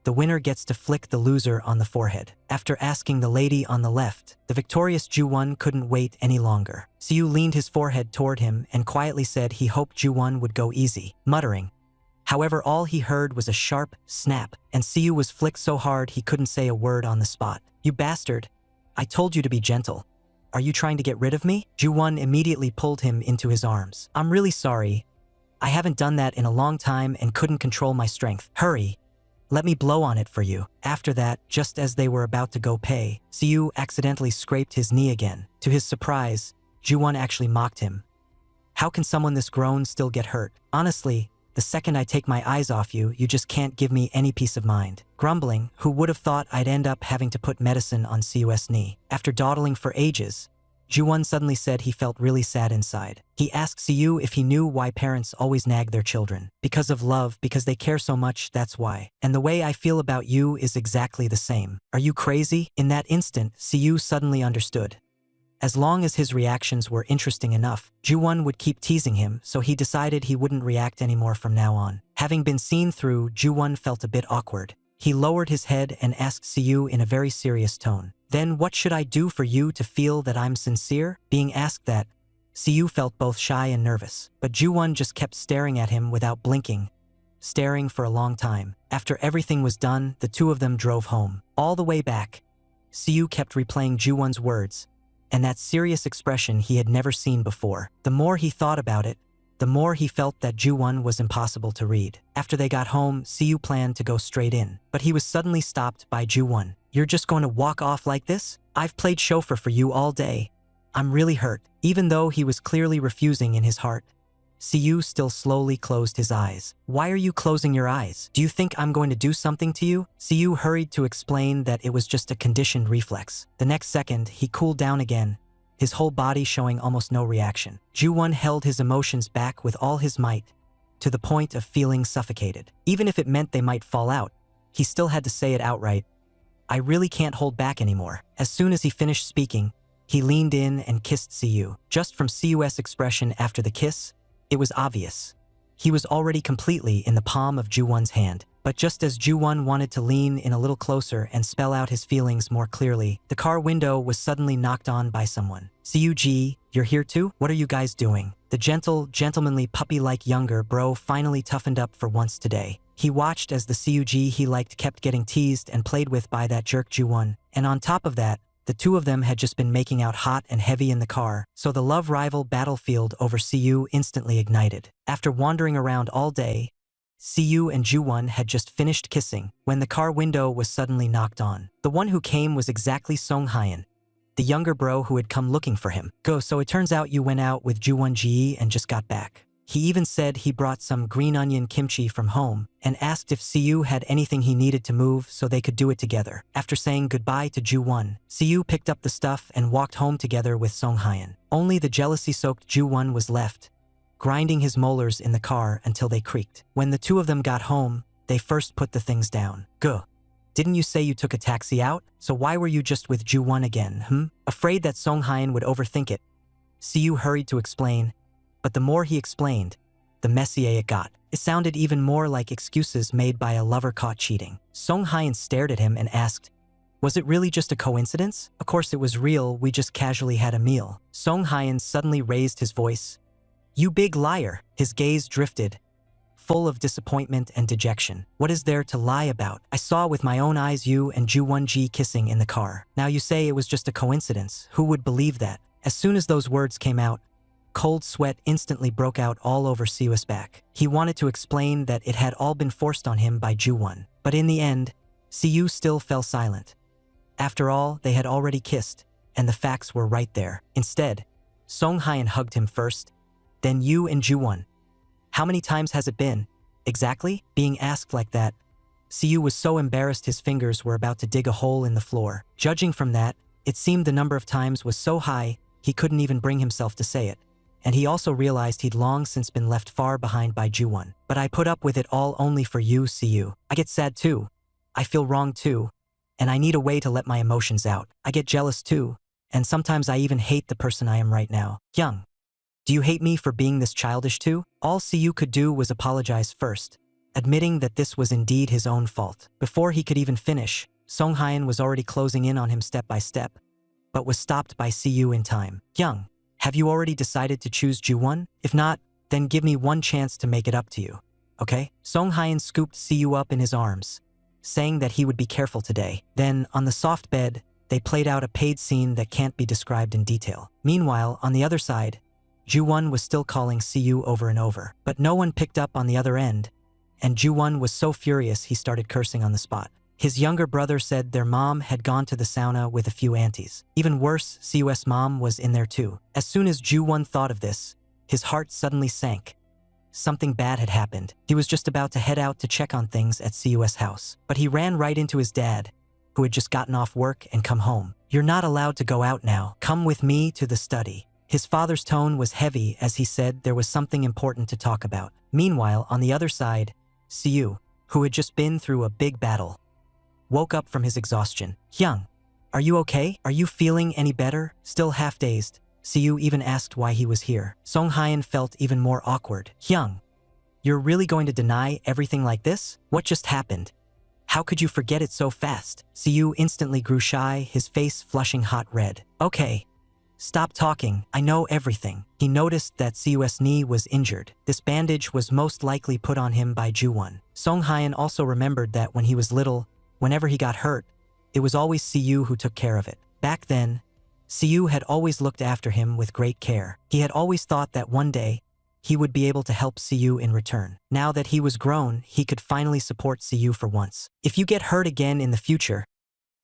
The winner gets to flick the loser on the forehead. After asking the lady on the left, the victorious Juwon couldn't wait any longer. Siyu leaned his forehead toward him and quietly said he hoped Juwon would go easy, muttering. However, all he heard was a sharp snap, and Siyu was flicked so hard he couldn't say a word on the spot. You bastard! I told you to be gentle. Are you trying to get rid of me? Juwon immediately pulled him into his arms. I'm really sorry. I haven't done that in a long time and couldn't control my strength. Hurry. Let me blow on it for you. After that, just as they were about to go pay, Siyu accidentally scraped his knee again. To his surprise, Juwon actually mocked him. How can someone this grown still get hurt? Honestly, the second I take my eyes off you, you just can't give me any peace of mind. Grumbling, who would have thought I'd end up having to put medicine on Siyu's knee? After dawdling for ages, Juwon suddenly said he felt really sad inside. He asked Siyu if he knew why parents always nag their children. Because of love, because they care so much, that's why. And the way I feel about you is exactly the same. Are you crazy? In that instant, Siyu suddenly understood. As long as his reactions were interesting enough, Juwon would keep teasing him, so he decided he wouldn't react anymore from now on. Having been seen through, Juwon felt a bit awkward. He lowered his head and asked Siyu in a very serious tone. Then what should I do for you to feel that I'm sincere? Being asked that, Siyu felt both shy and nervous, but Juwon just kept staring at him without blinking, staring for a long time. After everything was done, the two of them drove home. All the way back, Siyu kept replaying Juwon's words, and that serious expression he had never seen before. The more he thought about it, the more he felt that Juwon was impossible to read. After they got home, Siyu planned to go straight in, but he was suddenly stopped by Juwon. You're just going to walk off like this? I've played chauffeur for you all day. I'm really hurt. Even though he was clearly refusing in his heart, Siyu still slowly closed his eyes. Why are you closing your eyes? Do you think I'm going to do something to you? Siyu hurried to explain that it was just a conditioned reflex. The next second, he cooled down again, his whole body showing almost no reaction. Juwon held his emotions back with all his might, to the point of feeling suffocated. Even if it meant they might fall out, he still had to say it outright. I really can't hold back anymore. As soon as he finished speaking, he leaned in and kissed Siyu. Just from Siyu's expression after the kiss, it was obvious. He was already completely in the palm of Juwon's hand. But just as Juwon wanted to lean in a little closer and spell out his feelings more clearly, the car window was suddenly knocked on by someone. Siyu-ji, you're here too? What are you guys doing? The gentle, gentlemanly puppy-like younger bro finally toughened up for once today. He watched as the Siyu-ji he liked kept getting teased and played with by that jerk Juwon, and on top of that, the two of them had just been making out hot and heavy in the car, so the love rival battlefield over Siyu instantly ignited. After wandering around all day, Siyu and Juwon had just finished kissing when the car window was suddenly knocked on. The one who came was exactly Song Hyeon, the younger bro who had come looking for him. Go, so it turns out you went out with Juwon Ji and just got back. He even said he brought some green onion kimchi from home and asked if Siyu had anything he needed to move so they could do it together. After saying goodbye to Juwon, Siyu picked up the stuff and walked home together with Song Hyeon. Only the jealousy-soaked Juwon was left, grinding his molars in the car until they creaked. When the two of them got home, they first put the things down. Guh. Didn't you say you took a taxi out? So why were you just with Juwon again, Afraid that Song Hyeon would overthink it, Siyu hurried to explain, but the more he explained, the messier it got. It sounded even more like excuses made by a lover caught cheating. Song Hyeon stared at him and asked, was it really just a coincidence? Of course it was real, we just casually had a meal. Song Hyeon suddenly raised his voice. You big liar. His gaze drifted, full of disappointment and dejection. What is there to lie about? I saw with my own eyes you and Juwon Ji kissing in the car. Now you say it was just a coincidence. Who would believe that? As soon as those words came out, cold sweat instantly broke out all over Siwoo's back. He wanted to explain that it had all been forced on him by Ju-won. But in the end, Siwoo still fell silent. After all, they had already kissed, and the facts were right there. Instead, Song-hyun hugged him first, then you and Ju-won. How many times has it been? Exactly? Being asked like that, Siwoo was so embarrassed his fingers were about to dig a hole in the floor. Judging from that, it seemed the number of times was so high he couldn't even bring himself to say it. And he also realized he'd long since been left far behind by Ju-won. But I put up with it all only for you, Siwoo. I get sad too. I feel wrong too. And I need a way to let my emotions out. I get jealous too. And sometimes I even hate the person I am right now. Young. Do you hate me for being this childish too? All Siwoo could do was apologize first, admitting that this was indeed his own fault. Before he could even finish, Song-hyun was already closing in on him step by step, but was stopped by Siwoo in time. Young, have you already decided to choose Ju-won? If not, then give me one chance to make it up to you, okay? Song-hyun scooped Siwoo up in his arms, saying that he would be careful today. Then, on the soft bed, they played out a paid scene that can't be described in detail. Meanwhile, on the other side, Ju-won was still calling Siwoo over and over, but no one picked up on the other end, and Ju-won was so furious he started cursing on the spot. His younger brother said their mom had gone to the sauna with a few aunties. Even worse, Siwoo's mom was in there too. As soon as Ju-won thought of this, his heart suddenly sank. Something bad had happened. He was just about to head out to check on things at Siwoo's house, but he ran right into his dad, who had just gotten off work and come home. You're not allowed to go out now. Come with me to the study. His father's tone was heavy as he said there was something important to talk about. Meanwhile, on the other side, Siwoo, who had just been through a big battle, woke up from his exhaustion. Young, are you okay? Are you feeling any better? Still half dazed, Siwoo even asked why he was here. Song-hyun felt even more awkward. Young, you're really going to deny everything like this? What just happened? How could you forget it so fast? Siwoo instantly grew shy, his face flushing hot red. Okay. Stop talking, I know everything. He noticed that Siwoo's knee was injured. This bandage was most likely put on him by Ju-won. Song-hyun also remembered that when he was little, whenever he got hurt, it was always Siwoo who took care of it. Back then, Siwoo had always looked after him with great care. He had always thought that one day, he would be able to help Siwoo in return. Now that he was grown, he could finally support Siwoo for once. If you get hurt again in the future,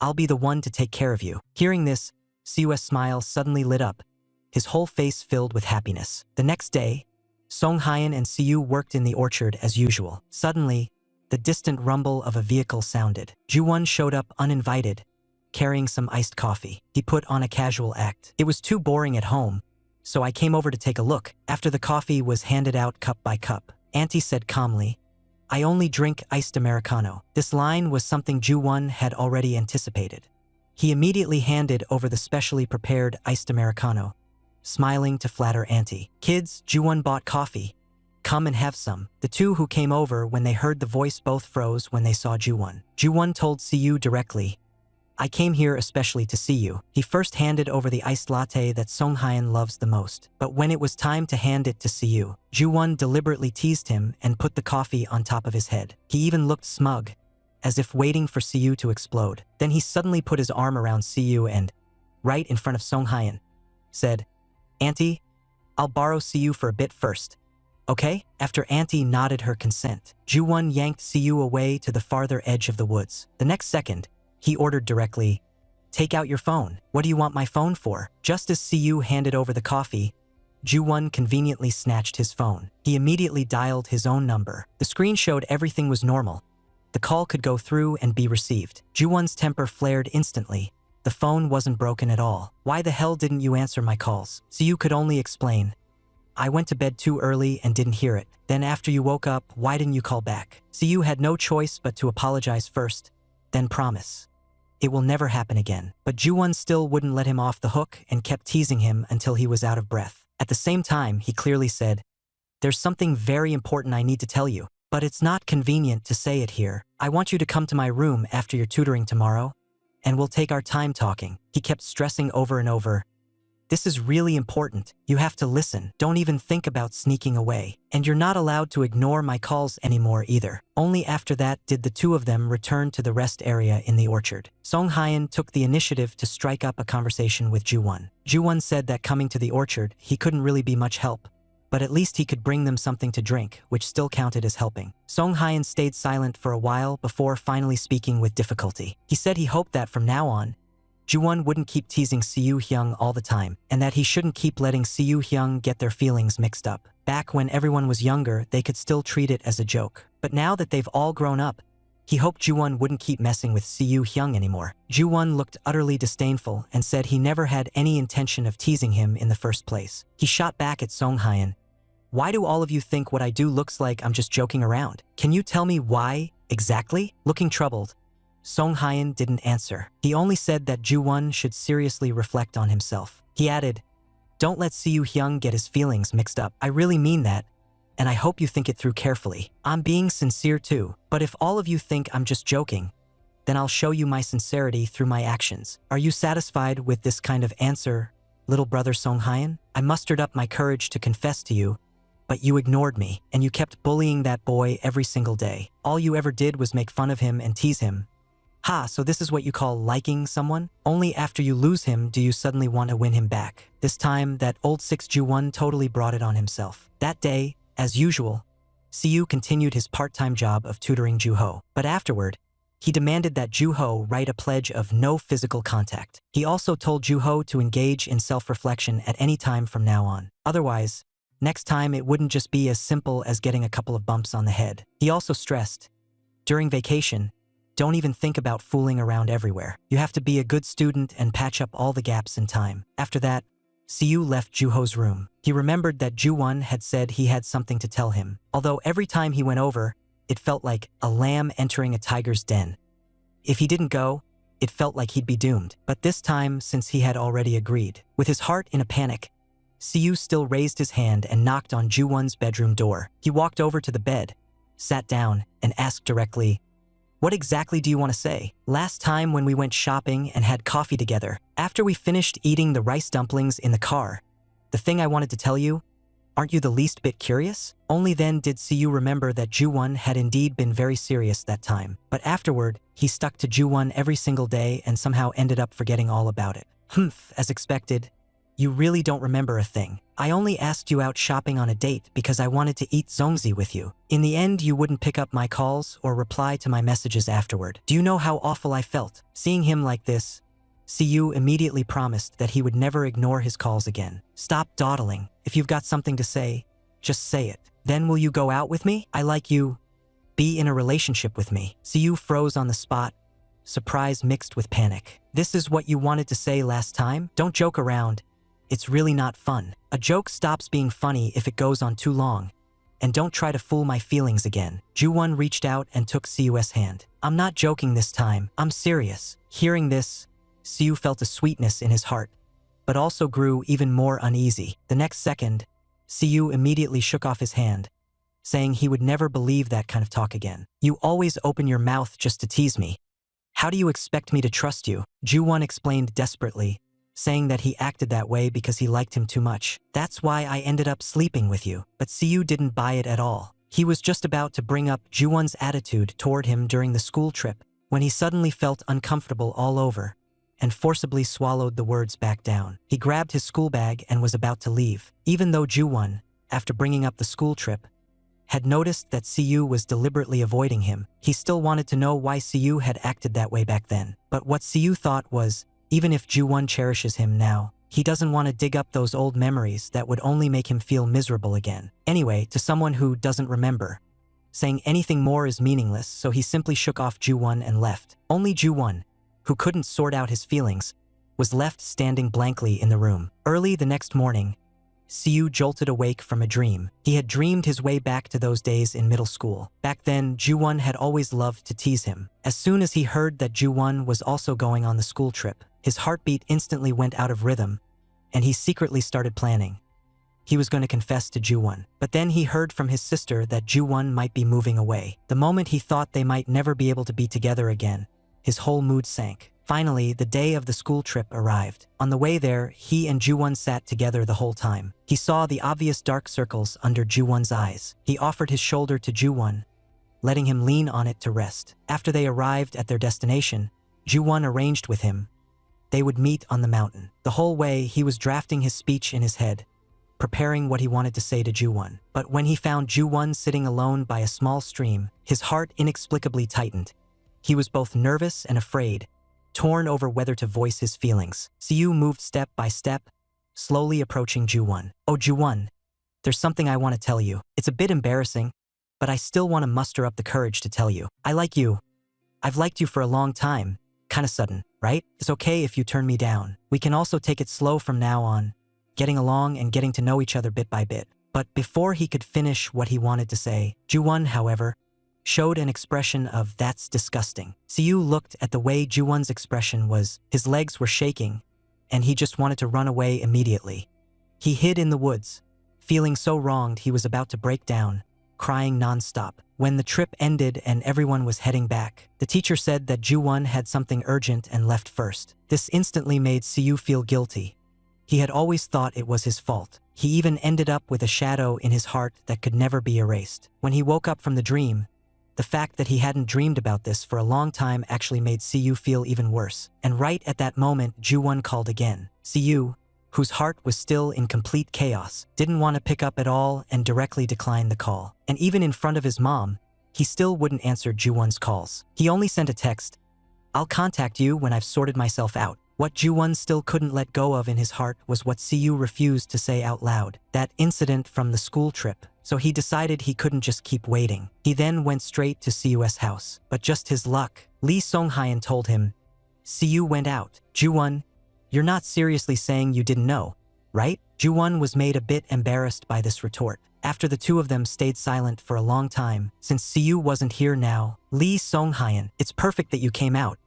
I'll be the one to take care of you. Hearing this, Siwoo's smile suddenly lit up, his whole face filled with happiness. The next day, Song-hyun and Siwoo worked in the orchard as usual. Suddenly, the distant rumble of a vehicle sounded. Ju-won showed up uninvited, carrying some iced coffee. He put on a casual act. It was too boring at home, so I came over to take a look. After the coffee was handed out cup by cup, Auntie said calmly, I only drink iced Americano. This line was something Ju-won had already anticipated. He immediately handed over the specially prepared iced Americano, smiling to flatter Auntie. Kids, Ju-won bought coffee. Come and have some. The two who came over when they heard the voice both froze when they saw Ju-won. Ju-won told Siwoo directly, I came here especially to see you. He first handed over the iced latte that Song-hyun loves the most. But when it was time to hand it to Siwoo, Ju-won deliberately teased him and put the coffee on top of his head. He even looked smug, as if waiting for Siwoo to explode. Then he suddenly put his arm around Siwoo and, right in front of Song-hyun, said, Auntie, I'll borrow Siwoo for a bit first. Okay? After Auntie nodded her consent, Ju-won yanked Siwoo away to the farther edge of the woods. The next second, he ordered directly, Take out your phone. What do you want my phone for? Just as Siwoo handed over the coffee, Ju-won conveniently snatched his phone. He immediately dialed his own number. The screen showed everything was normal. The call could go through and be received. Ju-won's temper flared instantly. The phone wasn't broken at all. Why the hell didn't you answer my calls? Siwoo could only explain. I went to bed too early and didn't hear it. Then after you woke up, why didn't you call back? Siwoo had no choice but to apologize first, then promise. It will never happen again. But Ju-won still wouldn't let him off the hook and kept teasing him until he was out of breath. At the same time, he clearly said, There's something very important I need to tell you. But it's not convenient to say it here. I want you to come to my room after your tutoring tomorrow, and we'll take our time talking. He kept stressing over and over, This is really important. You have to listen. Don't even think about sneaking away. And you're not allowed to ignore my calls anymore either. Only after that did the two of them return to the rest area in the orchard. Song Hyeon took the initiative to strike up a conversation with Ju-won. Ju-won said that coming to the orchard, he couldn't really be much help, but at least he could bring them something to drink, which still counted as helping. Song Hyeon stayed silent for a while before finally speaking with difficulty. He said he hoped that from now on, Ju-won wouldn't keep teasing Seo Hyung all the time, and that he shouldn't keep letting Seo Hyung get their feelings mixed up. Back when everyone was younger, they could still treat it as a joke. But now that they've all grown up, he hoped Ju-won wouldn't keep messing with Seo Hyung anymore. Ju-won looked utterly disdainful and said he never had any intention of teasing him in the first place. He shot back at Song Hyeon. Why do all of you think what I do looks like I'm just joking around? Can you tell me why, exactly? Looking troubled, Song Hyeon didn't answer. He only said that Ju-won should seriously reflect on himself. He added, "Don't let Seo Hyung get his feelings mixed up. I really mean that, and I hope you think it through carefully. I'm being sincere too, but if all of you think I'm just joking, then I'll show you my sincerity through my actions. Are you satisfied with this kind of answer, little brother Song Hyeon? I mustered up my courage to confess to you, but you ignored me, and you kept bullying that boy every single day. All you ever did was make fun of him and tease him. Ha, so this is what you call liking someone? Only after you lose him do you suddenly want to win him back. This time, that old 6 Ju-won totally brought it on himself. That day, as usual, Seo continued his part-time job of tutoring Ju-ho. But afterward, he demanded that Ju-ho write a pledge of no physical contact. He also told Ju-ho to engage in self-reflection at any time from now on. Otherwise, next time it wouldn't just be as simple as getting a couple of bumps on the head. He also stressed, during vacation, don't even think about fooling around everywhere. You have to be a good student and patch up all the gaps in time. After that, Seo left Ju-ho's room. He remembered that Ju-won had said he had something to tell him, although every time he went over, it felt like a lamb entering a tiger's den. If he didn't go, it felt like he'd be doomed. But this time, since he had already agreed, with his heart in a panic, Seo still raised his hand and knocked on Ju-won's bedroom door. He walked over to the bed, sat down, and asked directly, "What exactly do you want to say? Last time when we went shopping and had coffee together, after we finished eating the rice dumplings in the car, the thing I wanted to tell you, aren't you the least bit curious?" Only then did Seo remember that Ju-won had indeed been very serious that time. But afterward, he stuck to Ju-won every single day and somehow ended up forgetting all about it. As expected, you really don't remember a thing. I only asked you out shopping on a date because I wanted to eat zongzi with you. In the end, you wouldn't pick up my calls or reply to my messages afterward. Do you know how awful I felt? Seeing him like this, Seo immediately promised that he would never ignore his calls again. Stop dawdling. If you've got something to say, just say it. Then will you go out with me? I like you. Be in a relationship with me. Seo froze on the spot, surprise mixed with panic. This is what you wanted to say last time? Don't joke around. It's really not fun. A joke stops being funny if it goes on too long. And don't try to fool my feelings again. Ju-won reached out and took Seo's hand. I'm not joking this time. I'm serious. Hearing this, Seo felt a sweetness in his heart, but also grew even more uneasy. The next second, Seo immediately shook off his hand, saying he would never believe that kind of talk again. You always open your mouth just to tease me. How do you expect me to trust you? Ju-won explained desperately, saying that he acted that way because he liked him too much. That's why I ended up sleeping with you. But Seo didn't buy it at all. He was just about to bring up Ju-won's attitude toward him during the school trip when he suddenly felt uncomfortable all over and forcibly swallowed the words back down. He grabbed his school bag and was about to leave. Even though Ju-won, after bringing up the school trip, had noticed that Seo was deliberately avoiding him, he still wanted to know why Seo had acted that way back then. But what Seo thought was, even if Ju-won cherishes him now, he doesn't want to dig up those old memories that would only make him feel miserable again. Anyway, to someone who doesn't remember, saying anything more is meaningless, so he simply shook off Ju-won and left. Only Ju-won, who couldn't sort out his feelings, was left standing blankly in the room. Early the next morning, Seo jolted awake from a dream. He had dreamed his way back to those days in middle school. Back then, Ju-won had always loved to tease him. As soon as he heard that Ju-won was also going on the school trip, his heartbeat instantly went out of rhythm, and he secretly started planning. He was going to confess to Ju-won. But then he heard from his sister that Ju-won might be moving away. The moment he thought they might never be able to be together again, his whole mood sank. Finally, the day of the school trip arrived. On the way there, he and Ju-won sat together the whole time. He saw the obvious dark circles under Ju-won's eyes. He offered his shoulder to Ju-won, letting him lean on it to rest. After they arrived at their destination, Ju-won arranged with him they would meet on the mountain. The whole way, he was drafting his speech in his head, preparing what he wanted to say to Ju-won. But when he found Ju-won sitting alone by a small stream, his heart inexplicably tightened. He was both nervous and afraid, torn over whether to voice his feelings. Siyu moved step by step, slowly approaching Ju-won. "Oh, Ju-won, there's something I want to tell you. It's a bit embarrassing, but I still want to muster up the courage to tell you. I like you. I've liked you for a long time. Kinda sudden, right? It's okay if you turn me down. We can also take it slow from now on, getting along and getting to know each other bit by bit." But before he could finish what he wanted to say, Ju-won, however, showed an expression of "that's disgusting." Siyu looked at the way Ju-won's expression was. His legs were shaking, and he just wanted to run away immediately. He hid in the woods, feeling so wronged he was about to break down, crying non-stop. When the trip ended and everyone was heading back, the teacher said that Ju-won had something urgent and left first. This instantly made Siyu feel guilty. He had always thought it was his fault. He even ended up with a shadow in his heart that could never be erased. When he woke up from the dream, the fact that he hadn't dreamed about this for a long time actually made Siyu feel even worse. And right at that moment, Ju-won called again. Siyu, whose heart was still in complete chaos, didn't want to pick up at all and directly declined the call. And even in front of his mom, he still wouldn't answer Ju-won's calls. He only sent a text, "I'll contact you when I've sorted myself out." What Ju-won still couldn't let go of in his heart was what Siyu refused to say out loud, that incident from the school trip. So he decided he couldn't just keep waiting. He then went straight to Siyu's house. But just his luck, Lee Song-hyun told him, "Siyu went out." "Ju-won, you're not seriously saying you didn't know, right?" Ju-won was made a bit embarrassed by this retort. After the two of them stayed silent for a long time, since Siyu wasn't here now, Lee Song-hyun, "It's perfect that you came out.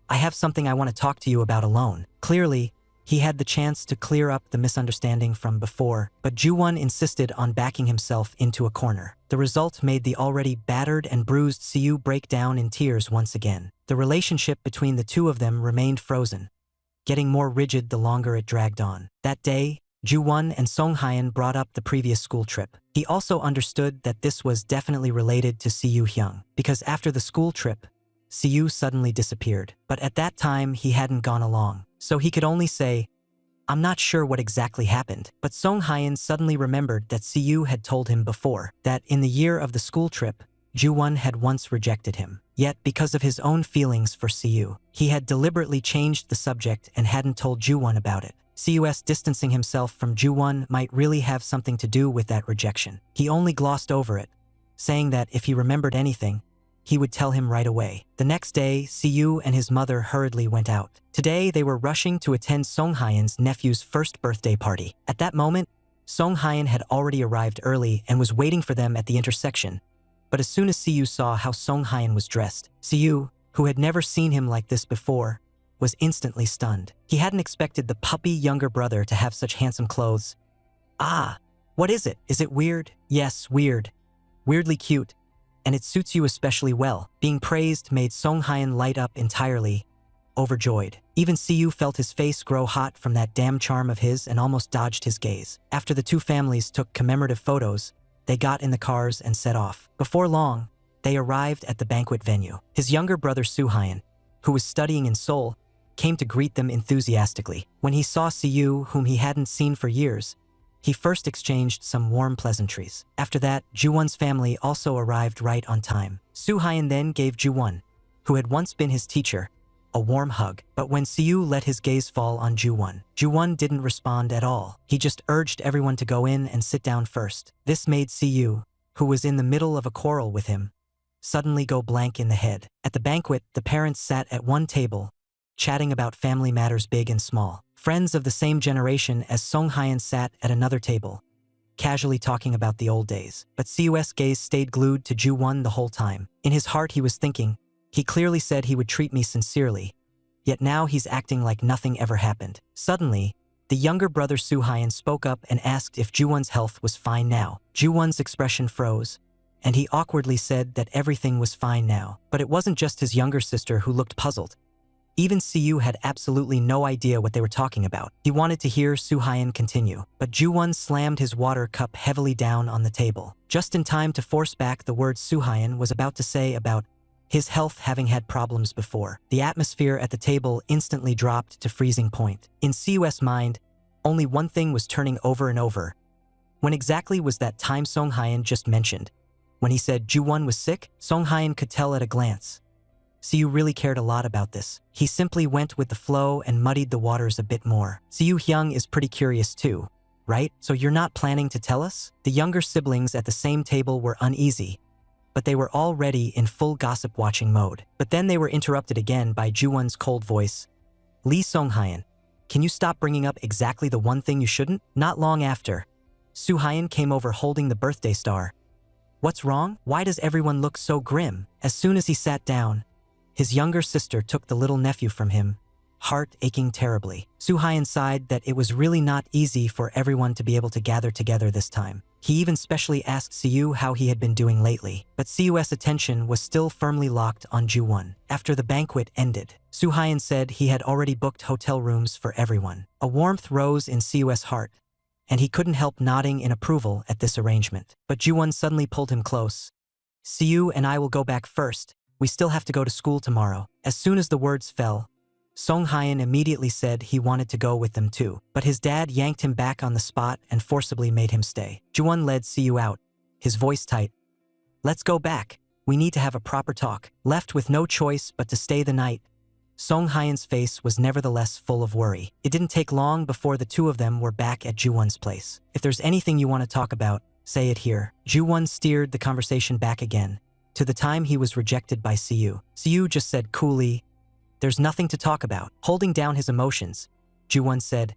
I have something I want to talk to you about alone." Clearly, he had the chance to clear up the misunderstanding from before, but Ju-won insisted on backing himself into a corner. The result made the already battered and bruised Siyu break down in tears once again. The relationship between the two of them remained frozen, getting more rigid the longer it dragged on. That day, Ju-won and Song-hyun brought up the previous school trip. He also understood that this was definitely related to Siyu Hyung, because after the school trip, Siyu suddenly disappeared. But at that time, he hadn't gone along, so he could only say, "I'm not sure what exactly happened." But Song-hyun suddenly remembered that Siyu had told him before that in the year of the school trip, Ju-won had once rejected him. Yet, because of his own feelings for Siyu, he had deliberately changed the subject and hadn't told Ju-won about it. Siyu's distancing himself from Ju-won might really have something to do with that rejection. He only glossed over it, saying that if he remembered anything, he would tell him right away. The next day, Siyu and his mother hurriedly went out. Today, they were rushing to attend Song-hyun's nephew's first birthday party. At that moment, Song-hyun had already arrived early and was waiting for them at the intersection. But as soon as Siyu saw how Song-hyun was dressed, Siyu, who had never seen him like this before, was instantly stunned. He hadn't expected the puppy younger brother to have such handsome clothes. "Ah, what is it? Is it weird?" "Yes, weird. Weirdly cute. And it suits you especially well." Being praised made Song-hyun light up entirely, overjoyed. Even Siyu felt his face grow hot from that damn charm of his and almost dodged his gaze. After the two families took commemorative photos, they got in the cars and set off. Before long, they arrived at the banquet venue. His younger brother Soo-hyun, who was studying in Seoul, came to greet them enthusiastically. When he saw Siyu, whom he hadn't seen for years, he first exchanged some warm pleasantries. After that, Ju-won's family also arrived right on time. Soo-hyun then gave Ju-won, who had once been his teacher, a warm hug. But when Siyu let his gaze fall on Ju-won, Ju-won didn't respond at all. He just urged everyone to go in and sit down first. This made Siyu, who was in the middle of a quarrel with him, suddenly go blank in the head. At the banquet, the parents sat at one table, chatting about family matters big and small. Friends of the same generation as Song-hyun sat at another table, casually talking about the old days. But Siyu's gaze stayed glued to Ju-won the whole time. In his heart he was thinking, he clearly said he would treat me sincerely, yet now he's acting like nothing ever happened. Suddenly, the younger brother Soo-hyun spoke up and asked if Ju-won's health was fine now. Ju-won's expression froze, and he awkwardly said that everything was fine now. But it wasn't just his younger sister who looked puzzled. Even Siyu had absolutely no idea what they were talking about. He wanted to hear Suhayan continue, but Ju-won slammed his water cup heavily down on the table, just in time to force back the words Suhayan was about to say about his health having had problems before. The atmosphere at the table instantly dropped to freezing point. In Siyu's mind, only one thing was turning over and over. When exactly was that time Songhayan just mentioned? When he said Ju-won was sick, Songhayan could tell at a glance. Siyu really cared a lot about this. He simply went with the flow and muddied the waters a bit more. Siyu Hyung is pretty curious too, right? So you're not planning to tell us? The younger siblings at the same table were uneasy, but they were already in full gossip-watching mode. But then they were interrupted again by Ju-won's cold voice. Lee Songhayan, can you stop bringing up exactly the one thing you shouldn't? Not long after, Suhayan came over holding the birthday star. What's wrong? Why does everyone look so grim? As soon as he sat down, his younger sister took the little nephew from him, heart aching terribly. Suhayan sighed that it was really not easy for everyone to be able to gather together this time. He even specially asked Siyu how he had been doing lately, but Siyu's attention was still firmly locked on Ju-won. After the banquet ended, Suhayan said he had already booked hotel rooms for everyone. A warmth rose in Siyu's heart, and he couldn't help nodding in approval at this arrangement. But Ju-won suddenly pulled him close. Siyu and I will go back first. We still have to go to school tomorrow. As soon as the words fell, Songhayan immediately said he wanted to go with them too, but his dad yanked him back on the spot and forcibly made him stay. Ju-won led Siyu out, his voice tight. Let's go back. We need to have a proper talk. Left with no choice but to stay the night, Songhayan's face was nevertheless full of worry. It didn't take long before the two of them were back at Ju-won's place. If there's anything you want to talk about, say it here. Ju-won steered the conversation back again, to the time he was rejected by Siyu. Siyu just said coolly, there's nothing to talk about. Holding down his emotions, Ju-won said,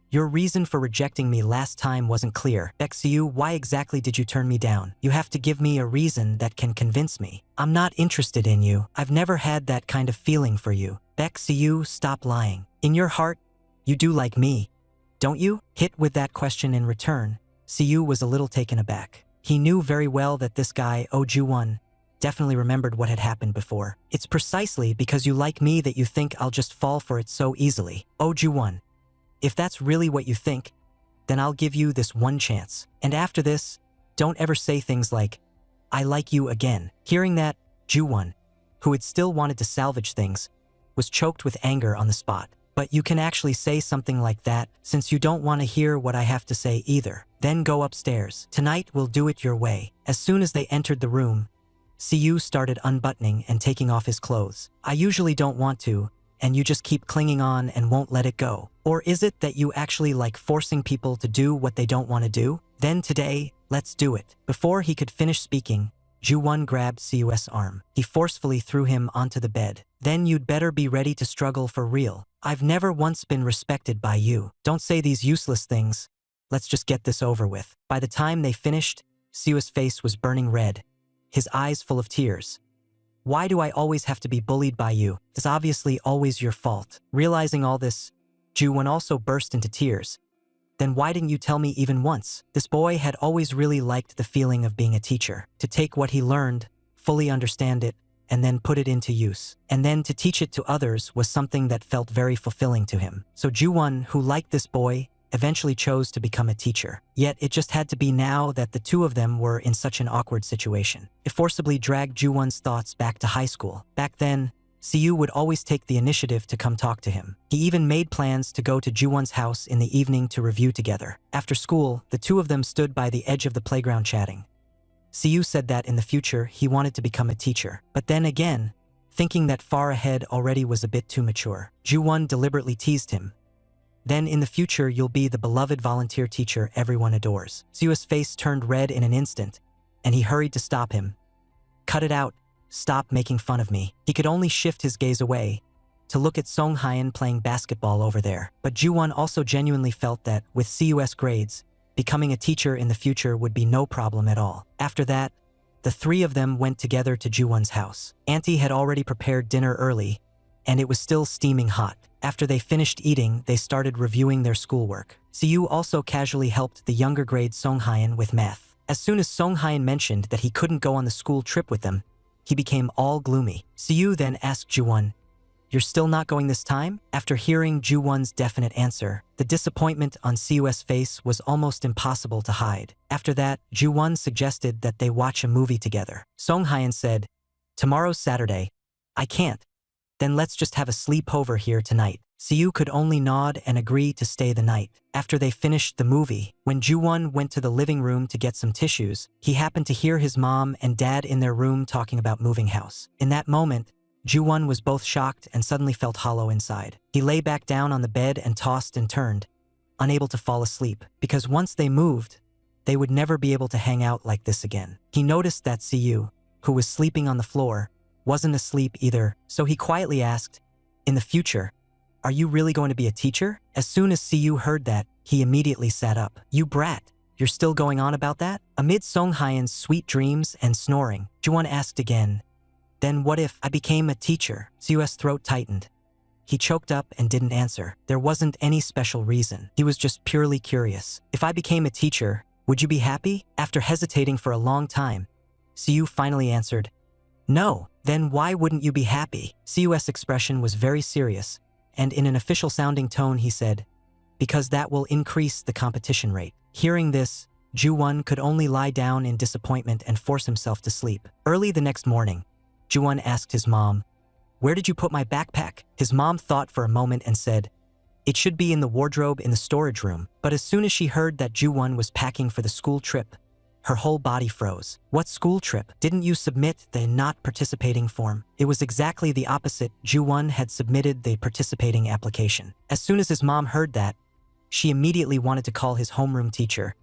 your reason for rejecting me last time wasn't clear. Siyu, why exactly did you turn me down? You have to give me a reason that can convince me. I'm not interested in you. I've never had that kind of feeling for you. Siyu, stop lying. In your heart, you do like me, don't you? Hit with that question in return, Siyu was a little taken aback. He knew very well that this guy, Ju-won, definitely remembered what had happened before. It's precisely because you like me that you think I'll just fall for it so easily. Ju-won, if that's really what you think, then I'll give you this one chance. And after this, don't ever say things like, I like you again. Hearing that, Ju-won, who had still wanted to salvage things, was choked with anger on the spot. But you can actually say something like that since you don't want to hear what I have to say either. Then go upstairs. Tonight we'll do it your way. As soon as they entered the room, Siyu started unbuttoning and taking off his clothes. I usually don't want to, and you just keep clinging on and won't let it go. Or is it that you actually like forcing people to do what they don't want to do? Then today, let's do it. Before he could finish speaking, Ju-won grabbed Siyu's arm. He forcefully threw him onto the bed. Then you'd better be ready to struggle for real. I've never once been respected by you. Don't say these useless things. Let's just get this over with. By the time they finished, Siyu's face was burning red, his eyes full of tears. Why do I always have to be bullied by you? It's obviously always your fault. Realizing all this, Ju-won also burst into tears. Then why didn't you tell me even once? This boy had always really liked the feeling of being a teacher. To take what he learned, fully understand it, and then put it into use. And then to teach it to others was something that felt very fulfilling to him. So Ju-won, who liked this boy, eventually chose to become a teacher. Yet it just had to be now that the two of them were in such an awkward situation. It forcibly dragged Ju-won's thoughts back to high school. Back then, Siyu would always take the initiative to come talk to him. He even made plans to go to Ju-won's house in the evening to review together. After school, the two of them stood by the edge of the playground chatting. Siyu said that in the future he wanted to become a teacher. But then again, thinking that far ahead already was a bit too mature. Ju-won deliberately teased him. Then in the future you'll be the beloved volunteer teacher everyone adores. Siyu's face turned red in an instant, and he hurried to stop him. Cut it out. Stop making fun of me. He could only shift his gaze away, to look at Songhayan playing basketball over there. But Ju-won also genuinely felt that, with Siyu's grades, becoming a teacher in the future would be no problem at all. After that, the three of them went together to Ju-won's house. Auntie had already prepared dinner early, and it was still steaming hot. After they finished eating, they started reviewing their schoolwork. Siyu also casually helped the younger grade Songhayan with math. As soon as Songhayan mentioned that he couldn't go on the school trip with them, he became all gloomy. Siyu then asked Ju-won, "You're still not going this time?" After hearing Ju-won's definite answer, the disappointment on Siu's face was almost impossible to hide. After that, Ju-won suggested that they watch a movie together. Song-hyun said, "Tomorrow's Saturday. I can't. Then let's just have a sleepover here tonight." Siu could only nod and agree to stay the night. After they finished the movie, when Ju-won went to the living room to get some tissues, he happened to hear his mom and dad in their room talking about moving house. In that moment, Ju-won was both shocked and suddenly felt hollow inside. He lay back down on the bed and tossed and turned, unable to fall asleep, because once they moved, they would never be able to hang out like this again. He noticed that Siu, who was sleeping on the floor, wasn't asleep either, so he quietly asked, "In the future, are you really going to be a teacher?" As soon as Siu heard that, he immediately sat up. "You brat, you're still going on about that?" Amid Song-hyun's sweet dreams and snoring, Ju-won asked again, "Then what if I became a teacher?" Siu's throat tightened. He choked up and didn't answer. There wasn't any special reason. He was just purely curious. "If I became a teacher, would you be happy?" After hesitating for a long time, Siu finally answered, "No." "Then why wouldn't you be happy?" Siu's expression was very serious, and in an official-sounding tone he said, "Because that will increase the competition rate." Hearing this, Ju-won could only lie down in disappointment and force himself to sleep. Early the next morning, Ju-won asked his mom, "Where did you put my backpack?" His mom thought for a moment and said, "It should be in the wardrobe in the storage room." But as soon as she heard that Ju-won was packing for the school trip, her whole body froze. "What school trip? Didn't you submit the not participating form?" It was exactly the opposite. Ju-won had submitted the participating application. As soon as his mom heard that, she immediately wanted to call his homeroom teacher,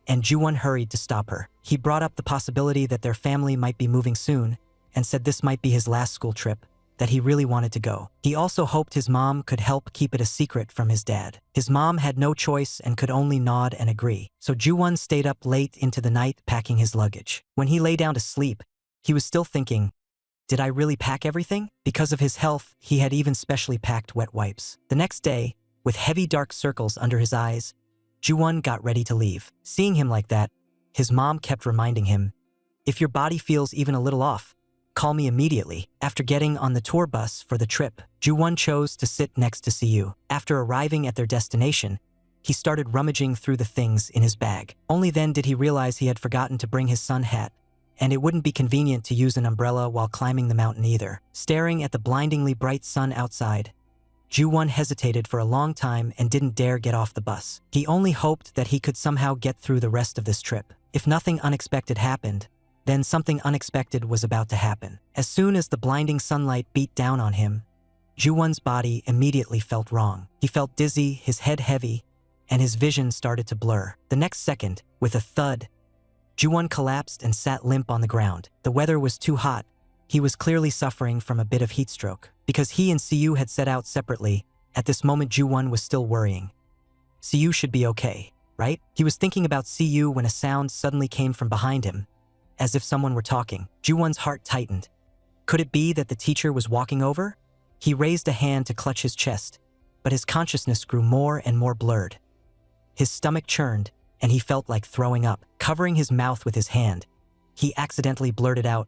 and Ju-won hurried to stop her. He brought up the possibility that their family might be moving soon, and said this might be his last school trip, that he really wanted to go. He also hoped his mom could help keep it a secret from his dad. His mom had no choice and could only nod and agree. So Ju-won stayed up late into the night packing his luggage. When he lay down to sleep, he was still thinking, "Did I really pack everything?" Because of his health, he had even specially packed wet wipes. The next day, with heavy dark circles under his eyes, Ju-won got ready to leave. Seeing him like that, his mom kept reminding him, "If your body feels even a little off, call me immediately." After getting on the tour bus for the trip, Ju-won chose to sit next to Siu. After arriving at their destination, he started rummaging through the things in his bag. Only then did he realize he had forgotten to bring his sun hat, and it wouldn't be convenient to use an umbrella while climbing the mountain either. Staring at the blindingly bright sun outside, Ju-won hesitated for a long time and didn't dare get off the bus. He only hoped that he could somehow get through the rest of this trip. If nothing unexpected happened, then something unexpected was about to happen. As soon as the blinding sunlight beat down on him, Ju-won's body immediately felt wrong. He felt dizzy, his head heavy, and his vision started to blur. The next second, with a thud, Ju-won collapsed and sat limp on the ground. The weather was too hot. He was clearly suffering from a bit of heat stroke. Because he and Siu had set out separately, at this moment Ju-won was still worrying. Siu should be okay, right? He was thinking about Siu when a sound suddenly came from behind him, as if someone were talking. Ju-won's heart tightened. Could it be that the teacher was walking over? He raised a hand to clutch his chest, but his consciousness grew more and more blurred. His stomach churned, and he felt like throwing up. Covering his mouth with his hand, he accidentally blurted out,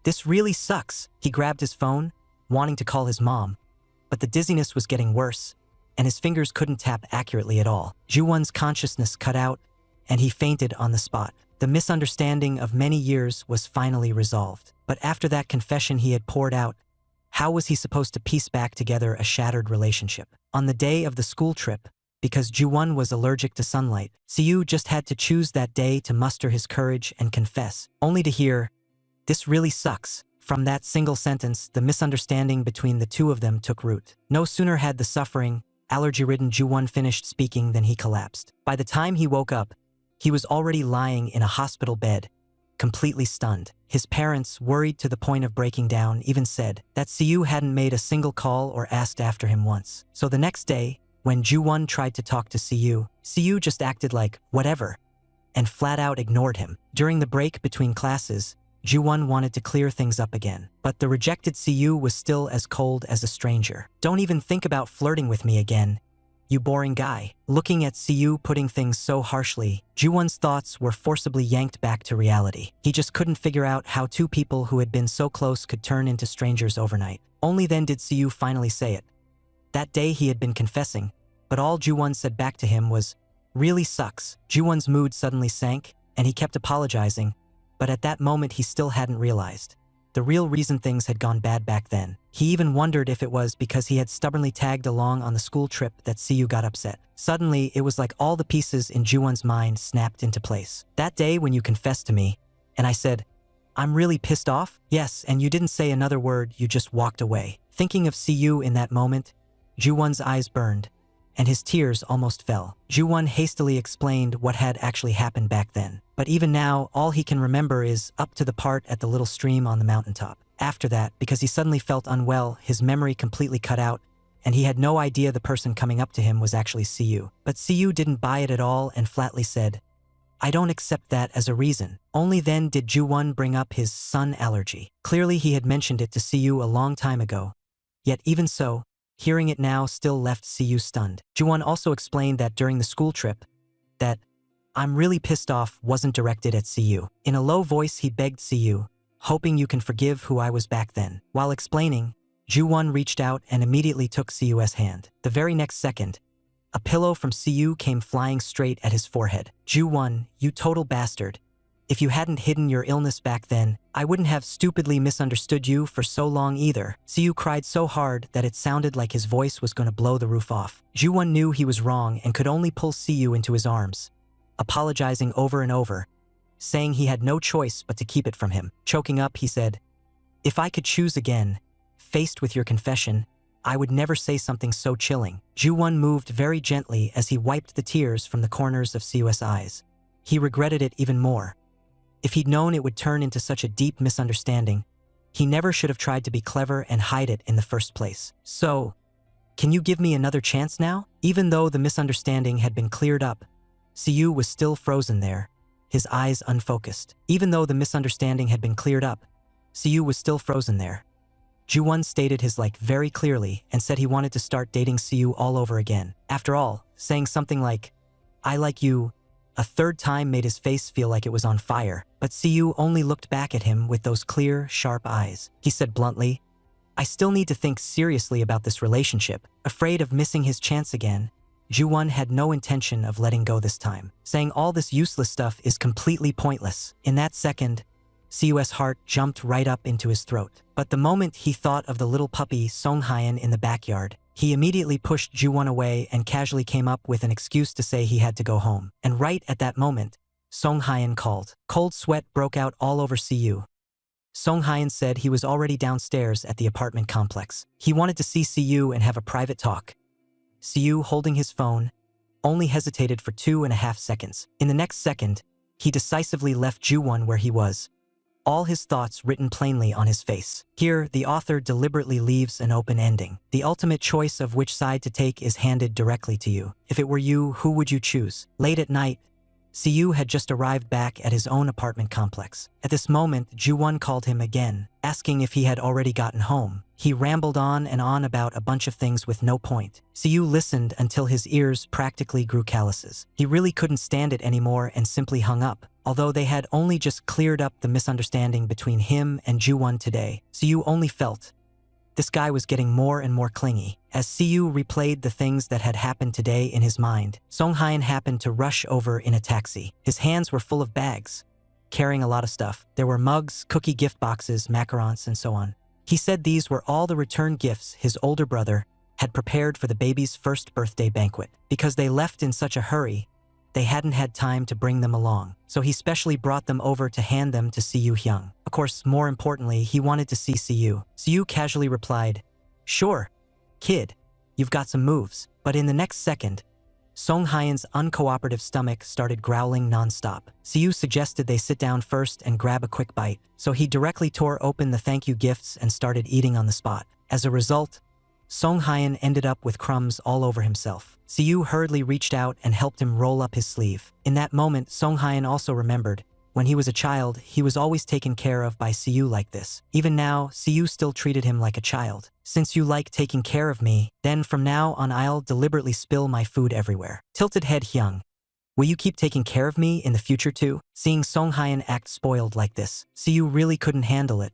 "This really sucks." He grabbed his phone, wanting to call his mom, but the dizziness was getting worse, and his fingers couldn't tap accurately at all. Ju-won's consciousness cut out, and he fainted on the spot. The misunderstanding of many years was finally resolved. But after that confession he had poured out, how was he supposed to piece back together a shattered relationship? On the day of the school trip, because Ju-won was allergic to sunlight, Siu just had to choose that day to muster his courage and confess, only to hear, "This really sucks." From that single sentence, the misunderstanding between the two of them took root. No sooner had the suffering, allergy-ridden Ju-won finished speaking than he collapsed. By the time he woke up, he was already lying in a hospital bed, completely stunned. His parents, worried to the point of breaking down, even said that Siu hadn't made a single call or asked after him once. So the next day, when Ju-won tried to talk to Siu just acted like, whatever, and flat out ignored him. During the break between classes, Ju-won wanted to clear things up again, but the rejected Siu was still as cold as a stranger. "Don't even think about flirting with me again. "You boring guy." Looking at Siyu putting things so harshly, Ju-won's thoughts were forcibly yanked back to reality. He just couldn't figure out how two people who had been so close could turn into strangers overnight. Only then did Siyu finally say it. That day he had been confessing, but all Ju-won said back to him was, "Really sucks." Ju-won's mood suddenly sank, and he kept apologizing, but at that moment he still hadn't realized the real reason things had gone bad back then. He even wondered if it was because he had stubbornly tagged along on the school trip that Siyu got upset. Suddenly, it was like all the pieces in Ju-won's mind snapped into place. "That day when you confessed to me, and I said, 'I'm really pissed off?' Yes, and you didn't say another word, you just walked away." Thinking of Siyu in that moment, Ju-won's eyes burned, and his tears almost fell. Ju-won hastily explained what had actually happened back then. But even now, all he can remember is up to the part at the little stream on the mountaintop. After that, because he suddenly felt unwell, his memory completely cut out, and he had no idea the person coming up to him was actually Siyu. But Siyu didn't buy it at all and flatly said, "I don't accept that as a reason." Only then did Ju-won bring up his sun allergy. Clearly he had mentioned it to Siyu a long time ago. Yet even so, hearing it now still left Siyu stunned. Ju-won also explained that during the school trip, that "I'm really pissed off" wasn't directed at Siyu. In a low voice he begged Siyu, "Hoping you can forgive who I was back then." While explaining, Ju-won reached out and immediately took Siyu's hand. The very next second, a pillow from Siyu came flying straight at his forehead. "Ju-won, you total bastard. If you hadn't hidden your illness back then, I wouldn't have stupidly misunderstood you for so long either." Siyu cried so hard that it sounded like his voice was going to blow the roof off. Ju-won knew he was wrong and could only pull Siyu into his arms, apologizing over and over, saying he had no choice but to keep it from him. Choking up, he said, "If I could choose again, faced with your confession, I would never say something so chilling." Ju-won moved very gently as he wiped the tears from the corners of Siyu's eyes. He regretted it even more. If he'd known it would turn into such a deep misunderstanding, he never should have tried to be clever and hide it in the first place. "So, can you give me another chance now?" Even though the misunderstanding had been cleared up, Siyu was still frozen there, his eyes unfocused. Even though the misunderstanding had been cleared up, Siyu was still frozen there. Ju-won stated his like very clearly and said he wanted to start dating Siyu all over again. After all, saying something like, "I like you," a third time made his face feel like it was on fire, but Siyu only looked back at him with those clear, sharp eyes. He said bluntly, "I still need to think seriously about this relationship." Afraid of missing his chance again, Ju-won had no intention of letting go this time, saying all this useless stuff is completely pointless. In that second, Siyu's heart jumped right up into his throat. But the moment he thought of the little puppy Song-hyeon in the backyard, he immediately pushed Ju-won away and casually came up with an excuse to say he had to go home. And right at that moment, Song-hyeon called. Cold sweat broke out all over Siyu. Song-hyeon said he was already downstairs at the apartment complex. He wanted to see Siyu and have a private talk. Siyu, holding his phone, only hesitated for 2.5 seconds. In the next second, he decisively left Ju-won where he was, all his thoughts written plainly on his face. Here, the author deliberately leaves an open ending. The ultimate choice of which side to take is handed directly to you. If it were you, who would you choose? Late at night, Siyu had just arrived back at his own apartment complex. At this moment, Ju-won called him again, asking if he had already gotten home. He rambled on and on about a bunch of things with no point. Siyu listened until his ears practically grew calluses. He really couldn't stand it anymore and simply hung up. Although they had only just cleared up the misunderstanding between him and Ju-won today, Siyu only felt this guy was getting more and more clingy. As Siyu replayed the things that had happened today in his mind, Song-hyeon happened to rush over in a taxi. His hands were full of bags, carrying a lot of stuff. There were mugs, cookie gift boxes, macarons, and so on. He said these were all the return gifts his older brother had prepared for the baby's first birthday banquet. Because they left in such a hurry, they hadn't had time to bring them along, so he specially brought them over to hand them to Siyu Hyung. Of course, more importantly, he wanted to see Siyu. Siyu casually replied, "Sure, kid, you've got some moves." But in the next second, Song-hyeon's uncooperative stomach started growling non-stop. Siyu suggested they sit down first and grab a quick bite, so he directly tore open the thank you gifts and started eating on the spot. As a result, Song-hyeon ended up with crumbs all over himself. Siyu hurriedly reached out and helped him roll up his sleeve. In that moment, Song-hyeon also remembered when he was a child, he was always taken care of by Siyu like this. Even now, Siyu still treated him like a child. Since you like taking care of me, then from now on I'll deliberately spill my food everywhere. Tilted head Hyung. Will you keep taking care of me in the future too? Seeing Song Hyeon act spoiled like this, Siyu really couldn't handle it.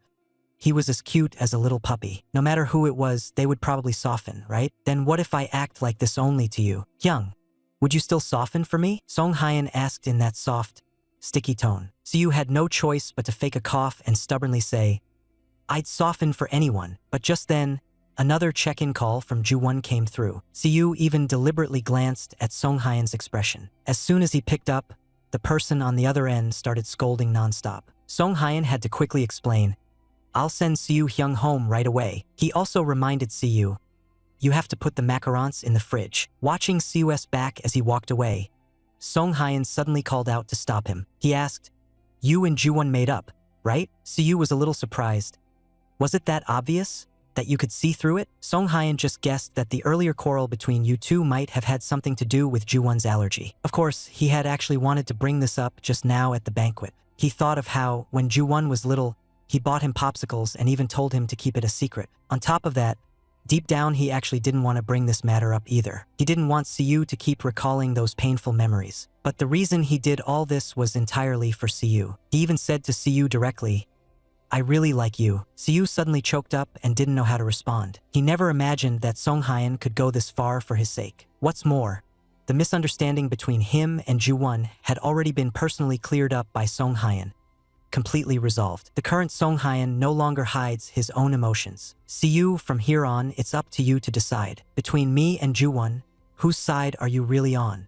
He was as cute as a little puppy. No matter who it was, they would probably soften, right? Then what if I act like this only to you? Hyung, would you still soften for me? Song Hyeon asked in that soft, sticky tone. Siyu had no choice but to fake a cough and stubbornly say, I'd soften for anyone. But just then, another check-in call from Ju-won came through. Siyu even deliberately glanced at Song Hyeon's expression. As soon as he picked up, the person on the other end started scolding nonstop. Song Hyeon had to quickly explain, I'll send Siyu Hyung home right away. He also reminded Siyu, you have to put the macarons in the fridge. Watching Siyu's back as he walked away, Song Hyeon suddenly called out to stop him. He asked, you and Ju-won made up, right? Siyu was a little surprised. Was it that obvious? That you could see through it? Song Hyeon just guessed that the earlier quarrel between you two might have had something to do with Ju-won's allergy. Of course, he had actually wanted to bring this up just now at the banquet. He thought of how, when Ju-won was little, he bought him popsicles and even told him to keep it a secret. On top of that, deep down he actually didn't want to bring this matter up either. He didn't want Siyu to keep recalling those painful memories. But the reason he did all this was entirely for Siyu. He even said to Siyu directly, I really like you. Siyu suddenly choked up and didn't know how to respond. He never imagined that Song Hyeon could go this far for his sake. What's more, the misunderstanding between him and Ju-won had already been personally cleared up by Song Hyeon. Completely resolved. The current Song Hyeon no longer hides his own emotions. Siyu, from here on, it's up to you to decide. Between me and Ju-won, whose side are you really on?